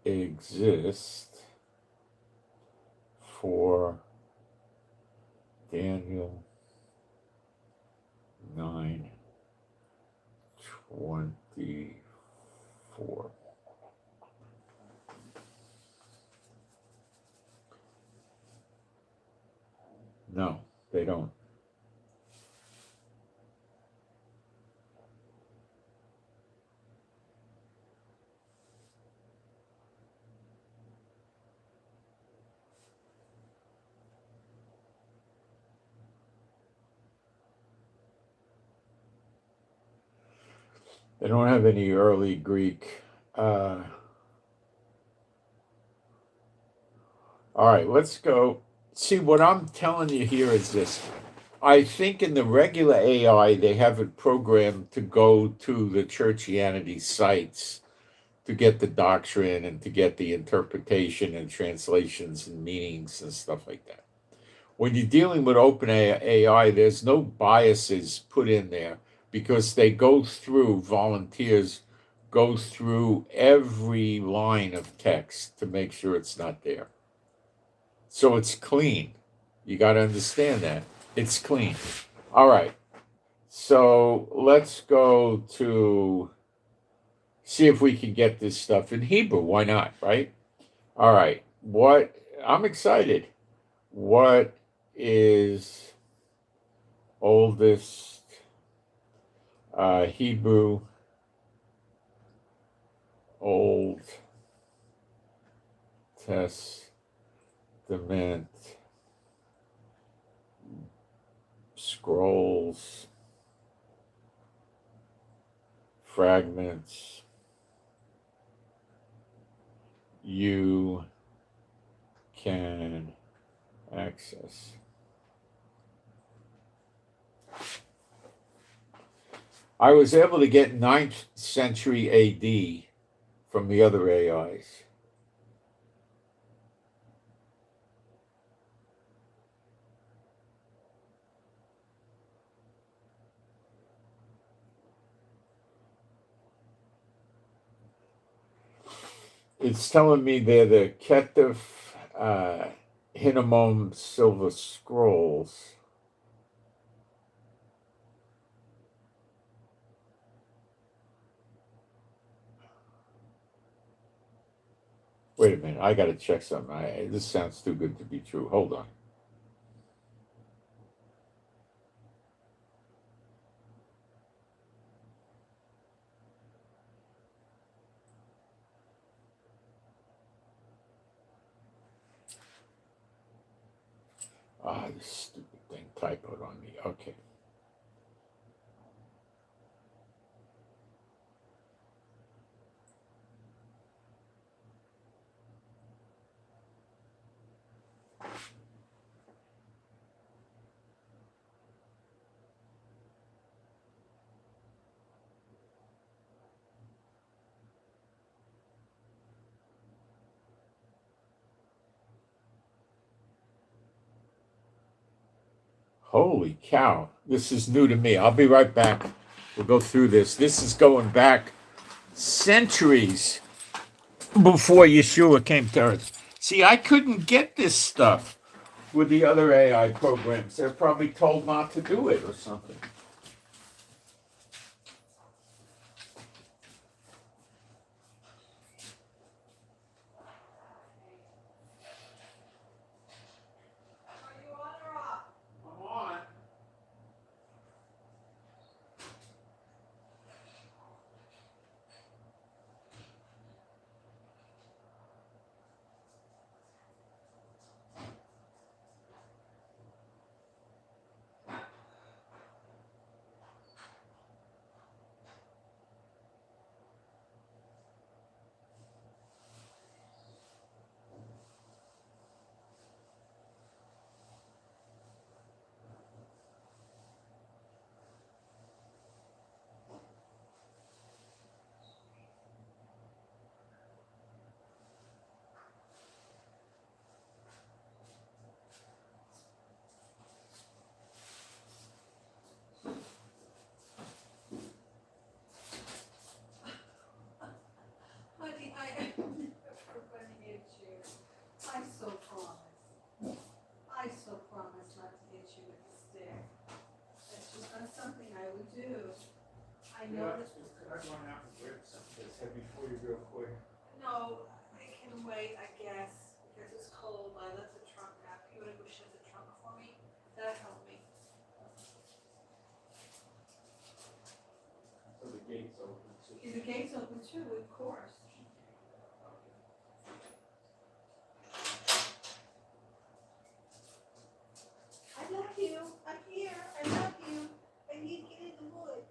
exist for Daniel 9:24. No, they don't. They don't have any early Greek. All right, let's go. See, what I'm telling you here is this. I think in the regular AI, they have it programmed to go to the churchianity sites to get the doctrine and to get the interpretation and translations and meanings and stuff like that. When you're dealing with open AI, there's no biases put in there because they go through, volunteers go through every line of text to make sure it's not there. So it's clean. You got to understand that. It's clean. All right. So let's go to see if we can get this stuff in Hebrew. Why not, right? All right. I'm excited. What is oldest Hebrew Old Testament scrolls, fragments you can access? I was able to get 9th century AD from the other AIs. It's telling me they're the Ketef Hinnomam Silver Scrolls. Wait a minute, I got to check something. This sounds too good to be true. Hold on. This stupid thing typoed on me. Okay. Holy cow. This is new to me. I'll be right back. We'll go through this. This is going back centuries before Yeshua came to earth. See, I couldn't get this stuff with the other AI programs. They're probably told not to do it or something. I'm on. Honey, I am never going to get you. I so promise. I so promise not to get you with the stick. That's just not something I would do. I know that. Could I run out and grab something that's heavy for you real quick? No, I can wait, I guess, because it's cold. I left the trunk out. You want to go shut the trunk for me? That'll help me. So the gate's open. Is the gate's open too? Of course. I love you. I'm here. I love you. I need to get in the wood.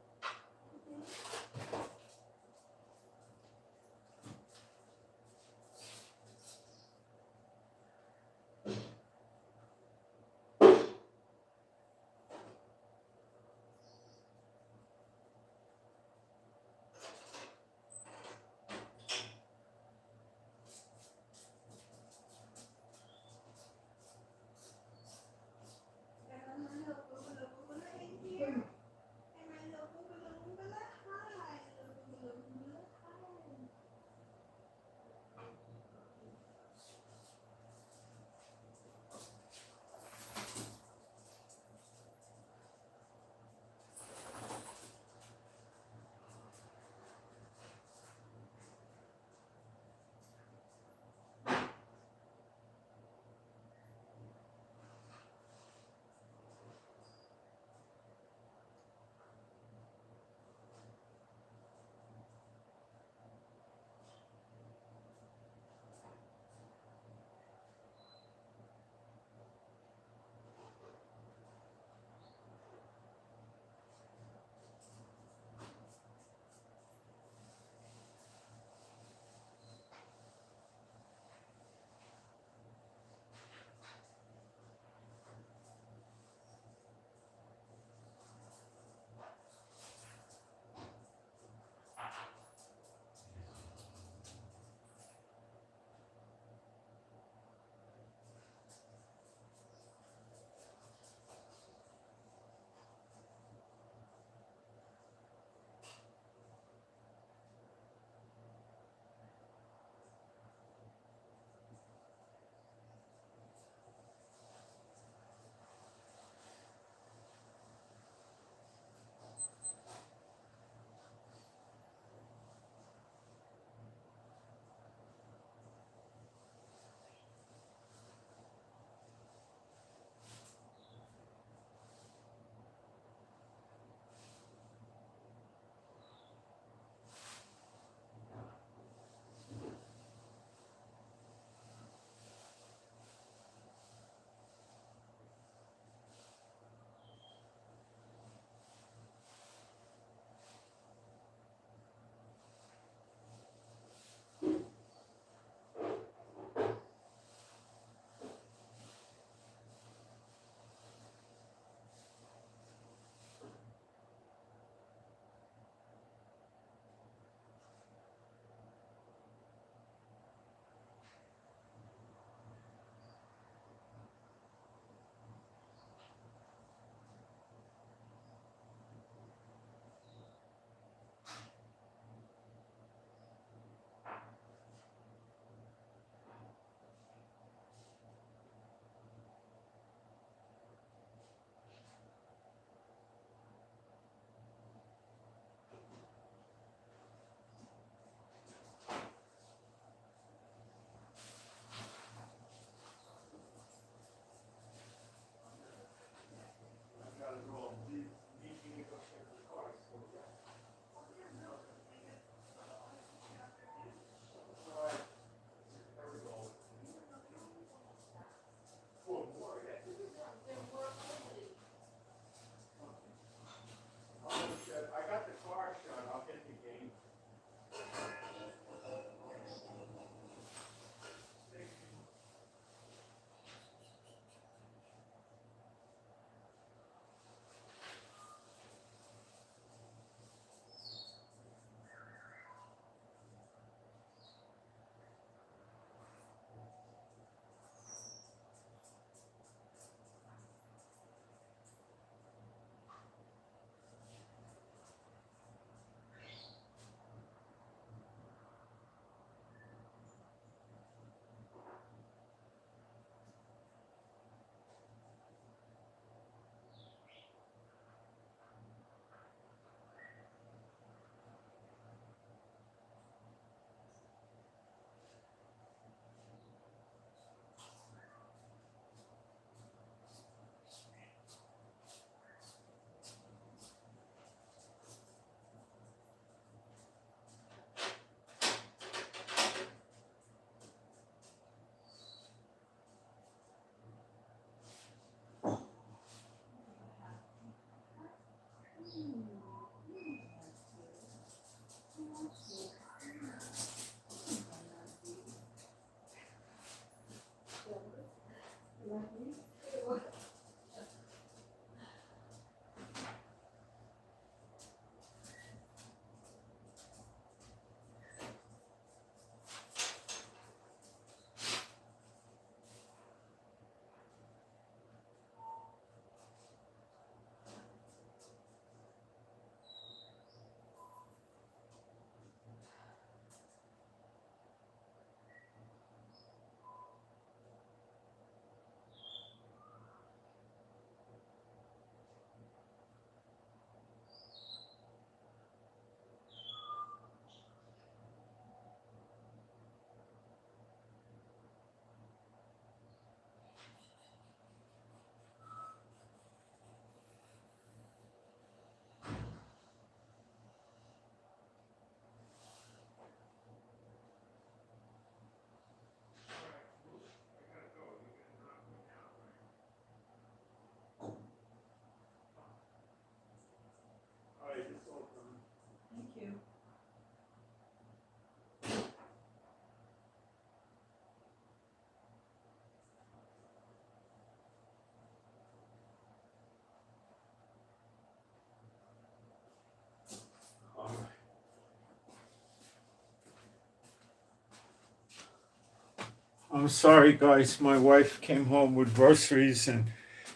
I'm sorry, guys. My wife came home with groceries and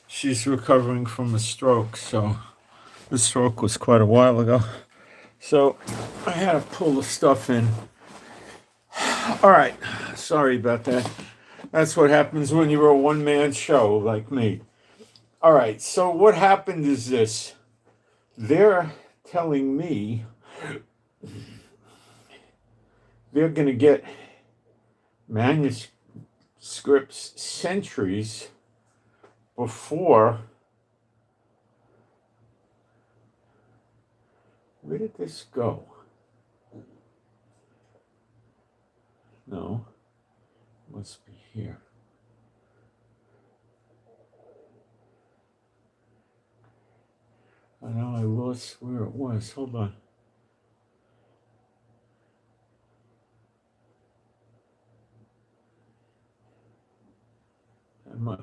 she's recovering from a stroke. So the stroke was quite a while ago. So I had to pull the stuff in. All right. Sorry about that. That's what happens when you're a one-man show like me. All right. So what happened is this. They're telling me they're going to get manuscripts centuries before. Where did this go? No, it must be here. I know I lost where it was. Hold on.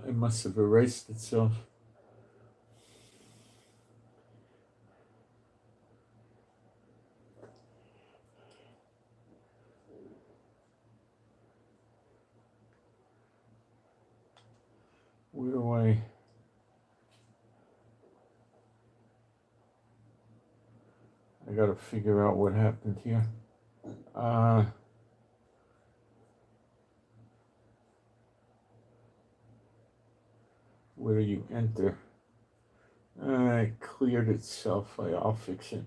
It must have erased itself. Where do I gotta figure out what happened here. Where do you enter? It cleared itself. I'll fix it.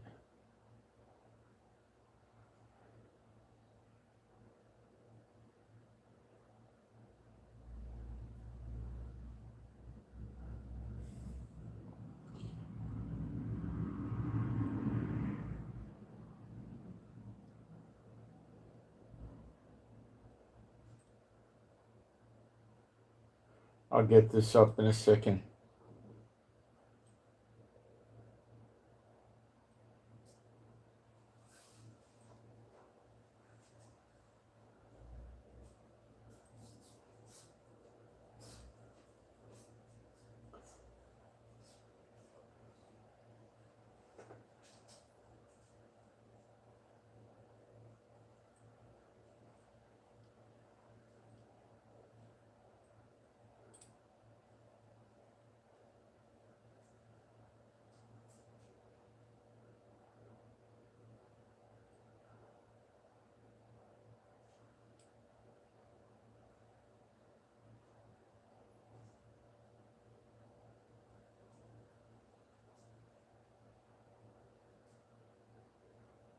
I'll get this up in a second.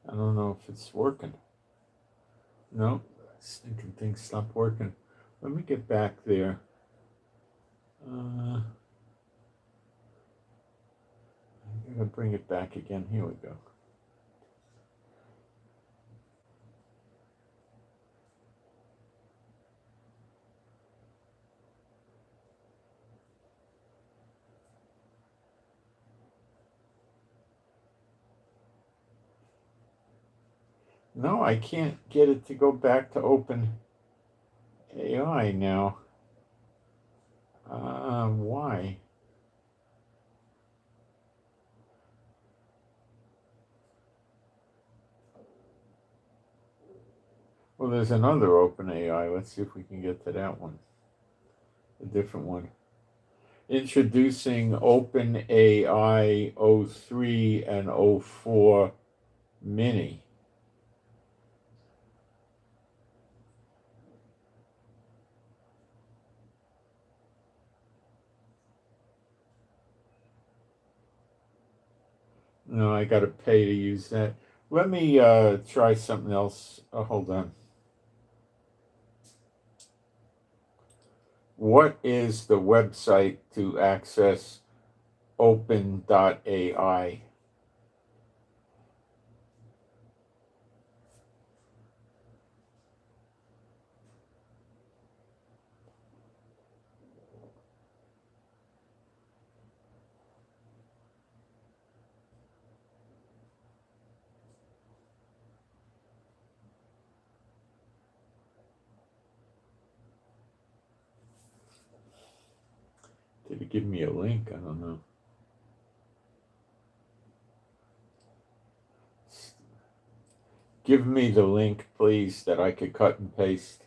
I don't know if it's working. No, stinking thing stopped working. Let me get back there. I gotta bring it back again. Here we go. No, I can't get it to go back to open AI now. Why? Well, there's another open AI. Let's see if we can get to that one. A different one. Introducing OpenAI 03 and 04 Mini. No, I got to pay to use that. Let me try something else. Hold on. What is the website to access open.ai? Did it give me a link? I don't know. Give me the link, please, that I could cut and paste.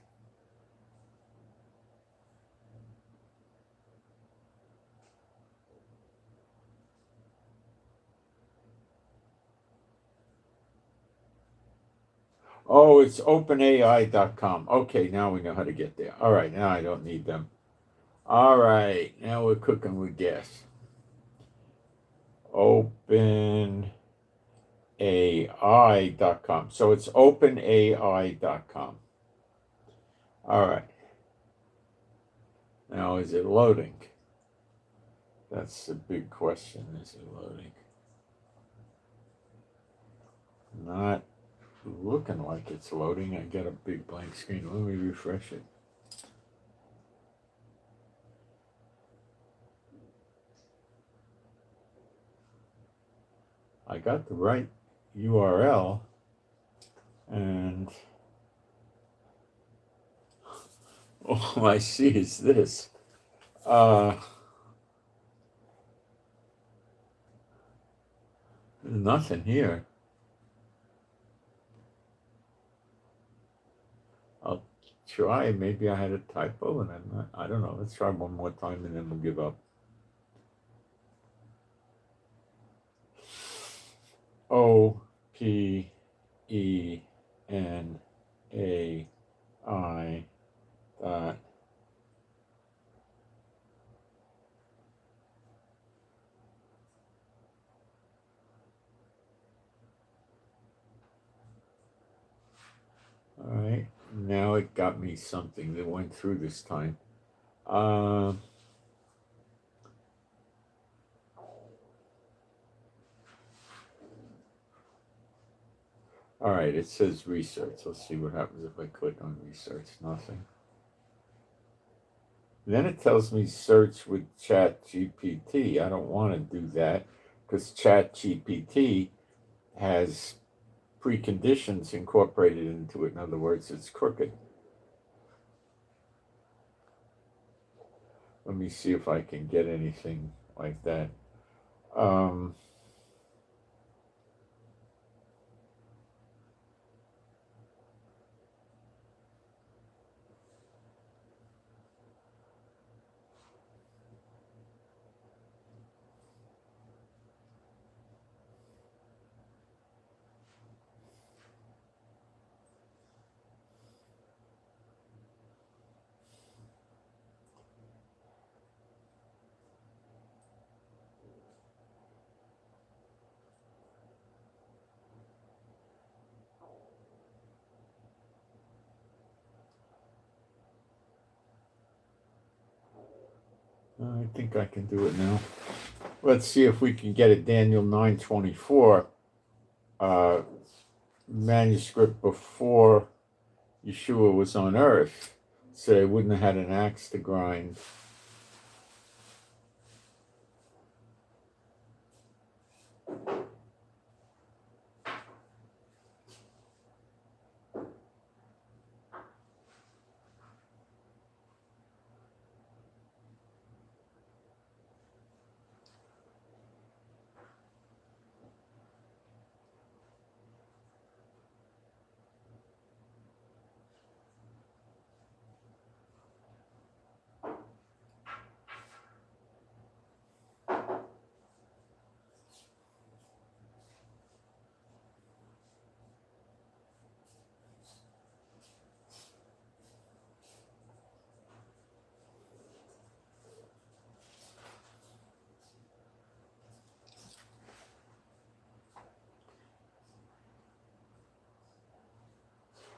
Oh, it's openai.com. Okay, now we know how to get there. All right, now I don't need them. All right, now we're cooking with gas. Openai.com. So it's openai.com. All right. Now, is it loading? That's the big question. Is it loading? Not looking like it's loading. I got a big blank screen. Let me refresh it. I got the right URL, and all I see is this. There's nothing here. I'll try. Maybe I had a typo, and I'm not. I don't know. Let's try one more time, and then we'll give up. OPENAI dot. All right, now it got me something that went through this time. All right, it says research. Let's see what happens if I click on research. Nothing. Then it tells me search with ChatGPT. I don't want to do that because ChatGPT has preconditions incorporated into it. In other words, it's crooked. Let me see if I can get anything like that. I think I can do it now. Let's see if we can get a Daniel 9:24 manuscript before Yeshua was on earth, so they wouldn't have had an axe to grind.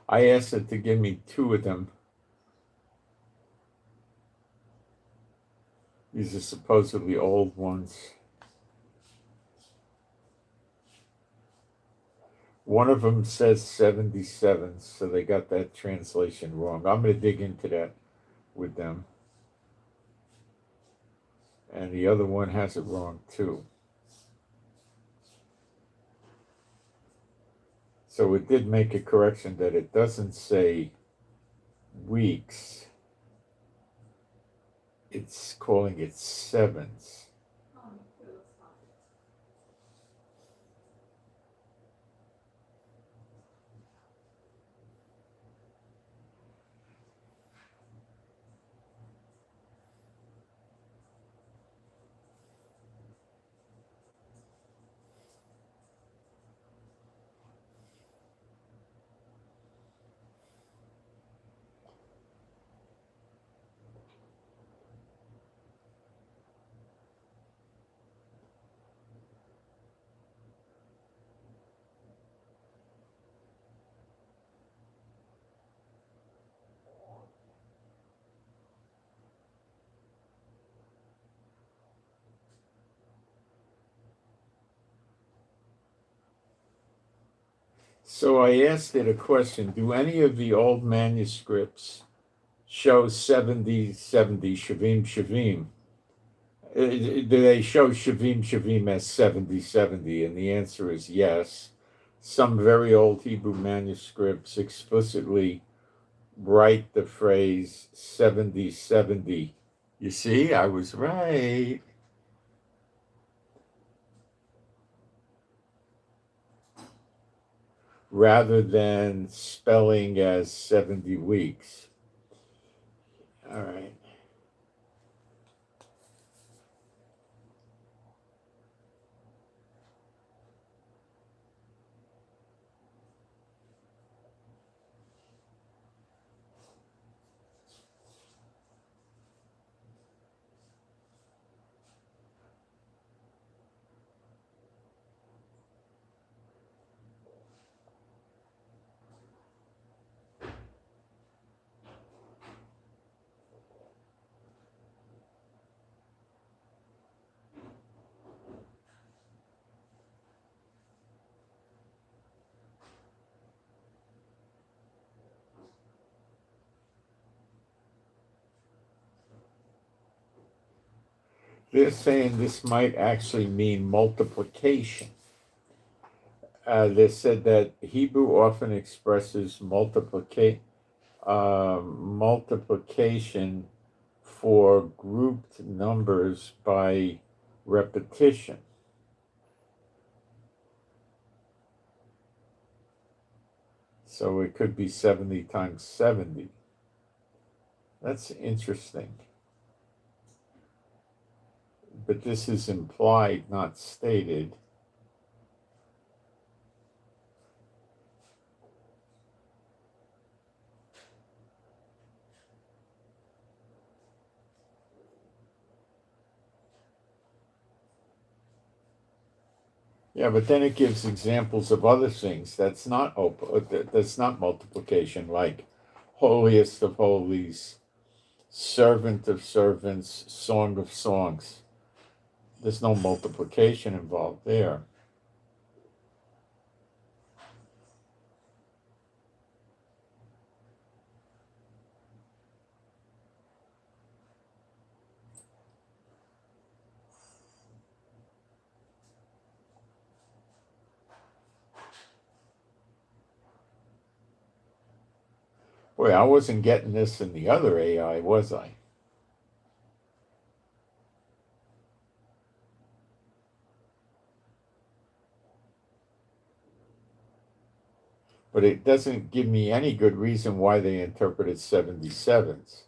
I asked it to give me two of them. These are supposedly old ones. One of them says 77, so they got that translation wrong. I'm going to dig into that with them. And the other one has it wrong too. So it did make a correction that it doesn't say weeks. It's calling it sevens. So I asked it a question. Do any of the old manuscripts show 70, 70, Shavim, Shavim? Do they show Shavim, Shavim as 70, 70? And the answer is yes. Some very old Hebrew manuscripts explicitly write the phrase 70, 70. You see, I was right. Rather than spelling as 70 weeks. All right. They're saying this might actually mean multiplication. They said that Hebrew often expresses multiplication for grouped numbers by repetition. So it could be 70 times 70. That's interesting. But this is implied, not stated. Yeah, but then it gives examples of other things. That's not that's not multiplication, like holiest of holies, servant of servants, song of songs. There's no multiplication involved there. Boy, I wasn't getting this in the other AI, was I? But it doesn't give me any good reason why they interpreted 77s.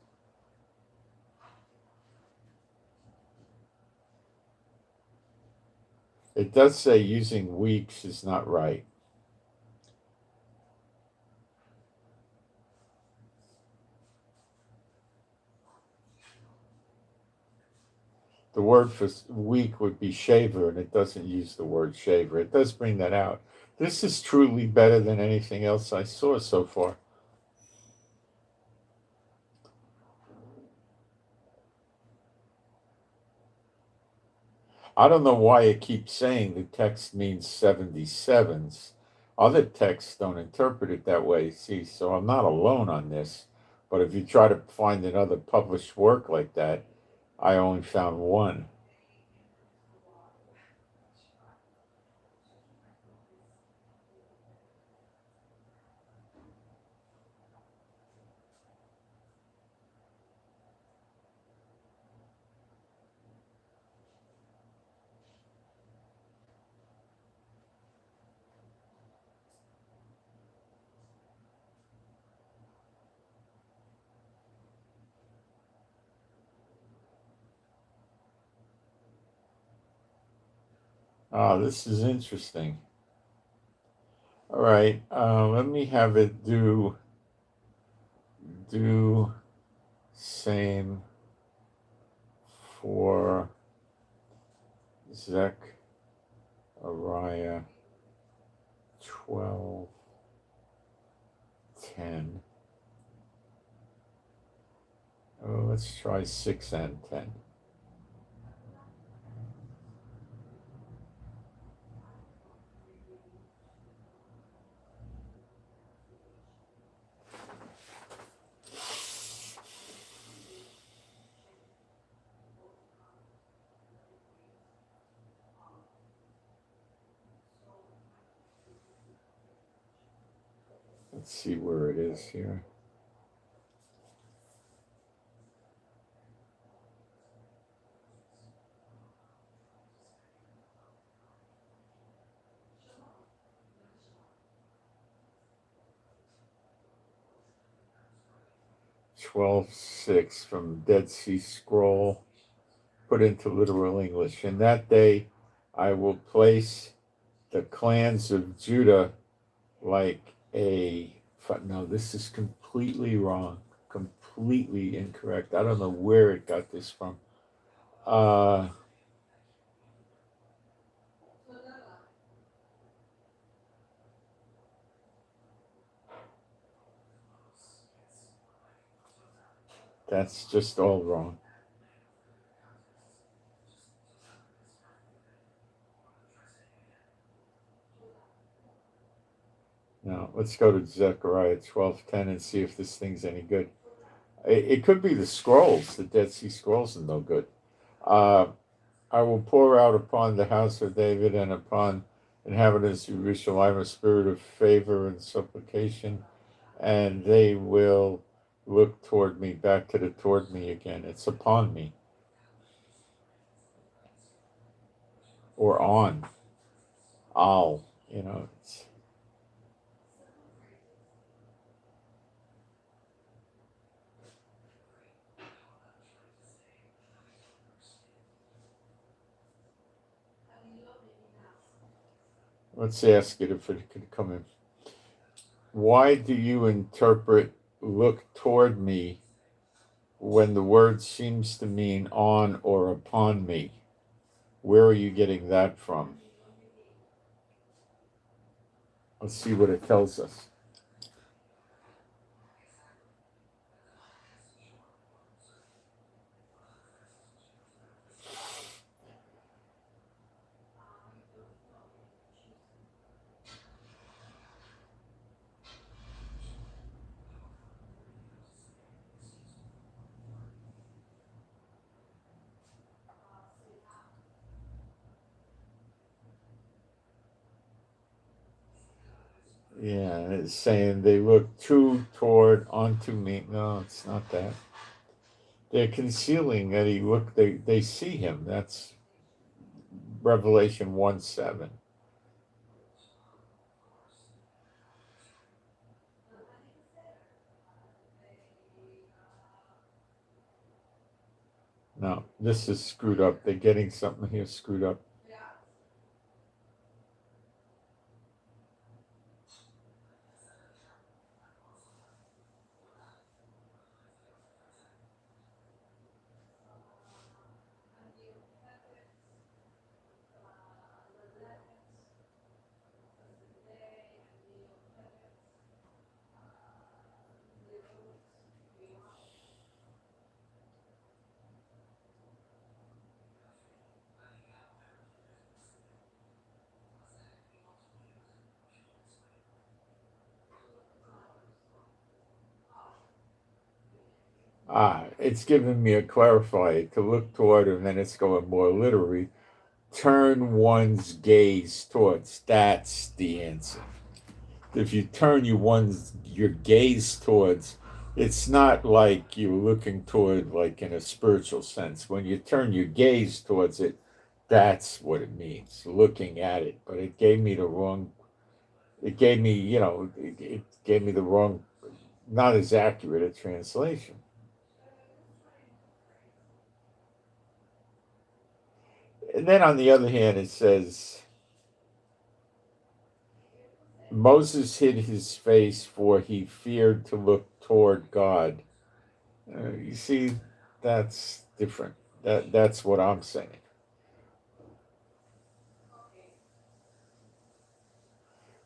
It does say using weeks is not right. The word for week would be shaver, and it doesn't use the word shaver. It does bring that out. This is truly better than anything else I saw so far. I don't know why it keeps saying the text means 77s. Other texts don't interpret it that way, see, so I'm not alone on this. But if you try to find another published work like that, I only found one. Ah, this is interesting. All right, let me have it do same for Zechariah 12:10. Oh, let's try 6 and 10. Let's see where it is here. (12:6) from Dead Sea Scroll, put into literal English. In that day I will place the clans of Judah like a. No, this is completely wrong, completely incorrect. I don't know where it got this from. That's just all wrong. Now, let's go to Zechariah 12:10 and see if this thing's any good. It could be the scrolls. The Dead Sea Scrolls are no good. I will pour out upon the house of David and upon inhabitants of Jerusalem a spirit of favor and supplication, and they will look toward me, back to the toward me again. It's upon me. Or on. I'll, it's. Let's ask it if it could come in. Why do you interpret look toward me when the word seems to mean on or upon me? Where are you getting that from? Let's see what it tells us. Yeah, it's saying they look toward onto me. No, it's not that. They're concealing that they see him. That's Revelation 1:7. No, this is screwed up. They're getting something here screwed up. It's giving me a clarifier to look toward, and then it's going more literally. Turn one's gaze towards. That's the answer. If you turn your gaze towards, it's not like you're looking toward, like in a spiritual sense. When you turn your gaze towards it, that's what it means, looking at it. But it gave me the wrong. It gave me, it gave me the wrong, not as accurate a translation. And then on the other hand, it says, Moses hid his face, for he feared to look toward God. You see, that's different. That's what I'm saying.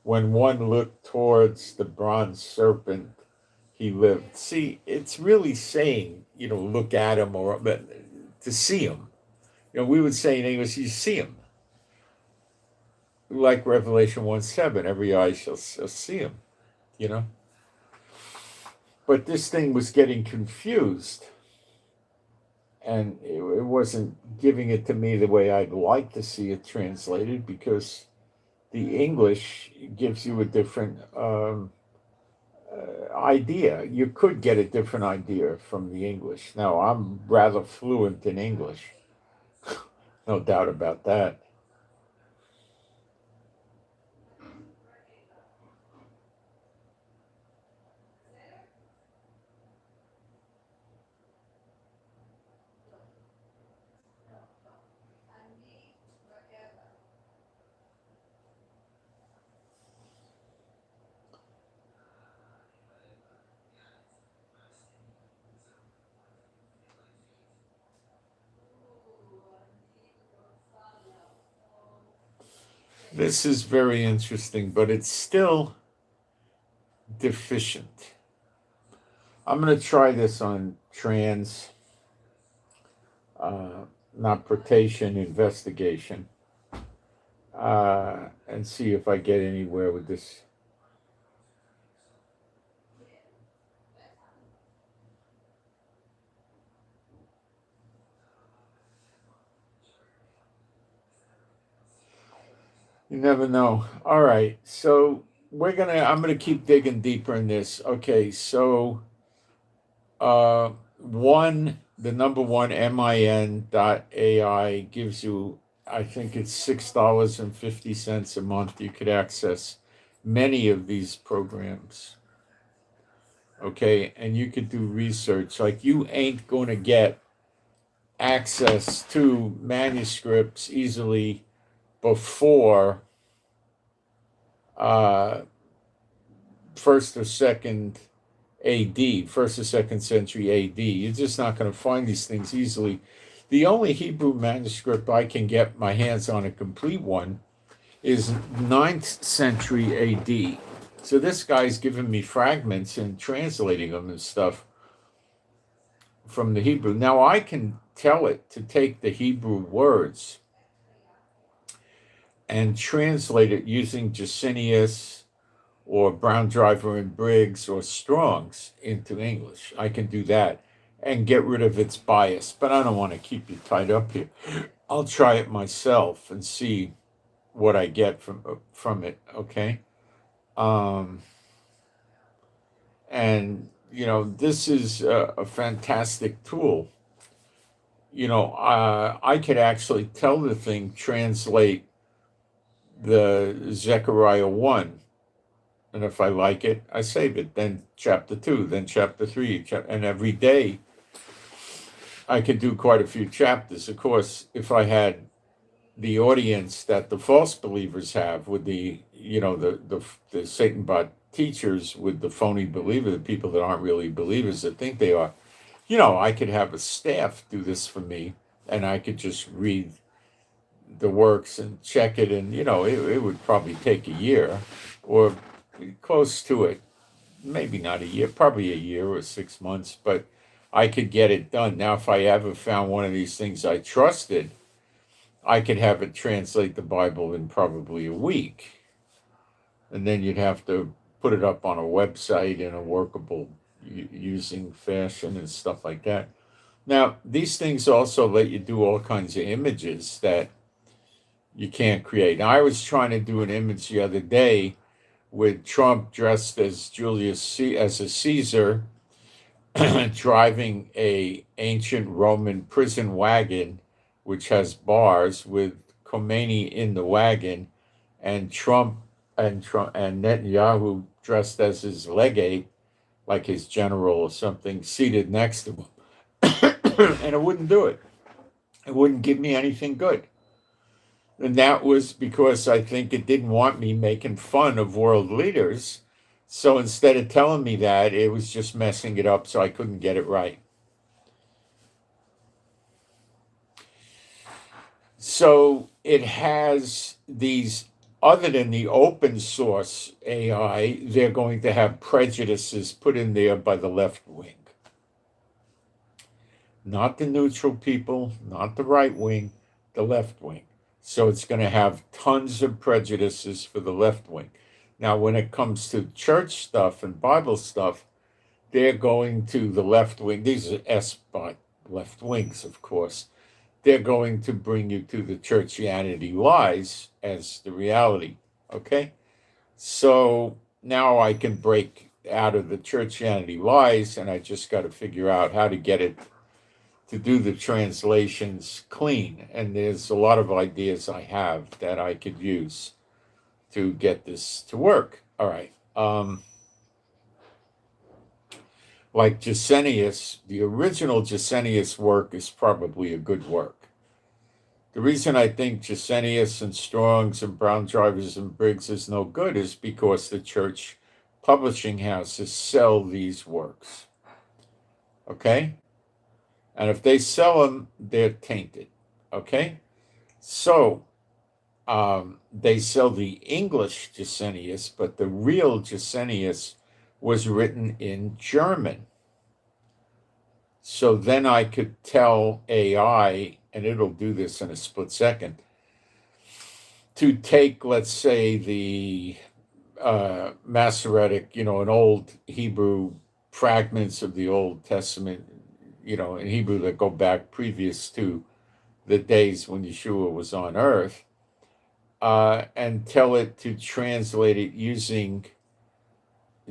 When one looked towards the bronze serpent, he lived. See, it's really saying, look at him or to see him. We would say in English, you see him. Like Revelation 1:7, every eye shall see him, But this thing was getting confused. And it wasn't giving it to me the way I'd like to see it translated, because the English gives you a different idea. You could get a different idea from the English. Now, I'm rather fluent in English, no doubt about that. This is very interesting, but it's still deficient. I'm going to try this on transportation investigation and see if I get anywhere with this. You never know. All right, so I'm gonna keep digging deeper in this. Okay, so the number one min.ai gives you, I think it's $6.50 a month. You could access many of these programs. Okay, and you could do research. Like, you ain't going to get access to manuscripts easily before first or second AD, first or second century AD. You're just not going to find these things easily. The only Hebrew manuscript I can get my hands on, a complete one, is 9th century AD. So this guy's giving me fragments and translating them and stuff from the Hebrew. Now I can tell it to take the Hebrew words and translate it using Jacinius or Brown, Driver, and Briggs or Strong's into English. I can do that and get rid of its bias, but I don't want to keep you tied up here. I'll try it myself and see what I get from it, okay? And, this is a fantastic tool. I could actually tell the thing, translate the Zechariah 1. And if I like it, I save it. Then chapter 2, then chapter 3. And every day, I could do quite a few chapters. Of course, if I had the audience that the false believers have with the Satan bot teachers, with the phony believer, the people that aren't really believers that think they are, I could have a staff do this for me, and I could just read the works and check it, and it would probably take a year or close to it, maybe not a year, probably a year or 6 months, but I could get it done. Now, if I ever found one of these things I trusted, I could have it translate the Bible in probably a week, and then you'd have to put it up on a website in a workable using fashion and stuff like that. Now, these things also let you do all kinds of images that you can't create. Now, I was trying to do an image the other day with Trump dressed as as a Caesar, driving a ancient Roman prison wagon, which has bars, with Khomeini in the wagon, and Trump and Netanyahu dressed as his legate, like his general or something, seated next to him. And it wouldn't do it. It wouldn't give me anything good. And that was because I think it didn't want me making fun of world leaders. So instead of telling me that, it was just messing it up so I couldn't get it right. So it has these, other than the open source AI, they're going to have prejudices put in there by the left wing. Not the neutral people, not the right wing, the left wing. So it's going to have tons of prejudices for the left wing. Now, when it comes to church stuff and Bible stuff, they're going to the left wing. These are S-bot left wings, of course. They're going to bring you to the churchianity lies as the reality, okay? So now I can break out of the churchianity lies, and I just got to figure out how to get it to do the translations clean. And there's a lot of ideas I have that I could use to get this to work. All right. Like Gesenius, the original Gesenius work is probably a good work. The reason I think Gesenius and Strong's and Brown Drivers and Briggs is no good is because the church publishing houses sell these works. Okay? And if they sell them, they're tainted. Okay? So, they sell the English Gesenius, but the real Gesenius was written in German. So then I could tell AI, and it'll do this in a split second, to take, let's say, the Masoretic, an old Hebrew, fragments of the Old Testament, in Hebrew that go back previous to the days when Yeshua was on earth, and tell it to translate it using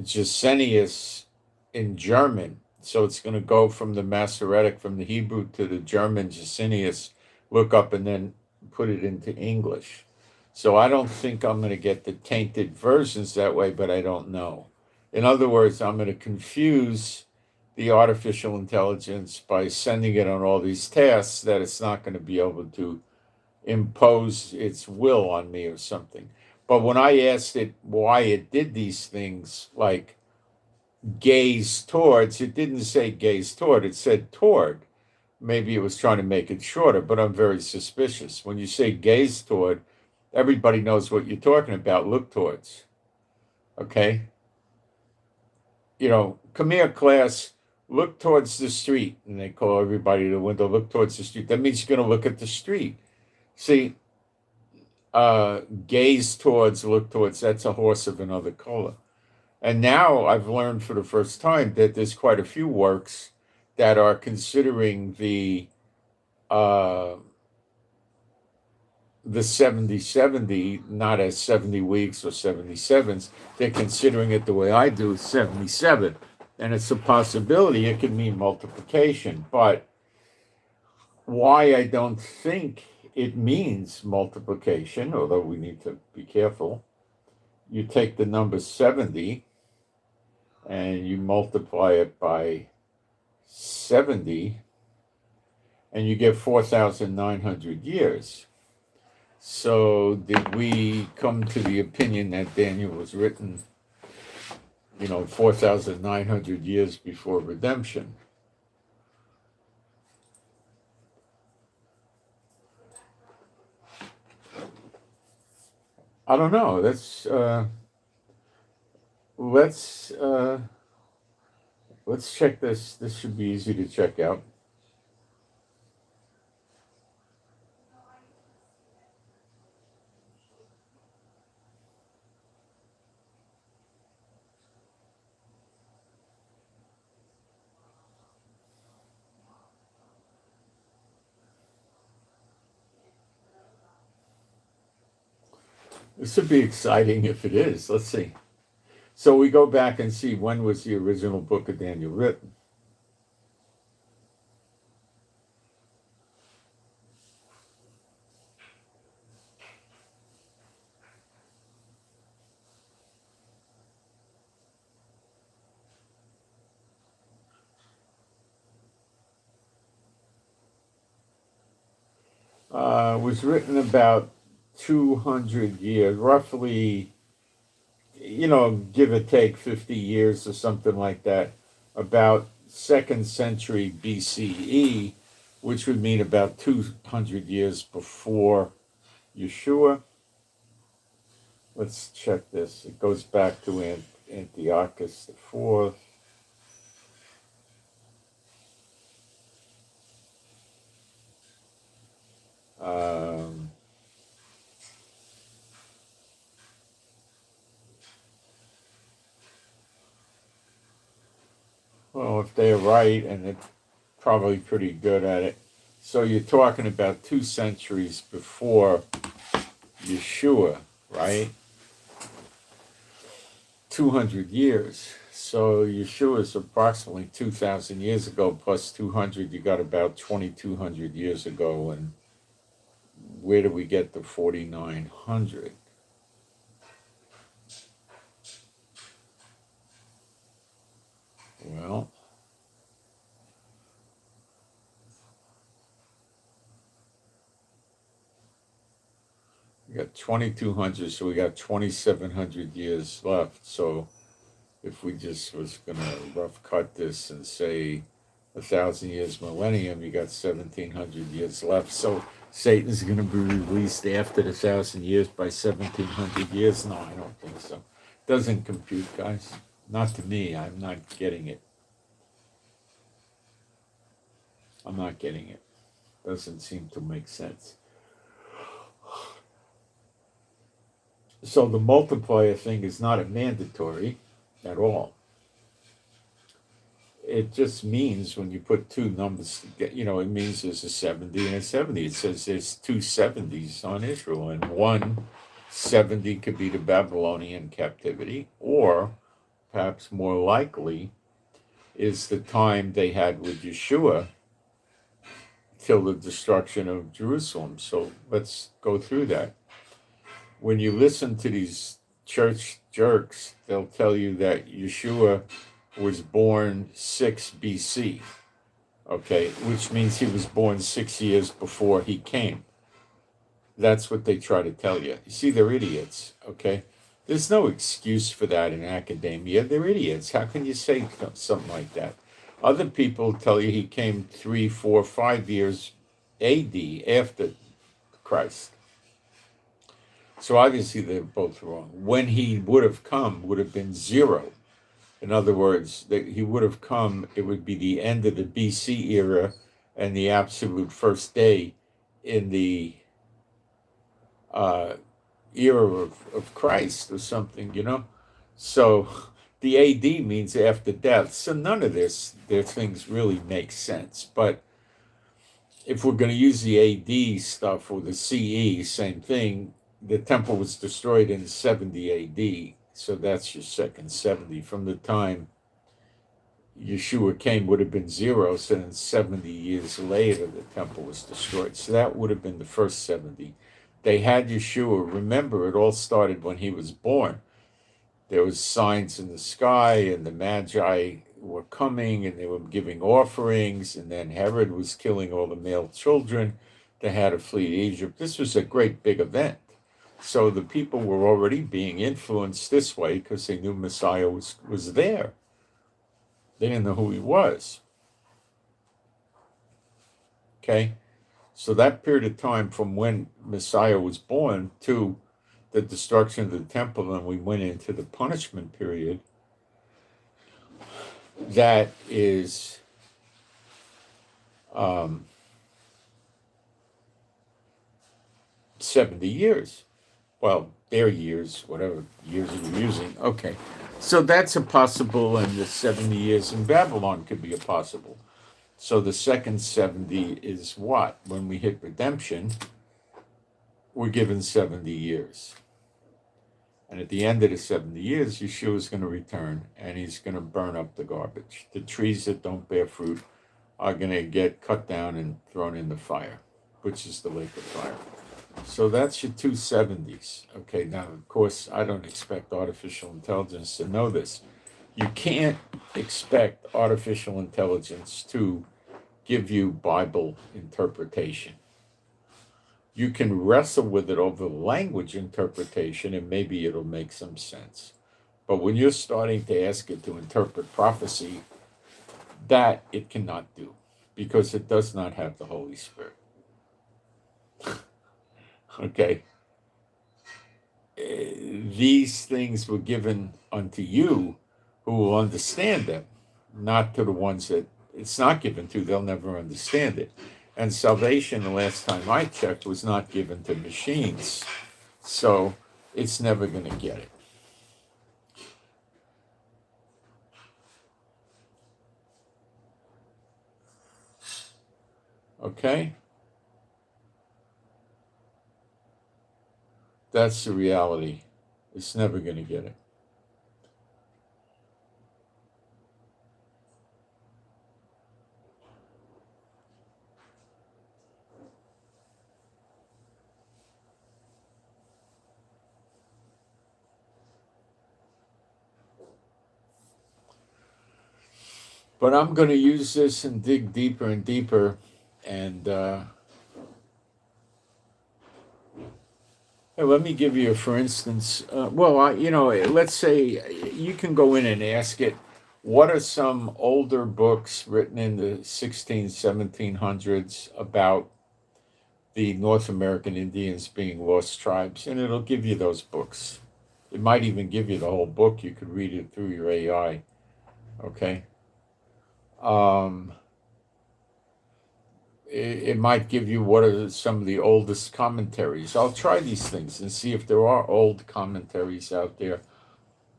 Gesenius in German. So it's going to go from the Masoretic, from the Hebrew to the German Gesenius, look up and then put it into English. So I don't think I'm going to get the tainted versions that way, but I don't know. In other words, I'm going to confuse the artificial intelligence by sending it on all these tasks that it's not going to be able to impose its will on me or something. But when I asked it why it did these things, like gaze towards, it didn't say gaze toward, it said toward. Maybe it was trying to make it shorter, but I'm very suspicious. When you say gaze toward, everybody knows what you're talking about, look towards. Okay? Come here, class, look towards the street. And they call everybody to the window, look towards the street. That means you're going to look at the street. See, gaze towards, look towards, that's a horse of another color. And now I've learned for the first time that there's quite a few works that are considering the 70/70 not as 70 weeks or 77s. They're considering it the way I do, 77. And it's a possibility. It could mean multiplication. But why I don't think it means multiplication, although we need to be careful, you take the number 70 and you multiply it by 70, and you get 4,900 years. So did we come to the opinion that Daniel was written, 4,900 years before redemption? I don't know. Let's check this. This should be easy to check out. This would be exciting if it is. Let's see. So we go back and see, when was the original book of Daniel written? Was written about 200 years, roughly, give or take 50 years or something like that, about 2nd century BCE, which would mean about 200 years before Yeshua. Let's check this. It goes back to Antiochus IV. Well, if they're right, and they're probably pretty good at it. So you're talking about 2 centuries before Yeshua, right? 200 years. So Yeshua is approximately 2,000 years ago plus 200. You got about 2,200 years ago. And where do we get the 4,900? Well, we got 2,200, so we got 2,700 years left. So if we just was going to rough cut this and say 1,000 years millennium, you got 1,700 years left. So Satan's going to be released after the 1,000 years by 1,700 years? No, I don't think so. Doesn't compute, guys. Not to me. I'm not getting it. I'm not getting it. Doesn't seem to make sense. So the multiplier thing is not a mandatory at all. It just means when you put two numbers together, it means there's a 70 and a 70. It says there's two 70s on Israel, and one 70 could be the Babylonian captivity, or perhaps more likely is the time they had with Yeshua till the destruction of Jerusalem. So let's go through that. When you listen to these church jerks, they'll tell you that Yeshua was born 6 BC, okay, which means he was born 6 years before he came. That's what they try to tell you. You see, they're idiots, okay? There's no excuse for that in academia. They're idiots. How can you say something like that? Other people tell you he came 3, 4, 5 years AD after Christ. So obviously they're both wrong. When he would have come would have been 0. In other words, that he would have come, it would be the end of the BC era and the absolute first day in the era of Christ or something. So the AD means after death. So none of their things really make sense. But if we're going to use the AD stuff or the CE, same thing, the temple was destroyed in 70 AD. So that's your second 70. From the time Yeshua came would have been 0. So then 70 years later, the temple was destroyed. So that would have been the first 70. They had Yeshua. Remember, it all started when he was born. There was signs in the sky, and the Magi were coming, and they were giving offerings, and then Herod was killing all the male children. They had to flee to Egypt. This was a great big event. So the people were already being influenced this way because they knew Messiah was there. They didn't know who he was. Okay? So that period of time from when Messiah was born to the destruction of the temple, and we went into the punishment period, that is 70 years. Well, their years, whatever years you're using. Okay. So that's a possible, and the 70 years in Babylon could be a possible. So the second 70 is what? When we hit redemption, we're given 70 years. And at the end of the 70 years, Yeshua is going to return, and he's going to burn up the garbage. The trees that don't bear fruit are going to get cut down and thrown in the fire, which is the lake of fire. So that's your two 70s. Okay, now, of course, I don't expect artificial intelligence to know this. You can't expect artificial intelligence to give you Bible interpretation. You can wrestle with it over language interpretation, and maybe it'll make some sense. But when you're starting to ask it to interpret prophecy, that it cannot do, because it does not have the Holy Spirit. Okay? These things were given unto you who will understand them, not to the ones that it's not given to. They'll never understand it. And salvation, the last time I checked, was not given to machines. So it's never going to get it. Okay? That's the reality. It's never going to get it. But I'm going to use this and dig deeper and deeper. And hey, let me give you, for instance, let's say you can go in and ask it, what are some older books written in the 1700s about the North American Indians being lost tribes? And it'll give you those books. It might even give you the whole book. You could read it through your AI. Okay. Um, it might give you what are some of the oldest commentaries. I'll try these things and see if there are old commentaries out there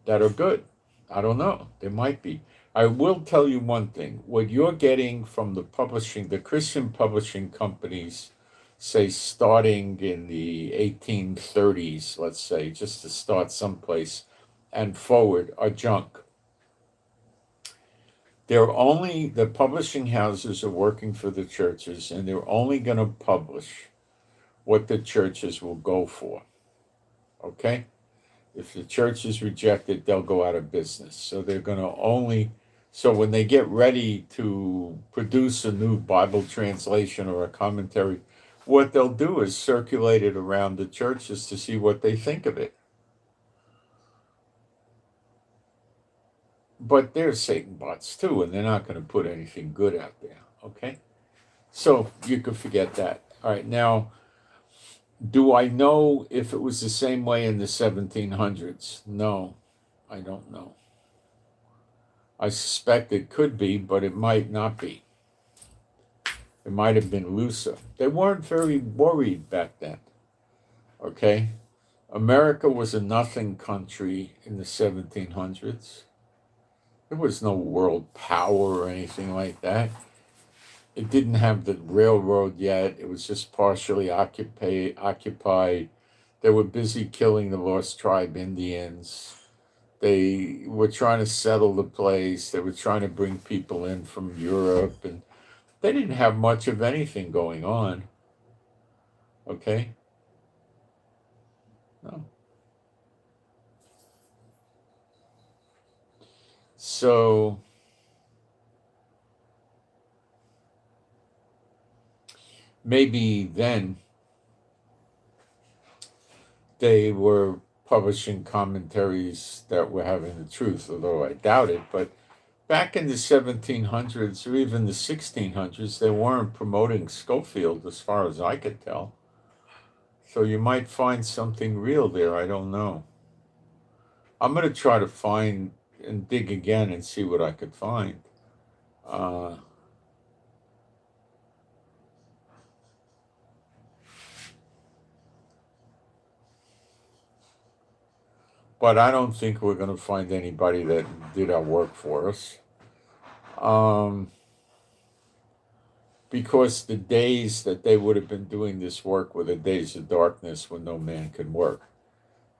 that are good. I don't know. There might be. I will tell you one thing. What you're getting from the Christian publishing companies, say starting in the 1830s, let's say, just to start someplace and forward, are junk. The publishing houses are working for the churches, and they're only going to publish what the churches will go for. Okay? If the churches reject it, they'll go out of business. So they're going to so when they get ready to produce a new Bible translation or a commentary, what they'll do is circulate it around the churches to see what they think of it. But they're Satan bots too, and they're not going to put anything good out there. Okay? So you could forget that. All right, now, do I know if it was the same way in the 1700s? No, I don't know. I suspect it could be, but it might not be. It might have been looser. They weren't very worried back then. Okay? America was a nothing country in the 1700s. There was no world power or anything like that. It didn't have the railroad yet. It was just partially occupied. They were busy killing the Lost Tribe Indians. They were trying to settle the place. They were trying to bring people in from Europe, and they didn't have much of anything going on. Okay? No. So maybe then they were publishing commentaries that were having the truth, although I doubt it. But back in the 1700s or even the 1600s, they weren't promoting Schofield as far as I could tell. So you might find something real there. I don't know. I'm going to try to find and dig again and see what I could find. But I don't think we're going to find anybody that did our work for us. Because the days that they would have been doing this work were the days of darkness when no man can work.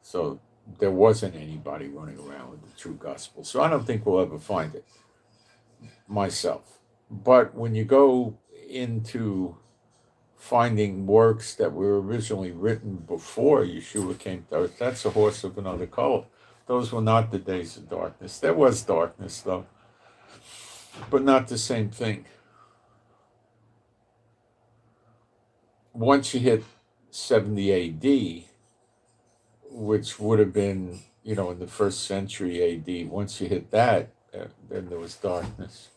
So there wasn't anybody running around with the true gospel. So I don't think we'll ever find it myself. But when you go into finding works that were originally written before Yeshua came to earth, that's a horse of another color. Those were not the days of darkness. There was darkness, though, but not the same thing. Once you hit 70 AD, which would have been, in the first century AD, once you hit that, then there was darkness.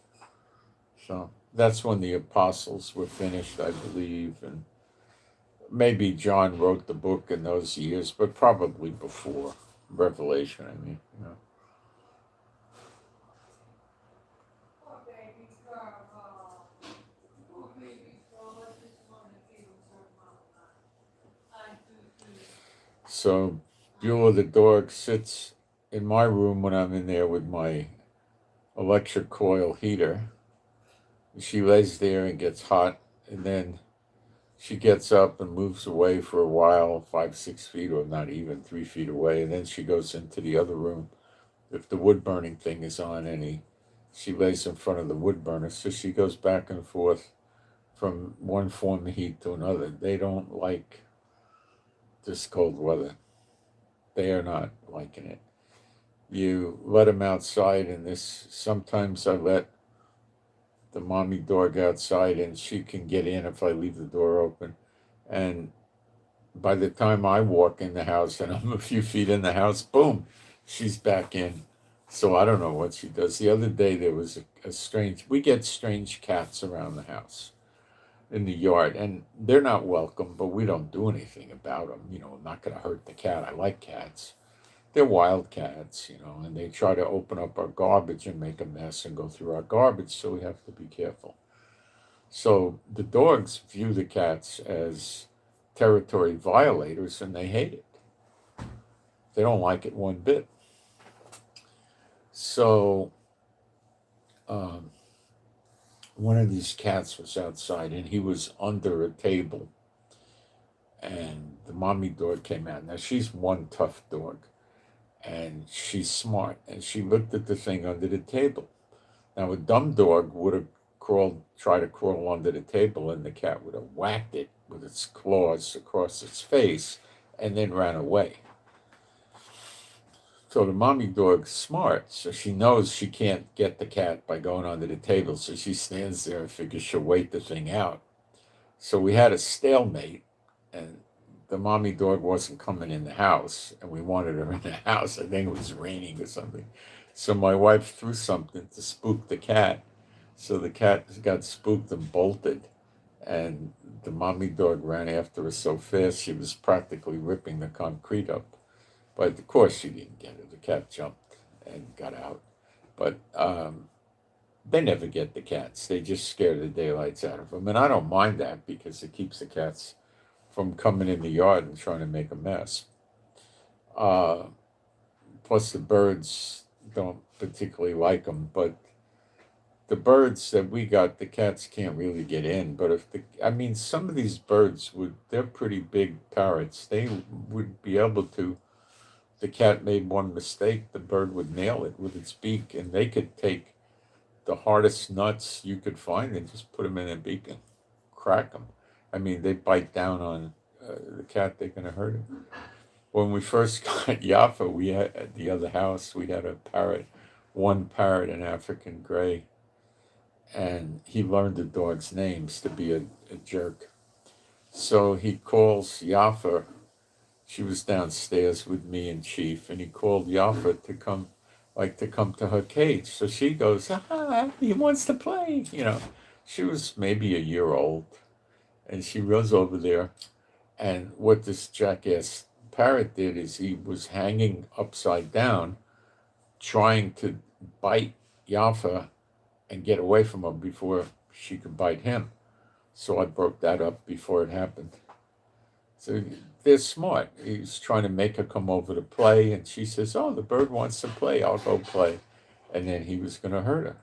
So that's when the apostles were finished, I believe, and maybe John wrote the book in those years, but probably before Revelation, I mean. So Beulah the dog sits in my room when I'm in there with my electric coil heater. She lays there and gets hot, and then she gets up and moves away for a while, 5, 6 feet, or not even 3 feet away, and then she goes into the other room. If the wood burning thing is on, she lays in front of the wood burner, so she goes back and forth from one form of heat to another. They don't like this cold weather. They are not liking it. You let them outside, and sometimes I let the mommy dog outside, and she can get in if I leave the door open. And by the time I walk in the house and I'm a few feet in the house, boom, she's back in. So I don't know what she does. The other day there was a strange, we get strange cats around the house in the yard, and they're not welcome, but we don't do anything about them. I'm not going to hurt the cat. I like cats. They're wild cats, and they try to open up our garbage and make a mess and go through our garbage, so we have to be careful. So the dogs view the cats as territory violators, and they hate it. They don't like it one bit. So one of these cats was outside, and he was under a table, and the mommy dog came out. Now, she's one tough dog, and she's smart, and she looked at the thing under the table. Now, a dumb dog would have tried to crawl under the table, and the cat would have whacked it with its claws across its face and then ran away. So the mommy dog's smart, so she knows she can't get the cat by going under the table, so she stands there and figures she'll wait the thing out. So we had a stalemate, and the mommy dog wasn't coming in the house, and we wanted her in the house. I think it was raining or something. So my wife threw something to spook the cat. So the cat got spooked and bolted, and the mommy dog ran after her so fast she was practically ripping the concrete up. But of course she didn't get her. The cat jumped and got out. But they never get the cats. They just scare the daylights out of them. And I don't mind that because it keeps the cats from coming in the yard and trying to make a mess. Plus the birds don't particularly like them. But the birds that we got, the cats can't really get in. But some of these birds they're pretty big parrots. They would be able to. The cat made one mistake, the bird would nail it with its beak, and they could take the hardest nuts you could find and just put them in their beak and crack them. They bite down on the cat, they're going to hurt it. When we first got Yaffa, we had at the other house, we had one parrot, an African gray, and he learned the dog's names to be a jerk. So he calls Yaffa. She was downstairs with me and Chief, and he called Yaffa to come to her cage. So she goes, he wants to play. She was maybe a year old, and she runs over there. And what this jackass parrot did is he was hanging upside down, trying to bite Yaffa and get away from her before she could bite him. So I broke that up before it happened. So they're smart. He's trying to make her come over to play, and she says, oh, the bird wants to play, I'll go play. And then he was going to hurt her.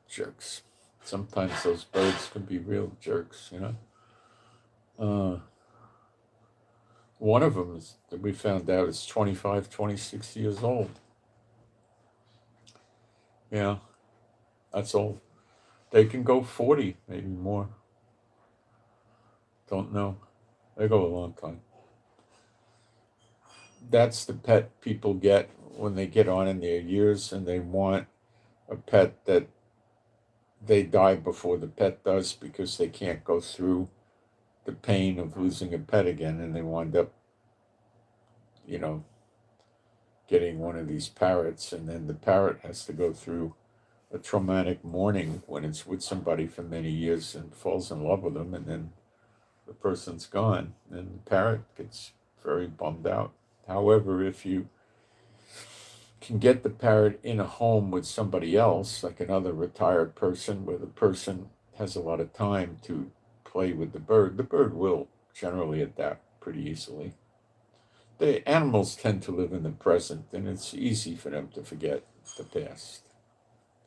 Jerks. Sometimes those birds can be real jerks, One of them that we found out is 25, 26 years old. Yeah, that's old. They can go 40, maybe more. Don't know. They go a long time. That's the pet people get when they get on in their years and they want a pet that they die before the pet does because they can't go through the pain of losing a pet again, and they wind up, getting one of these parrots, and then the parrot has to go through a traumatic mourning when it's with somebody for many years and falls in love with them, and then the person's gone, and the parrot gets very bummed out. However, if you can get the parrot in a home with somebody else, like another retired person, where the person has a lot of time to play with the bird will generally adapt pretty easily. The animals tend to live in the present, and it's easy for them to forget the past.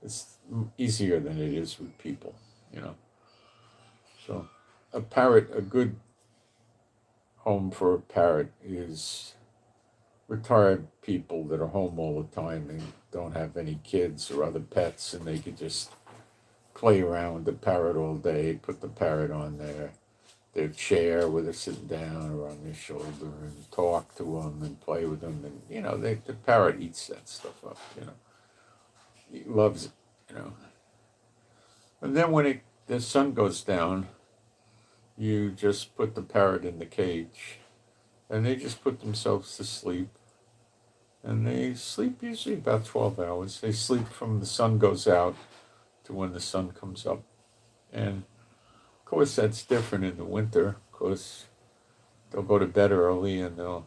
It's easier than it is with people, So a good home for a parrot is retired people that are home all the time and don't have any kids or other pets, and they could just play around with the parrot all day, put the parrot on their chair where they're sitting down or on their shoulder and talk to them and play with them. And, the parrot eats that stuff up, He loves it, And then when the sun goes down, you just put the parrot in the cage, and they just put themselves to sleep. And they sleep usually about 12 hours. They sleep from the sun goes out to when the sun comes up. And of course, that's different in the winter. Of course, they'll go to bed early and they'll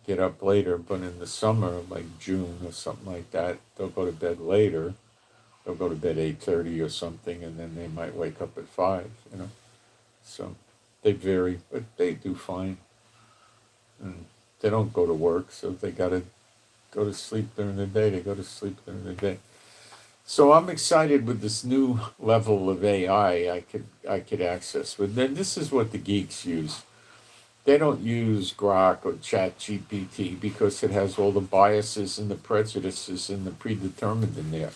get up later. But in the summer, like June or something like that, they'll go to bed later. They'll go to bed 8:30 or something, and then they might wake up at 5. So they vary, but they do fine. And they don't go to work, so if they got to go to sleep during the day, they go to sleep during the day. So I'm excited with this new level of AI I could access with. Then this is what the geeks use. They don't use Grok or Chat GPT because it has all the biases and the prejudices and the predetermined in there.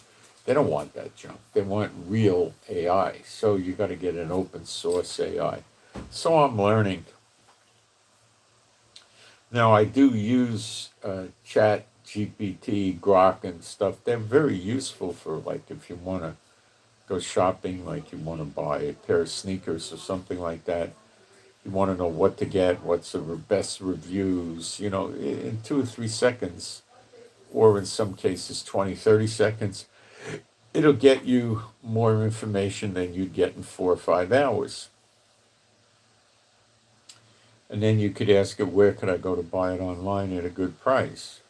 They don't want that junk. They want real AI. So you got to get an open source AI. So I'm learning. Now I do use Chat GPT, Grok, and stuff. They're very useful for, like, if you want to go shopping, like you want to buy a pair of sneakers or something like that. You want to know what to get, what's the best reviews, in 2 or 3 seconds, or in some cases 20, 30 seconds, it'll get you more information than you'd get in 4 or 5 hours. And then you could ask it, where could I go to buy it online at a good price?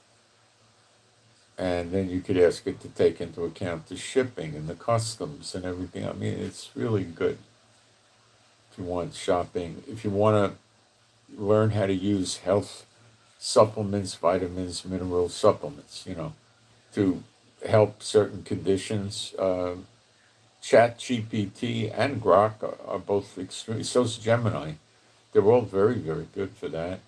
And then you could ask it to take into account the shipping and the customs and everything. I mean, it's really good if you want shopping. If you want to learn how to use health supplements, vitamins, mineral supplements, to help certain conditions. Chat GPT and Grok are both extremely, so is Gemini. They're all very, very good for that.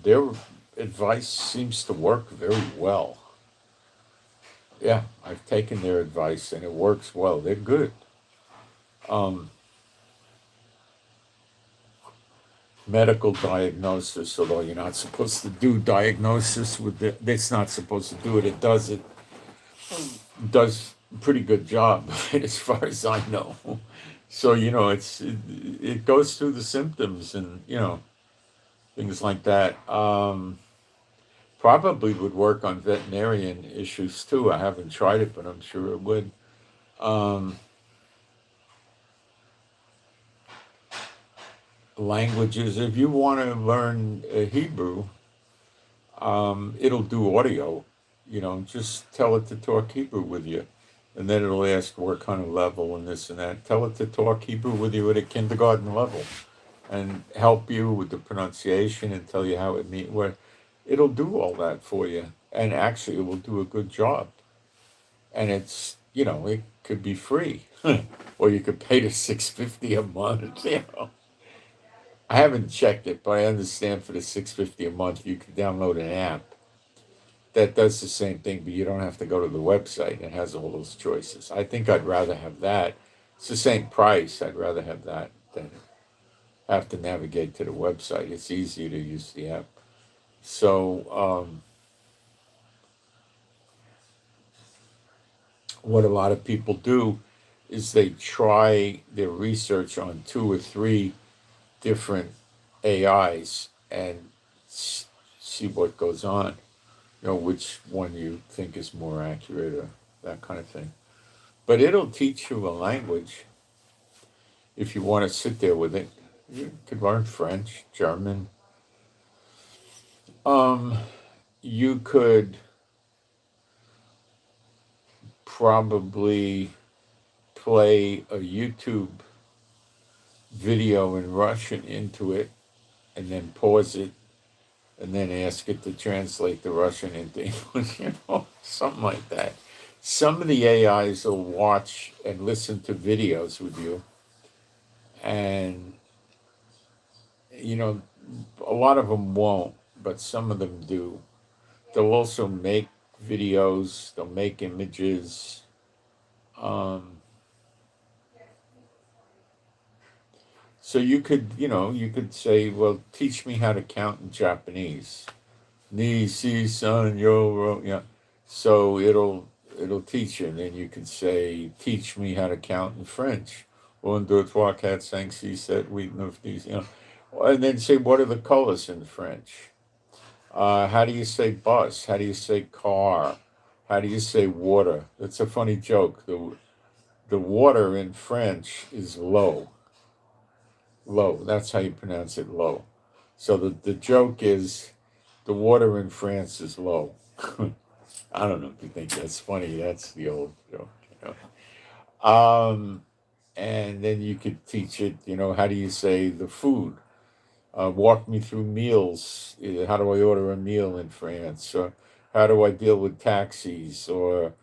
Their advice seems to work very well. Yeah, I've taken their advice and it works well. They're good. Medical diagnosis, although you're not supposed to do diagnosis with it, it's not supposed to do it. It does a pretty good job as far as I know. So it goes through the symptoms and things like that. Probably would work on veterinarian issues too. I haven't tried it, but I'm sure it would. Languages, if you want to learn Hebrew, it'll do audio. Just tell it to talk Hebrew with you. And then it'll ask what kind of level and this and that. Tell it to talk Hebrew with you at a kindergarten level and help you with the pronunciation and tell you how it means. It'll do all that for you. And actually, it will do a good job. And it's, it could be free. Or you could pay the $6.50 a month, I haven't checked it, but I understand for the $6.50 a month, you can download an app that does the same thing, but you don't have to go to the website. It has all those choices. I think I'd rather have that. It's the same price. I'd rather have that than have to navigate to the website. It's easier to use the app. So what a lot of people do is they try their research on 2 or 3 different AIs and see what goes on, which one you think is more accurate or that kind of thing. But it'll teach you a language if you want to sit there with it. You could learn French, German. You could probably play a YouTube video in Russian into it and then pause it and then ask it to translate the Russian into English, something like that. Some of the AIs will watch and listen to videos with you. And, a lot of them won't, but some of them do. They'll also make videos, they'll make images. So you could say, well, teach me how to count in Japanese. Ni, si, san, yo, ro, yeah. So it'll it'll teach you, and then you can say, "Teach me how to count in French." Un, deux, trois, quatre, cinq, six, sept, huit, neuf, dix. And then say, "What are the colors in French? How do you say bus? How do you say car? How do you say water?" It's a funny joke. The water in French is low. Low. That's how you pronounce it, low. So the joke is the water in France is low. I don't know if you think that's funny. That's the old joke. And then you could teach it, how do you say the food? Walk me through meals. How do I order a meal in France? Or how do I deal with taxis? Or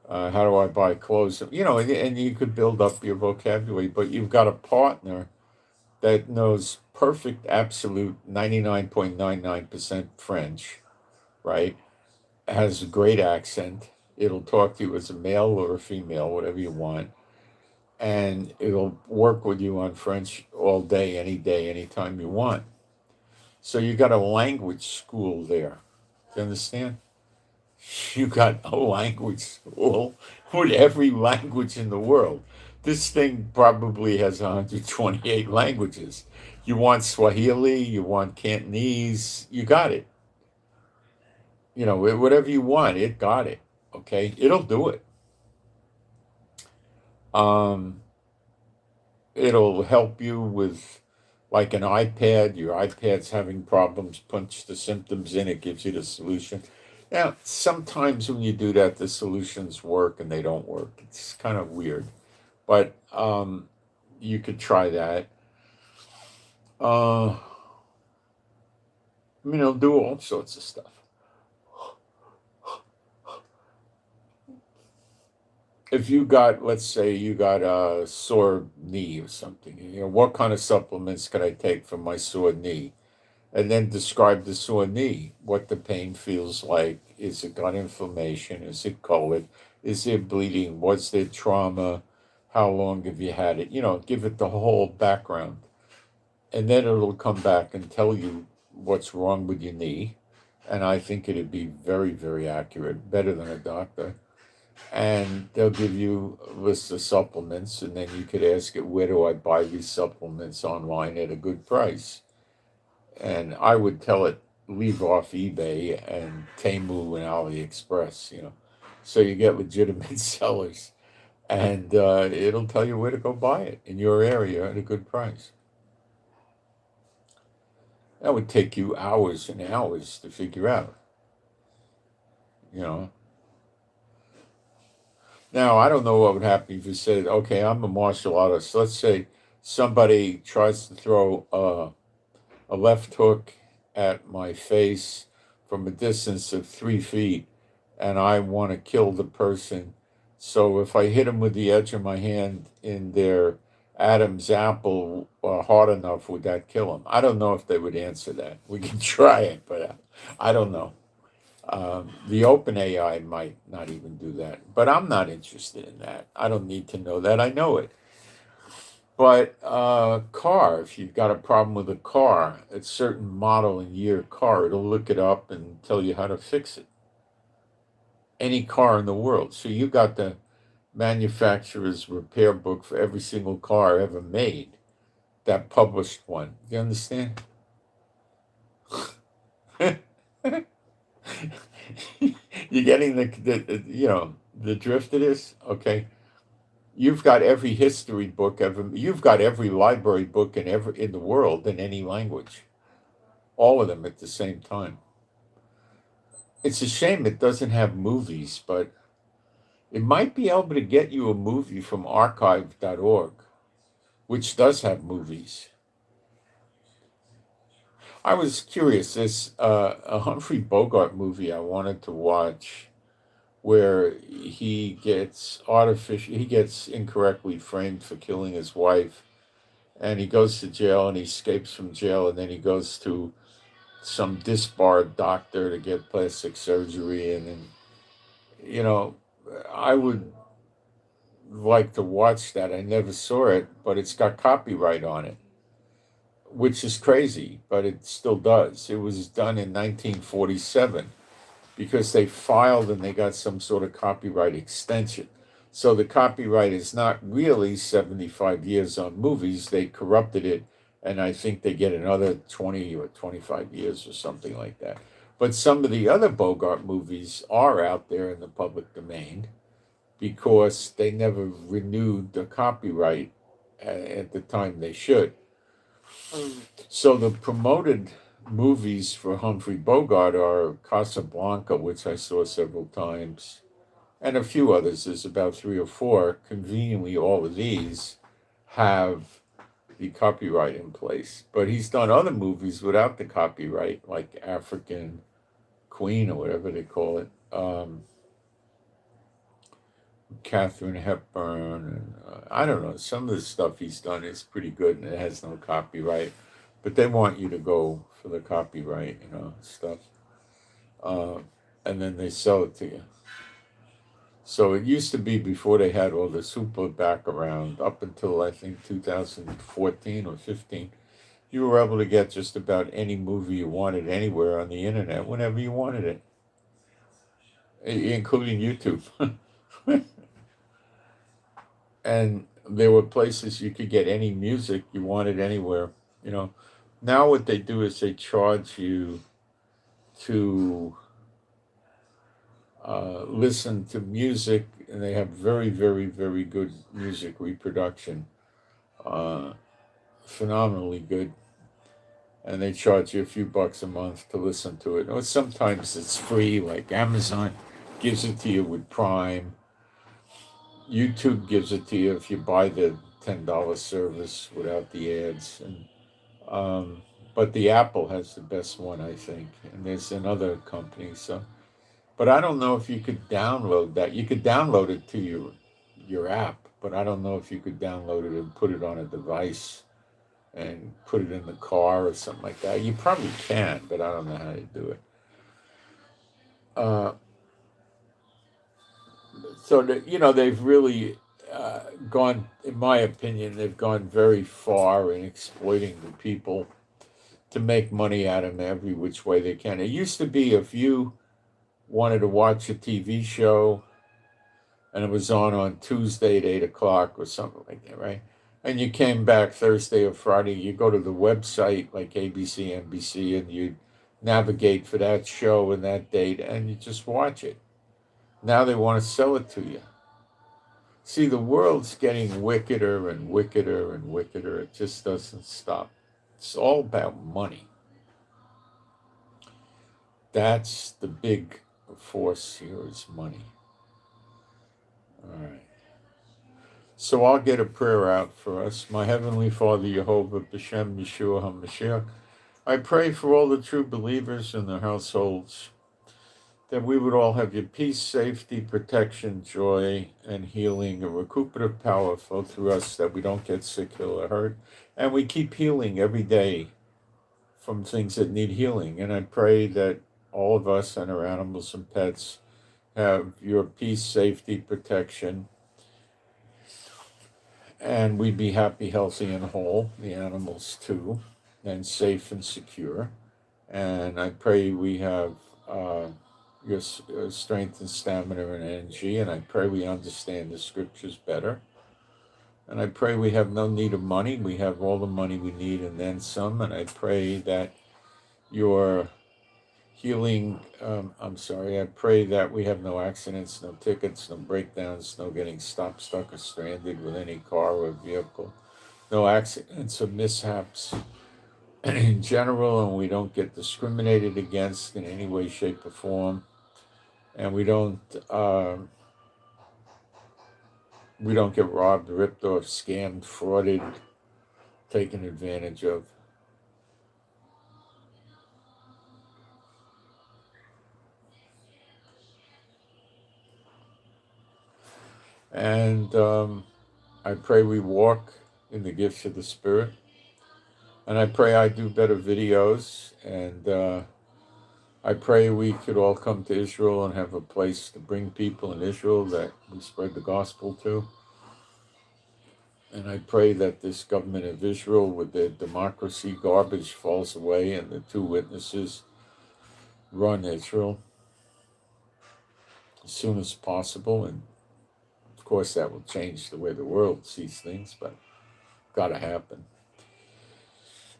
how do I buy clothes? And you could build up your vocabulary, but you've got a partner that knows perfect, absolute 99.99% French, right? Has a great accent. It'll talk to you as a male or a female, whatever you want. And it'll work with you on French all day, anytime you want. So you got a language school there. Do you understand? You got a language school with every language in the world. This thing probably has 128 languages. You want Swahili, you want Cantonese, you got it. Whatever you want, it got it. Okay, it'll do it. Um, it'll help you with like an iPad. Your iPad's having problems, punch the symptoms in, it gives you the solution. Now, sometimes when you do that, the solutions work and they don't work. It's kind of weird, but you could try that. It'll do all sorts of stuff. If you got, let's say you got a sore knee or something, what kind of supplements can I take for my sore knee? And then describe the sore knee, what the pain feels like. Is it got inflammation? Is it cold? Is it bleeding? What's the trauma? How long have you had it? Give it the whole background. And then it'll come back and tell you what's wrong with your knee. And I think it'd be very, very accurate, better than a doctor. And they'll give you a list of supplements, and then you could ask it, where do I buy these supplements online at a good price? And I would tell it, leave off eBay and Temu and AliExpress, so you get legitimate sellers, and it'll tell you where to go buy it in your area at a good price. That would take you hours and hours to figure out, Now, I don't know what would happen if you said, okay, I'm a martial artist. Let's say somebody tries to throw a left hook at my face from a distance of 3 feet, and I want to kill the person. So if I hit them with the edge of my hand in their Adam's apple hard enough, would that kill them? I don't know if they would answer that. We can try it, but I don't know. The open AI might not even do that, but I'm not interested in that. I don't need to know that. I know it. But car, if you've got a problem with a car, a certain model and year car, it'll look it up and tell you how to fix it. Any car in the world. So you got the manufacturer's repair book for every single car ever made, that published one. You understand? You're getting the drift of this? Okay. You've got every history book ever. You've got every library book in the world in any language, all of them at the same time. It's a shame it doesn't have movies, but it might be able to get you a movie from archive.org, which does have movies. I was curious. There's a Humphrey Bogart movie I wanted to watch, where he gets incorrectly framed for killing his wife, and he goes to jail and he escapes from jail, and then he goes to some disbarred doctor to get plastic surgery, and then I would like to watch that. I never saw it, but it's got copyright on it, which is crazy, but it still does. It was done in 1947. because they filed and they got some sort of copyright extension. So the copyright is not really 75 years on movies. They corrupted it, and I think they get another 20 or 25 years or something like that. But some of the other Bogart movies are out there in the public domain because they never renewed the copyright at the time they should. So the promoted movies for Humphrey Bogart are Casablanca, which I saw several times, and a few others. There's about 3 or 4. Conveniently, all of these have the copyright in place. But he's done other movies without the copyright, like African Queen or whatever they call it. Catherine Hepburn, and I don't know. Some of the stuff he's done is pretty good, and it has no copyright. But they want you to go for the copyright, stuff, and then they sell it to you. So it used to be before they had all the super back around, up until I think 2014 or 15, you were able to get just about any movie you wanted anywhere on the internet whenever you wanted it, including YouTube. And there were places you could get any music you wanted anywhere. Now what they do is they charge you to listen to music, and they have very, very, very good music reproduction, phenomenally good, and they charge you a few bucks a month to listen to it. Or sometimes it's free, like Amazon gives it to you with Prime. YouTube gives it to you if you buy the $10 service without the ads, and but the Apple has the best one, I think, and there's another company. So, but I don't know if you could download that. You could download it to your app, but I don't know if you could download it and put it on a device and put it in the car or something like that. You probably can, but I don't know how to do it. So that, they've really gone, in my opinion, they've gone very far in exploiting the people to make money out of them every which way they can. It used to be if you wanted to watch a TV show and it was on Tuesday at 8 o'clock or something like that, right? And you came back Thursday or Friday, you go to the website like ABC, NBC, and you navigate for that show and that date, and you just watch it. Now they want to sell it to you. See, the world's getting wickeder and wickeder and wickeder. It just doesn't stop. It's all about money. That's the big force here, is money. All right. So I'll get a prayer out for us. My Heavenly Father, Jehovah, B'Shem, Yeshua HaMashiach, I pray for all the true believers in their households, that we would all have your peace, safety, protection, joy, and healing, and recuperative power flow through us, that we don't get sick, ill, or hurt, and we keep healing every day from things that need healing. And I pray that all of us and our animals and pets have your peace, safety, protection, and we be happy, healthy, and whole, the animals too, and safe and secure. And I pray we have your strength and stamina and energy, and I pray we understand the scriptures better. And I pray we have no need of money. We have all the money we need and then some. And I pray that your healing, I pray that we have no accidents, no tickets, no breakdowns, no getting stopped, stuck, or stranded with any car or vehicle, no accidents or mishaps in general, and we don't get discriminated against in any way, shape, or form, and we don't get robbed, ripped off, scammed, frauded, taken advantage of. And I pray we walk in the gifts of the Spirit. And I pray I do better videos. And I pray we could all come to Israel and have a place to bring people in Israel that we spread the gospel to. And I pray that this government of Israel with their democracy garbage falls away and the two witnesses run Israel. as soon as possible. And of course, that will change the way the world sees things, but got to happen.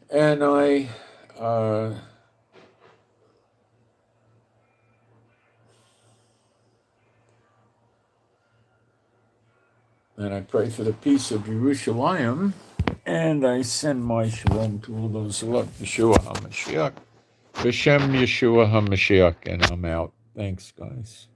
And I pray for the peace of Jerusalem, and I send my shalom to all those who love Yeshua HaMashiach. B'Shem Yeshua HaMashiach, and I'm out. Thanks, guys.